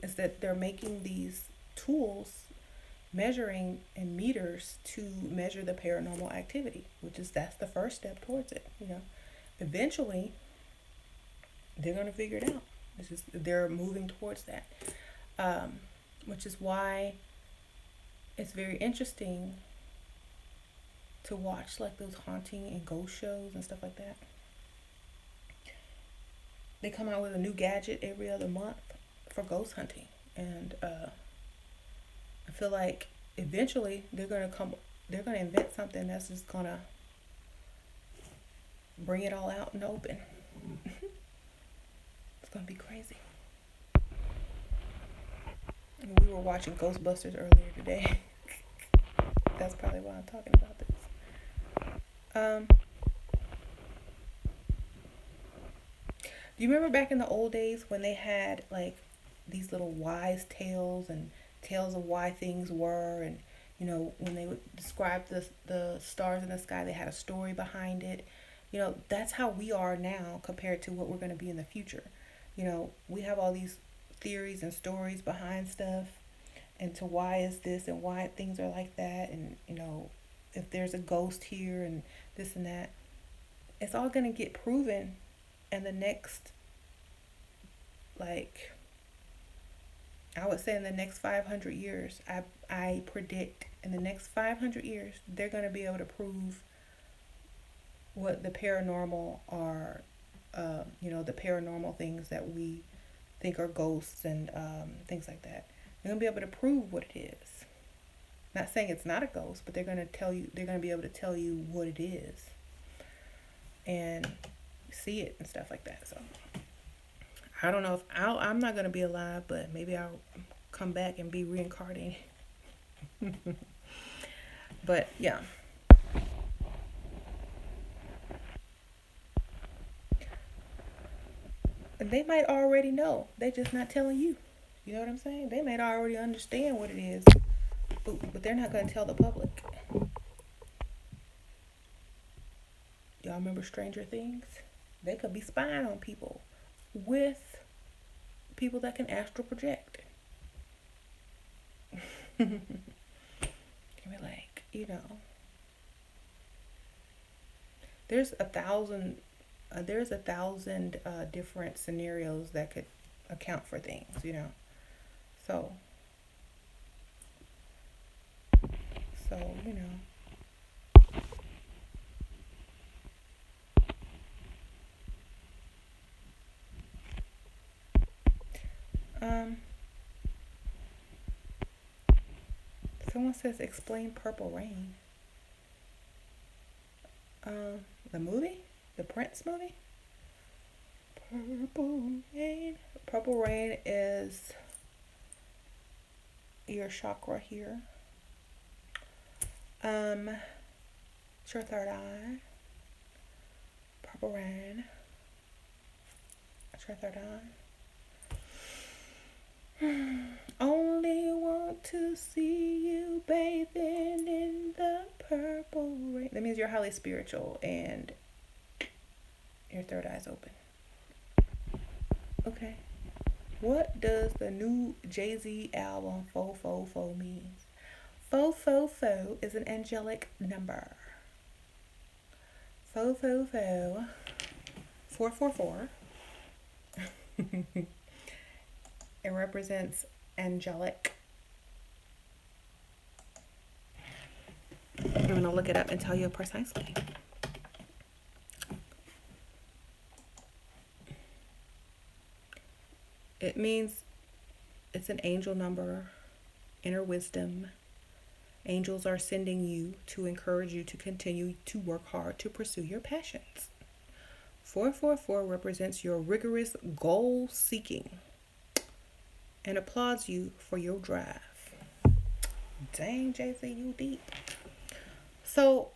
is that they're making these tools, measuring in meters, to measure the paranormal activity, that's the first step towards it. Eventually they're going to figure it out. They're moving towards that, which is why it's very interesting to watch like those haunting and ghost shows and stuff like that. They come out with a new gadget every other month for ghost hunting, and I feel like eventually they're gonna invent something that's just gonna bring it all out in the open. It's gonna be crazy. And we were watching Ghostbusters earlier today. That's probably why I'm talking about this. Do you remember back in the old days when they had like these little wise tales and tales of why things were, and when they would describe the stars in the sky, they had a story behind it. That's how we are now compared to what we're going to be in the future. We have all these theories and stories behind stuff, and to why is this and why things are like that, and if there's a ghost here and this and that. It's all going to get proven in the next, like, I would say in the next 500 years. I predict in the next 500 years they're going to be able to prove what the paranormal are, the paranormal things that we think are ghosts and things like that. They're going to be able to prove what it is. Not saying it's not a ghost, but they're going to be able to tell you what it is and see it and stuff like that. So I don't know if I'm not going to be alive, but maybe I'll come back and be reincarnated. But yeah. And they might already know. They're just not telling you. You know what I'm saying? They might already understand what it is, but they're not going to tell the public. Y'all remember Stranger Things? They could be spying on people with people that can astral project. You're like, there's a thousand different scenarios that could account for things, So, someone says explain Purple Rain. The movie? The Prince movie? Purple rain. Purple rain is your chakra here. It's your third eye. Purple rain. It's your third eye. Only want to see you bathing in the purple rain. That means you're highly spiritual and your third eye's open. Okay. What does the new Jay-Z album 444 mean? 444 is an angelic number. 444. 444. It represents angelic. I'm going to look it up and tell you precisely. It means it's an angel number, inner wisdom. Angels are sending you to encourage you to continue to work hard to pursue your passions. 444 represents your rigorous goal seeking and applauds you for your drive. Dang, Jay-Z, you deep. So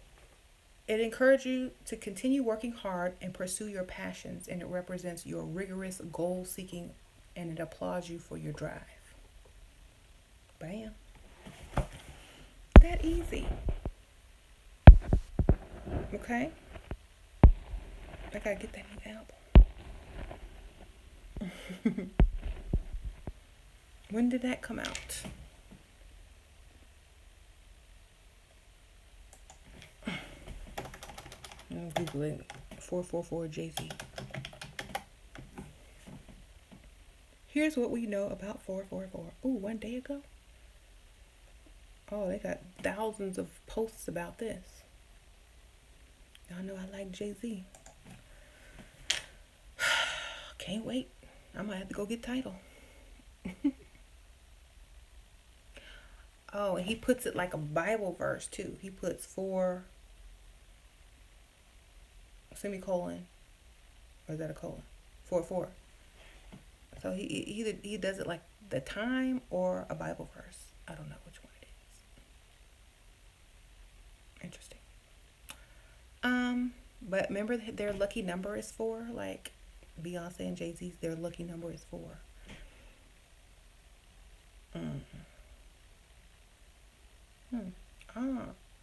it encourages you to continue working hard and pursue your passions, and it represents your rigorous goal seeking, and it applauds you for your drive. Bam. That easy. Okay? I gotta get that new album. When did that come out? I'm Googling 444 Jay-Z. Here's what we know about 444. Ooh, 1 day ago? Oh, they got thousands of posts about this. Y'all know I like Jay-Z. Can't wait. I might have to go get Tidal. Oh, and he puts it like a Bible verse too. He puts 4 semicolon, or is that a colon? 4. So he does it like the time or a Bible verse. I don't know which one it is. Interesting. But remember their lucky number is 4. Like Beyonce and Jay-Z's, their lucky number is 4.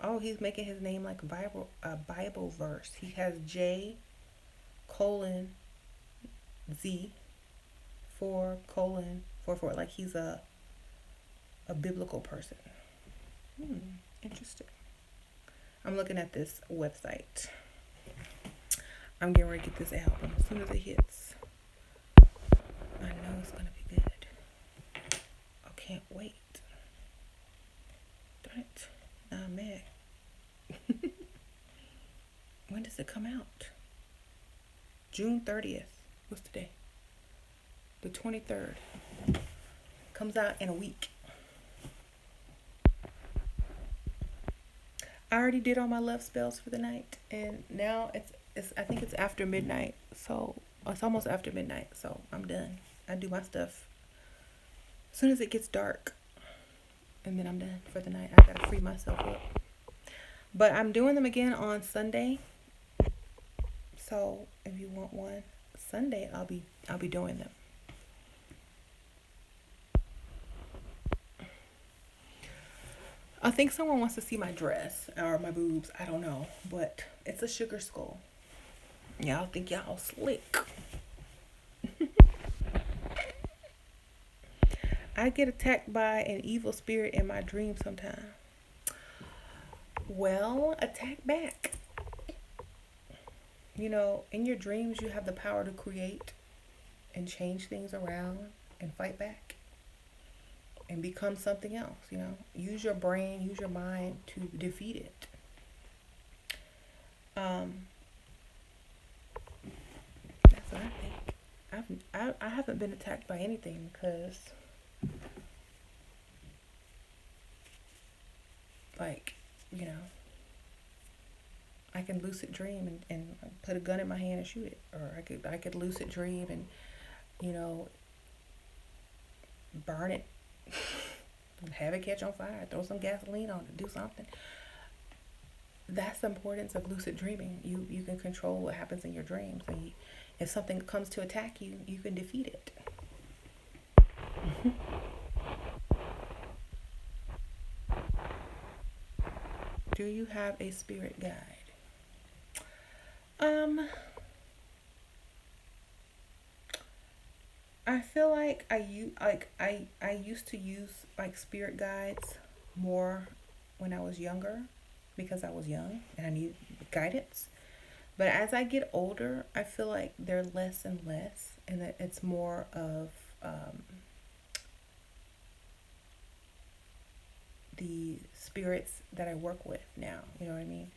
Oh, he's making his name like a Bible verse. He has J colon Z 4 colon 4. Like he's a biblical person. Interesting. I'm looking at this website. I'm getting ready to get this album as soon as it hits. I know it's gonna be good. I can't wait. Darn it. Now I'm mad. When does it come out? June 30th. What's today? The 23rd. Comes out in a week. I already did all my love spells for the night, and now it's I think it's after midnight, so it's almost after midnight, so I'm done. I do my stuff as soon as it gets dark, and then I'm done for the night. I gotta free myself up. But I'm doing them again on Sunday, so if you want one Sunday, I'll be doing them. I think someone wants to see my dress or my boobs. I don't know, but it's a sugar skull. Y'all think y'all slick. I get attacked by an evil spirit in my dreams sometimes. Well, attack back. You know, in your dreams, you have the power to create and change things around and fight back and become something else, you know. Use your brain, use your mind to defeat it. That's what I think. I haven't been attacked by anything because, like, you know, I can lucid dream and put a gun in my hand and shoot it, or I could lucid dream and, you know, burn it, have it catch on fire, throw some gasoline on it, do something. That's the importance of lucid dreaming. You can control what happens in your dreams, and if something comes to attack you, you can defeat it. Do you have a spirit guide? I feel like I used to use like spirit guides more when I was younger, because I was young and I needed guidance. But as I get older, I feel like they're less and less, and that it's more of the spirits that I work with now. You know what I mean?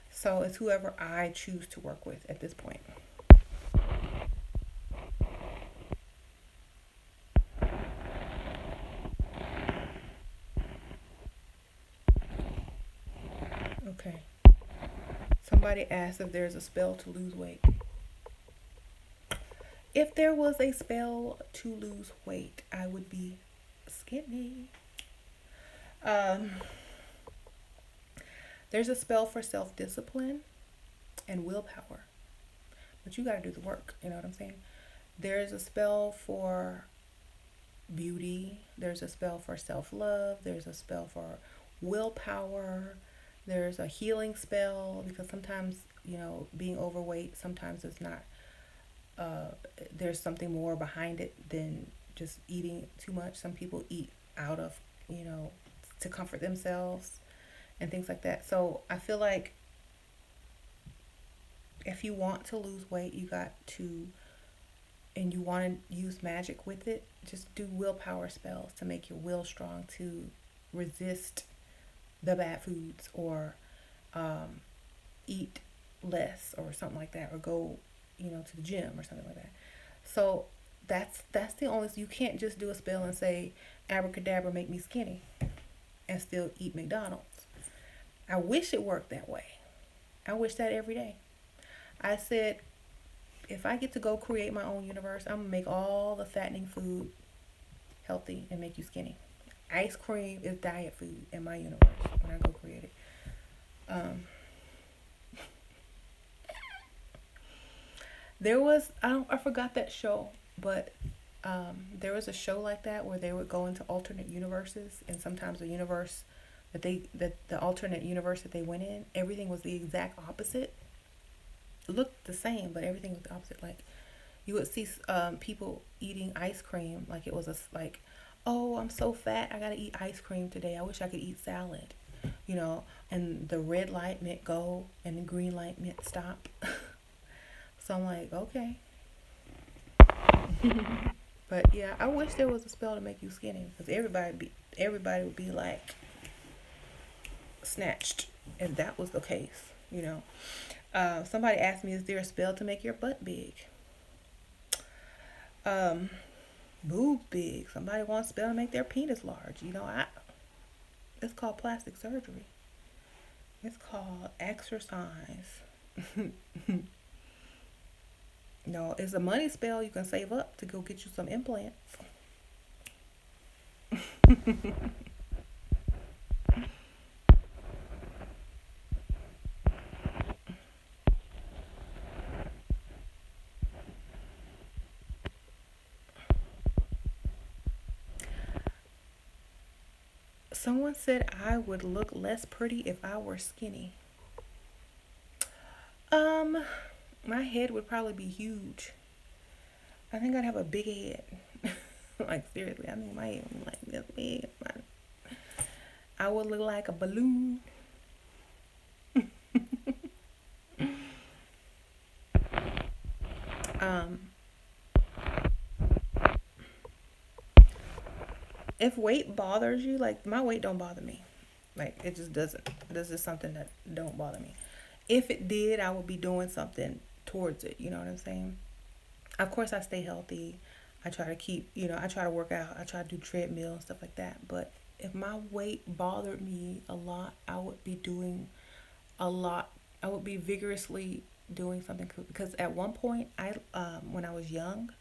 So it's whoever I choose to work with at this point. Okay. Somebody asked if there's a spell to lose weight. If there was a spell to lose weight, I would be skinny. There's a spell for self-discipline and willpower, but you got to do the work. You know what I'm saying? There's a spell for beauty. There's a spell for self-love. There's a spell for willpower. There's a healing spell, because sometimes, you know, being overweight, sometimes it's not, there's something more behind it than just eating too much. Some people eat out of, you know, to comfort themselves and things like that. So I feel like if you want to lose weight, you got to, and you want to use magic with it, just do willpower spells to make your will strong, to resist the bad foods, or eat less or something like that, or go, you know, to the gym or something like that. So that's the only, you can't just do a spell and say abracadabra make me skinny and still eat McDonald's. I wish it worked that way. I wish that every day. I said, if I get to go create my own universe, I'm gonna make all the fattening food healthy and make you skinny. Ice cream is diet food in my universe when I go create it. There was, I forgot that show, but there was a show like that where they would go into alternate universes, and sometimes the universe that the alternate universe that they went in, everything was the exact opposite. It looked the same, but everything was the opposite. Like, you would see people eating ice cream like it was like, oh, I'm so fat, I gotta eat ice cream today. I wish I could eat salad, you know. And the red light meant go, and the green light meant stop. So I'm like, okay. But yeah, I wish there was a spell to make you skinny, because everybody would be like snatched if that was the case, you know. Somebody asked me, is there a spell to make your butt big? Boob big. Somebody wants a spell to make their penis large. You know, it's called plastic surgery. It's called exercise. No, it's a money spell. You can save up to go get you some implants. Someone said I would look less pretty if I were skinny. My head would probably be huge. I think I'd have a big head. Like, seriously, I think my head would be like this big. I would look like a balloon. If weight bothers you, like, my weight don't bother me. Like, it just doesn't. This is something that don't bother me. If it did, I would be doing something towards it. You know what I'm saying? Of course, I stay healthy. I try to keep, you know, I try to work out. I try to do treadmill and stuff like that. But if my weight bothered me a lot, I would be doing a lot I would be vigorously doing something because at one point when I was young,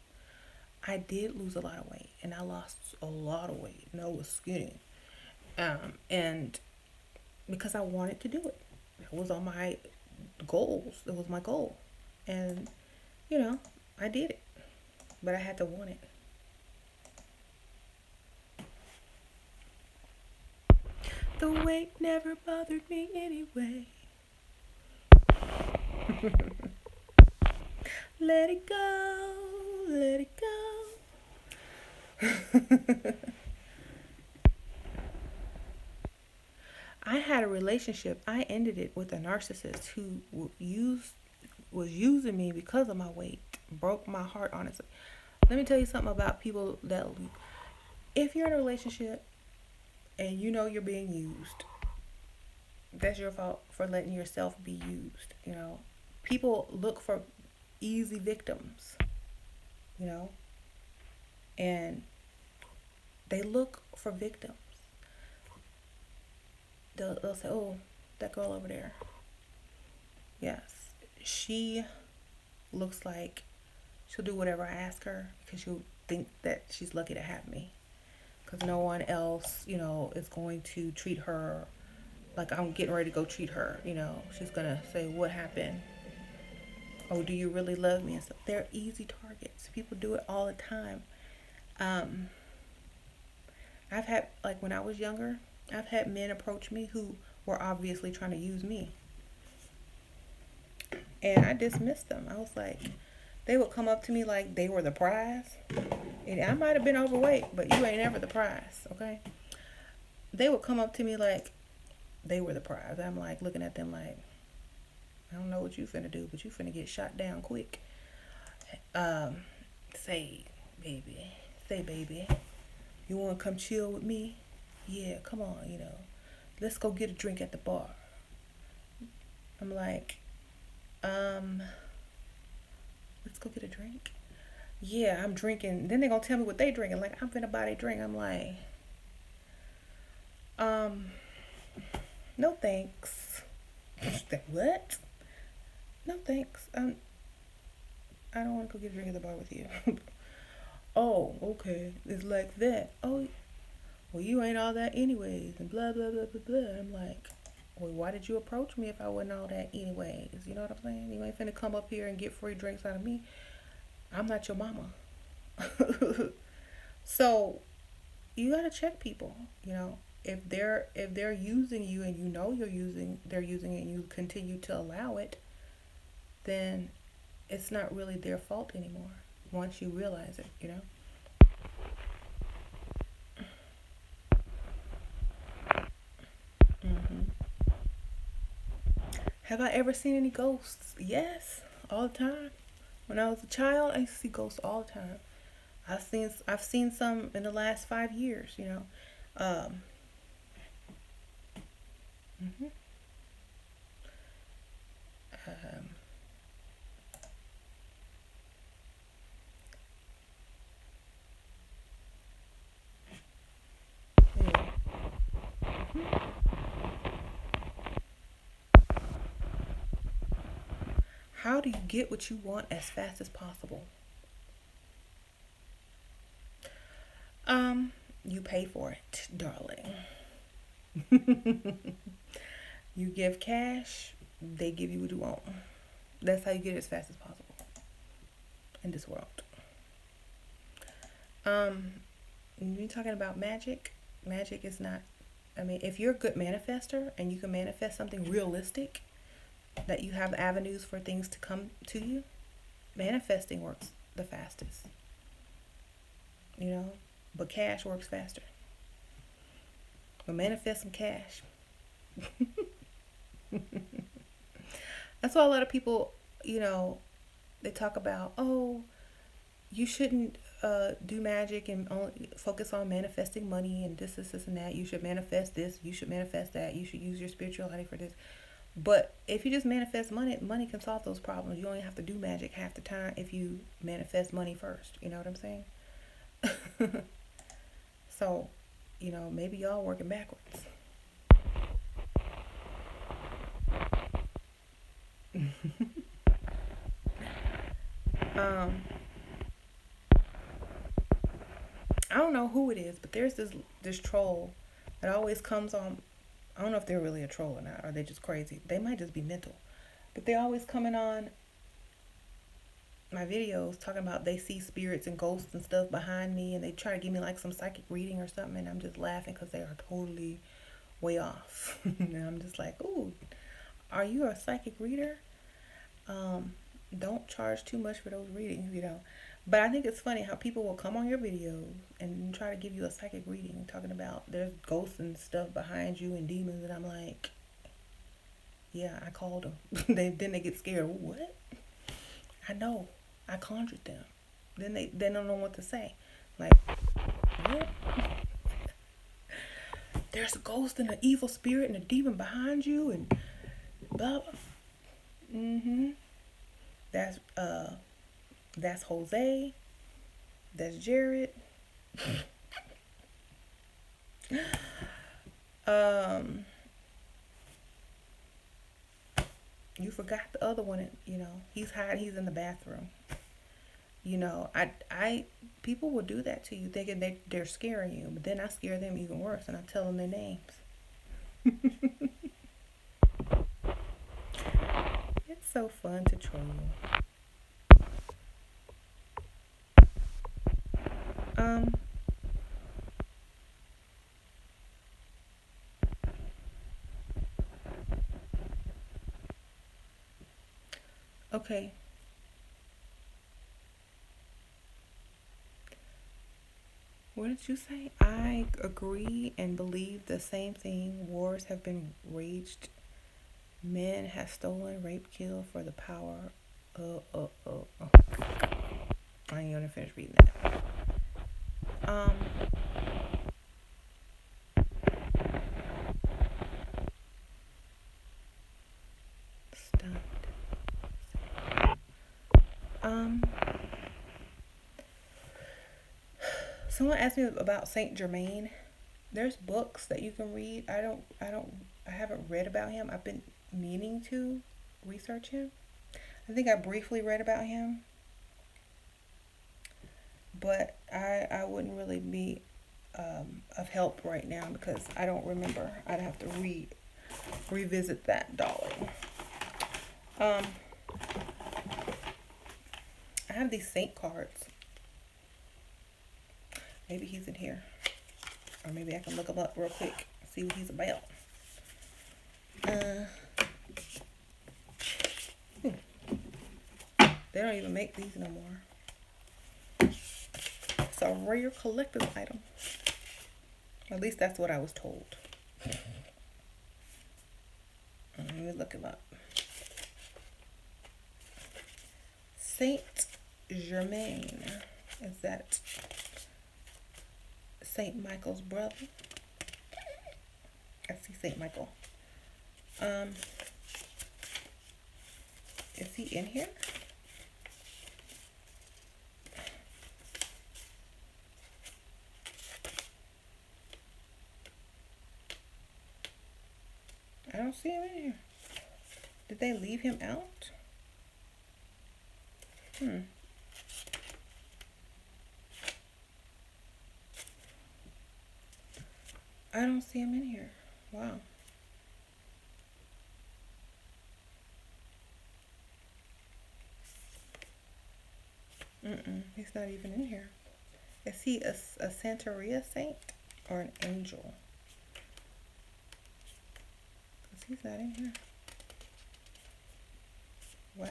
I did lose a lot of weight, and I lost a lot of weight, and I was skinny. And because I wanted to do it, it was on my goals. It was my goal, and I did it, but I had to want it. The weight never bothered me anyway. Let it go, let it go. I had a relationship. I ended it with a narcissist who was using me because of my weight. Broke my heart, honestly. Let me tell you something about people that, if you're in a relationship and you know you're being used, that's your fault for letting yourself be used. People look for easy victims, and they look for victims. They'll say, oh, that girl over there, yes, she looks like she'll do whatever I ask her because she'll think that she's lucky to have me, because no one else is going to treat her like I'm getting ready to go treat her. She's gonna say, what happened? Oh, do you really love me? And stuff. They're easy targets. People do it all the time. I've had, like, when I was younger, I've had men approach me who were obviously trying to use me, and I dismissed them. I was like, they would come up to me like they were the prize, and I might have been overweight, but you ain't ever the prize, okay? They would come up to me like they were the prize. I'm like looking at them like, I don't know what you finna do, but you finna get shot down quick. Say, baby, you wanna come chill with me? Yeah, come on, let's go get a drink at the bar. I'm like, let's go get a drink? Yeah, I'm drinking. Then they're gonna tell me what they drinking. Like, I'm finna buy a drink. I'm like, no thanks. What? No thanks. I don't want to go get a drink at the bar with you. Oh, okay. It's like that. Oh, well, you ain't all that anyways, and blah, blah, blah, blah, blah. I'm like, well, why did you approach me if I wasn't all that anyways? You know what I'm saying? You ain't finna come up here and get free drinks out of me. I'm not your mama. So, you gotta check people, If they're using you and they're using it and you continue to allow it, then it's not really their fault anymore once you realize it, Have I ever seen any ghosts? Yes, all the time. When I was a child, I used to see ghosts all the time. I've seen some in the last 5 years, Um, hmm um, yeah. How do you get what you want as fast as possible? You pay for it, darling. You give cash, they give you what you want. That's how you get it as fast as possible in this world. When you're talking about magic is not, if you're a good manifester and you can manifest something realistic, that you have avenues for things to come to you, manifesting works the fastest. But cash works faster. But manifest some cash. That's why a lot of people, they talk about, oh, you shouldn't do magic and only focus on manifesting money and this, and that. You should manifest this. You should manifest that. You should use your spirituality for this. But if you just manifest money, money can solve those problems. You only have to do magic half the time if you manifest money first. You know what I'm saying? So, maybe y'all working backwards. um, I don't know who it is, but there's this troll that always comes on. I don't know if they're really a troll or not, or they just crazy. They might just be mental, but they always coming on my videos talking about they see spirits and ghosts and stuff behind me, and they try to give me like some psychic reading or something, and I'm just laughing because they are totally way off. And I'm just like, ooh, are you a psychic reader? Don't charge too much for those readings, you know. But I think it's funny how people will come on your videos and try to give you a psychic reading, talking about there's ghosts and stuff behind you and demons, and I'm like, yeah, I called them. Then they get scared. What? I know. I conjured them. Then they don't know what to say. Like, what? There's a ghost and an evil spirit and a demon behind you and blah blah. That's Jose. That's Jared. You forgot the other one, you know. He's hiding, he's in the bathroom. You know, I people will do that to you thinking they're scaring you, but then I scare them even worse and I tell them their names. It's so fun to troll. Okay. What did you say? I agree and believe the same thing. Wars have been waged. Men have stolen, raped, killed for the power. I ain't gonna finish reading that. Stunned. Someone asked me about Saint Germain. There's books that you can read. I haven't read about him. I've been meaning to research him. I think I briefly read about him, but I wouldn't really be of help right now because I don't remember. I'd have to revisit that, darling. I have these saint cards. Maybe he's in here. Or maybe I can look him up real quick, see what he's about. They don't even make these no more. It's a rare collector's item. At least that's what I was told. Let me look him up. Saint Germain. Is that Saint Michael's brother? I see Saint Michael. Is he in here? I don't see him in here. Did they leave him out? I don't see him in here. Wow. He's not even in here. Is he a Santeria saint or an angel? Because he's not in here. Wow.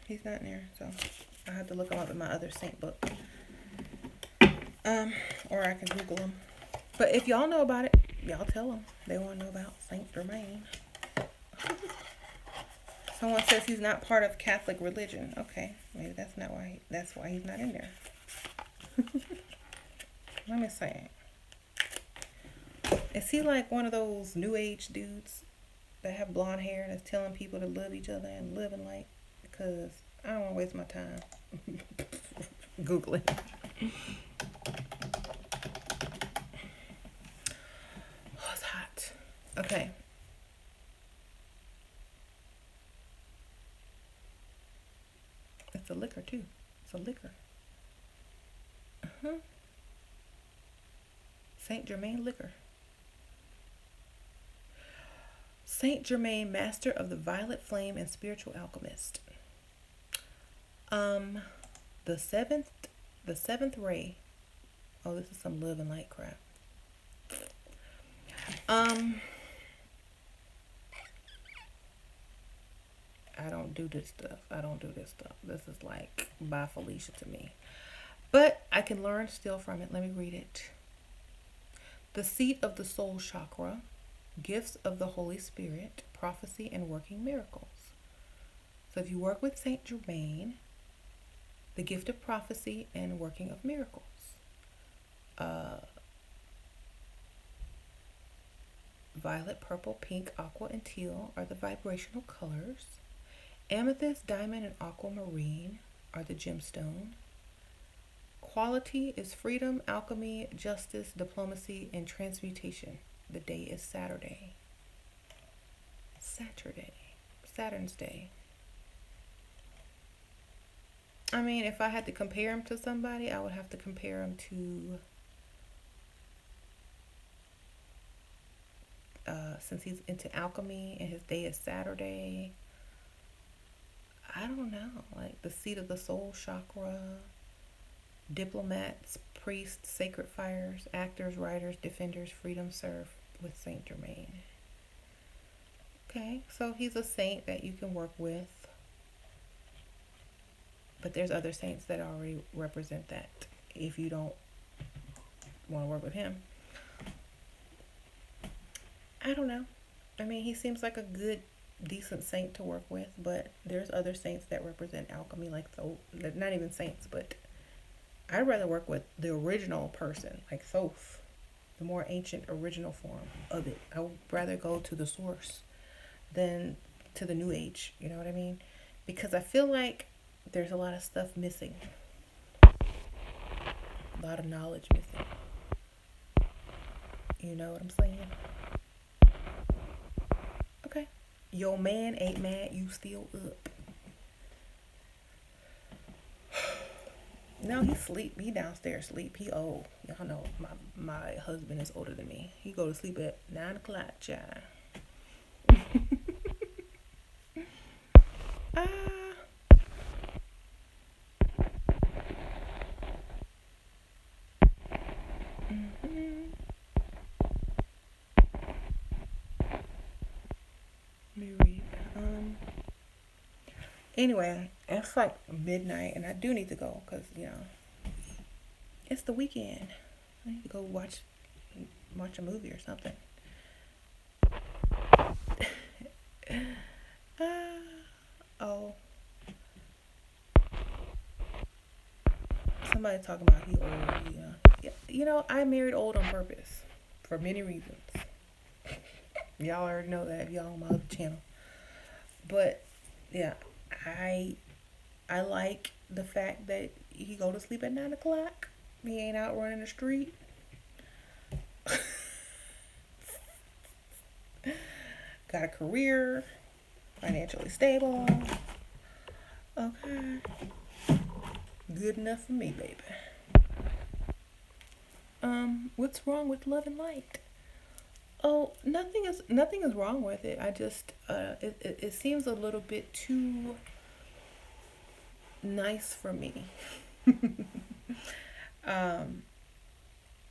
He's not in there, so I have to look him up in my other saint book. Or I can Google him. But if y'all know about it, y'all tell them. They want to know about Saint Germain. Someone says he's not part of Catholic religion. Okay, maybe that's not why. That's why he's not in there. Let me see. Is he like one of those new age dudes that have blonde hair that's telling people to love each other and live in light? Because I don't want to waste my time Googling. Okay. It's a liquor too. It's a liquor. Saint Germain liquor. Saint Germain, master of the violet flame and spiritual alchemist. The seventh ray. Oh, this is some love and light crap. I don't do this stuff. This is like by Felicia to me. But I can learn still from it. Let me read it. The seat of the soul chakra, gifts of the Holy Spirit, prophecy and working miracles. So if you work with Saint Germain, the gift of prophecy and working of miracles. Violet, purple, pink, aqua, and teal are the vibrational colors. Amethyst, diamond, and aquamarine are the gemstone. Quality is freedom, alchemy, justice, diplomacy, and transmutation. The day is Saturday. Saturn's day. I mean, if I had to compare him to somebody, I would have to compare him to, since he's into alchemy and his day is Saturday, I don't know, like the seat of the soul chakra, diplomats, priests, sacred fires, actors, writers, defenders, freedom serve with Saint Germain. Okay, so he's a saint that you can work with. But there's other saints that already represent that if you don't want to work with him. I don't know. I mean, he seems like a good, decent saint to work with, but there's other saints that represent alchemy, like Thoth. Not even saints, but I'd rather work with the original person, like Thoth, the more ancient original form of it. I would rather go to the source than to the new age, you know what I mean? Because I feel like there's a lot of stuff missing. A lot of knowledge missing. You know what I'm saying? Okay. Your man ain't mad, you still up. No, he sleep. He downstairs sleep. He old. Y'all know my husband is older than me. He go to sleep at 9 o'clock, child. Let me read. Anyway, it's like midnight, and I do need to go because it's the weekend. I need to go watch a movie or something. Oh, somebody talking about he old. Yeah, I married old on purpose for many reasons. Y'all already know that if y'all on my other channel. But yeah, I like the fact that he go to sleep at 9 o'clock. He ain't out running the street. Got a career, financially stable. Okay, good enough for me, baby. What's wrong with love and light? Oh, nothing is wrong with it. I just it seems a little bit too nice for me.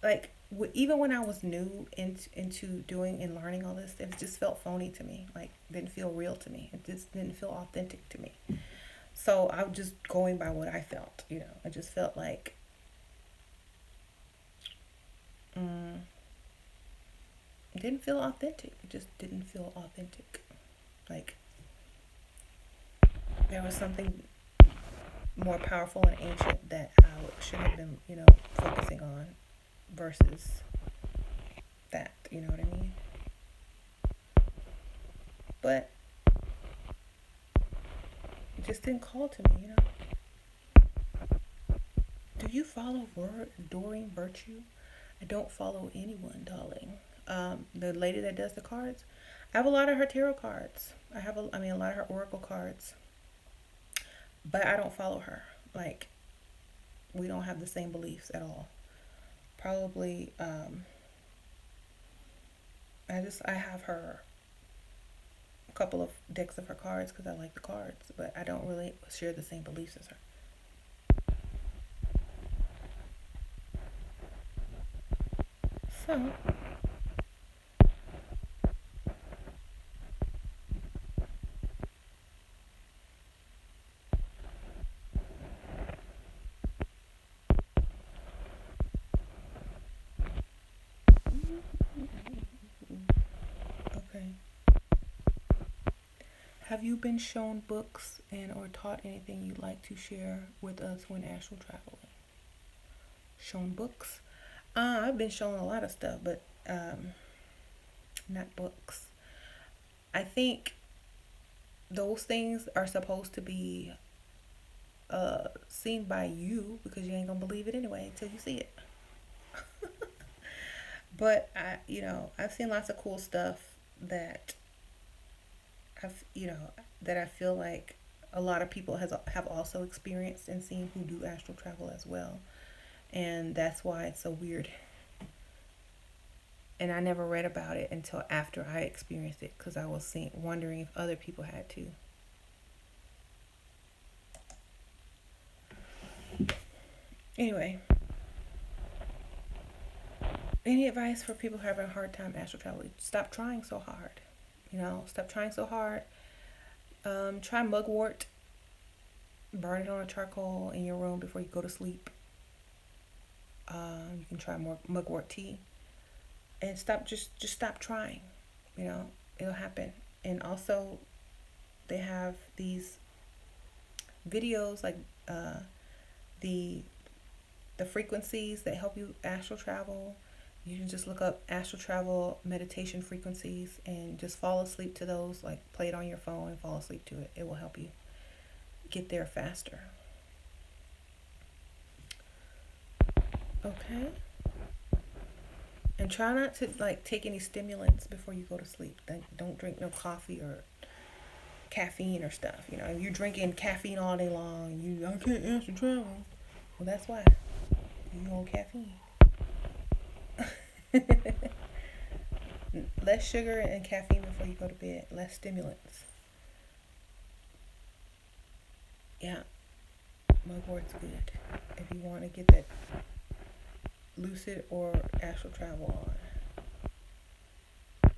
Like even when I was new into doing and learning all this, it just felt phony to me. Like didn't feel real to me. It just didn't feel authentic to me. So I was just going by what I felt. I just felt like it didn't feel authentic. It just didn't feel authentic. Like there was something more powerful and ancient that I should have been, focusing on versus that. You know what I mean? But it just didn't call to me, Do you follow adoring virtue? I don't follow anyone, darling. the lady that does the cards. I have a lot of her tarot cards. A lot of her oracle cards. But I don't follow her. Like, we don't have the same beliefs at all. Probably, I have her a couple of decks of her cards because I like the cards, but I don't really share the same beliefs as her. So, okay. Have you been shown books and or taught anything you'd like to share with us when astral traveling? Shown books? I've been shown a lot of stuff, but not books. I think those things are supposed to be seen by you because you ain't gonna believe it anyway until you see it. But I've seen lots of cool stuff that that I feel like a lot of people have also experienced and seen who do astral travel as well. And that's why it's so weird. And I never read about it until after I experienced it because I was wondering if other people had too. Anyway, any advice for people having a hard time astral traveling? Stop trying so hard. Stop trying so hard. Try mugwort. Burn it on a charcoal in your room before you go to sleep. You can try more mugwort tea. And just stop trying. It'll happen. And also, they have these videos like the frequencies that help you astral travel. You can just look up astral travel meditation frequencies and just fall asleep to those. Like, play it on your phone and fall asleep to it. It will help you get there faster. Okay. And try not to take any stimulants before you go to sleep. Don't drink no coffee or caffeine or stuff. If you're drinking caffeine all day long, I can't astral travel. Well, that's why you on caffeine. Less sugar and caffeine before you go to bed. Less stimulants. Yeah, mugwort's good if you want to get that lucid or astral travel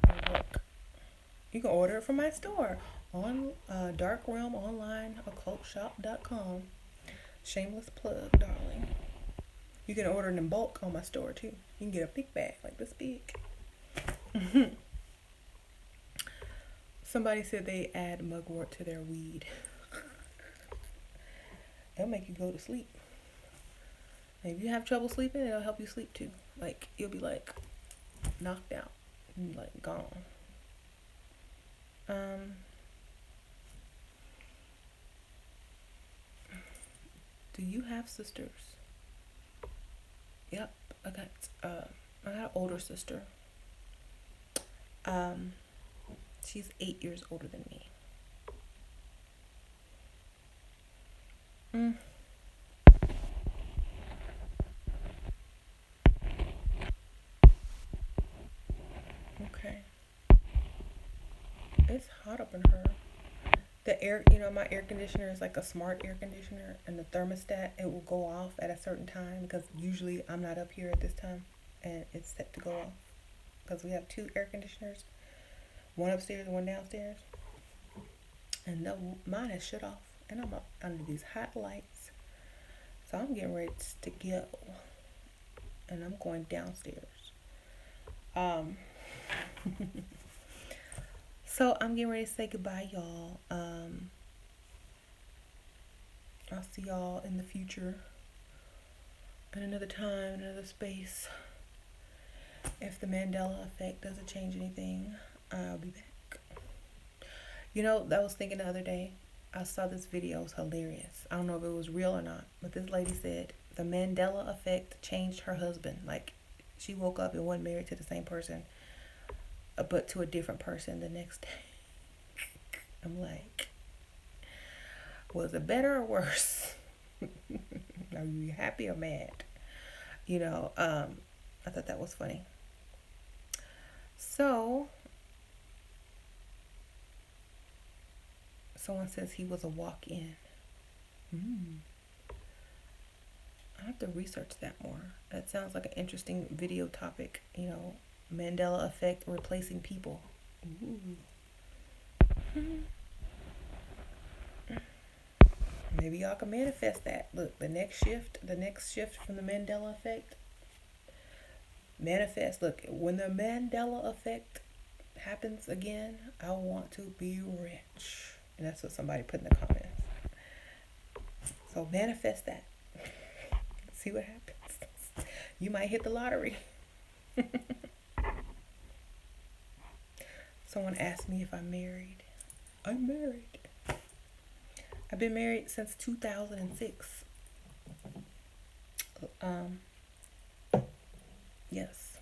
on. You can order it from my store on Dark Realm Online occultshop.com. Shameless plug, darling. You can order it in bulk on my store too. You can get a big bag like this big. Somebody said they add mugwort to their weed. It'll make you go to sleep. If you have trouble sleeping, it'll help you sleep too. You'll be knocked out and gone. Do you have sisters? Yep, I got an older sister. She's 8 years older than me. Okay. It's hot up in her. The air, my air conditioner is like a smart air conditioner, and the thermostat, it will go off at a certain time because usually I'm not up here at this time and it's set to go off because we have 2 air conditioners, one upstairs and one downstairs, and mine is shut off and I'm up under these hot lights, so I'm getting ready to go and I'm going downstairs. So I'm getting ready to say goodbye, y'all. I'll see y'all in the future, at another time, another space. If the Mandela effect doesn't change anything, I'll be back. I was thinking the other day, I saw this video. It was hilarious. I don't know if it was real or not, but this lady said the Mandela effect changed her husband. She woke up and wasn't married to the same person but to a different person the next day. I'm like, was it better or worse? Are you happy or mad? You know, I thought that was funny. So, someone says he was a walk-in. I have to research that more. That sounds like an interesting video topic. You know, Mandela effect replacing people. Ooh. Maybe y'all can manifest that. Look, the next shift from the Mandela effect. Manifest. Look, when the Mandela effect happens again, I want to be rich. And that's what somebody put in the comments. So manifest that. See what happens. You might hit the lottery. Someone asked me if I'm married. I'm married. I've been married since 2006. Yes.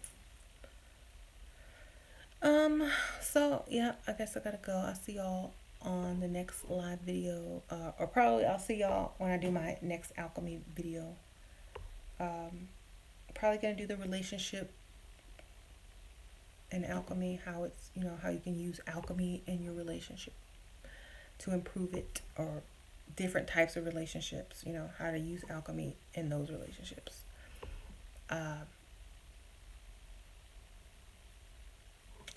So yeah, I guess I gotta go. I'll see y'all on the next live video, or probably I'll see y'all when I do my next alchemy video. Probably gonna do the relationship and alchemy, how it's, you know, how you can use alchemy in your relationship to improve it, or different types of relationships, you know, how to use alchemy in those relationships.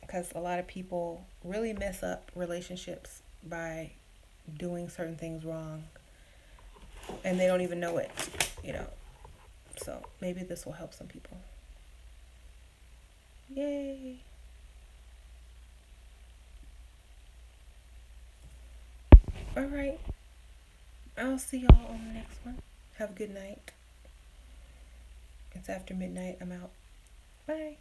Because a lot of people really mess up relationships by doing certain things wrong, and they don't even know it, you know. So maybe this will help some people. Yay. All right. I'll see y'all on the next one. Have a good night. It's after midnight. I'm out. Bye.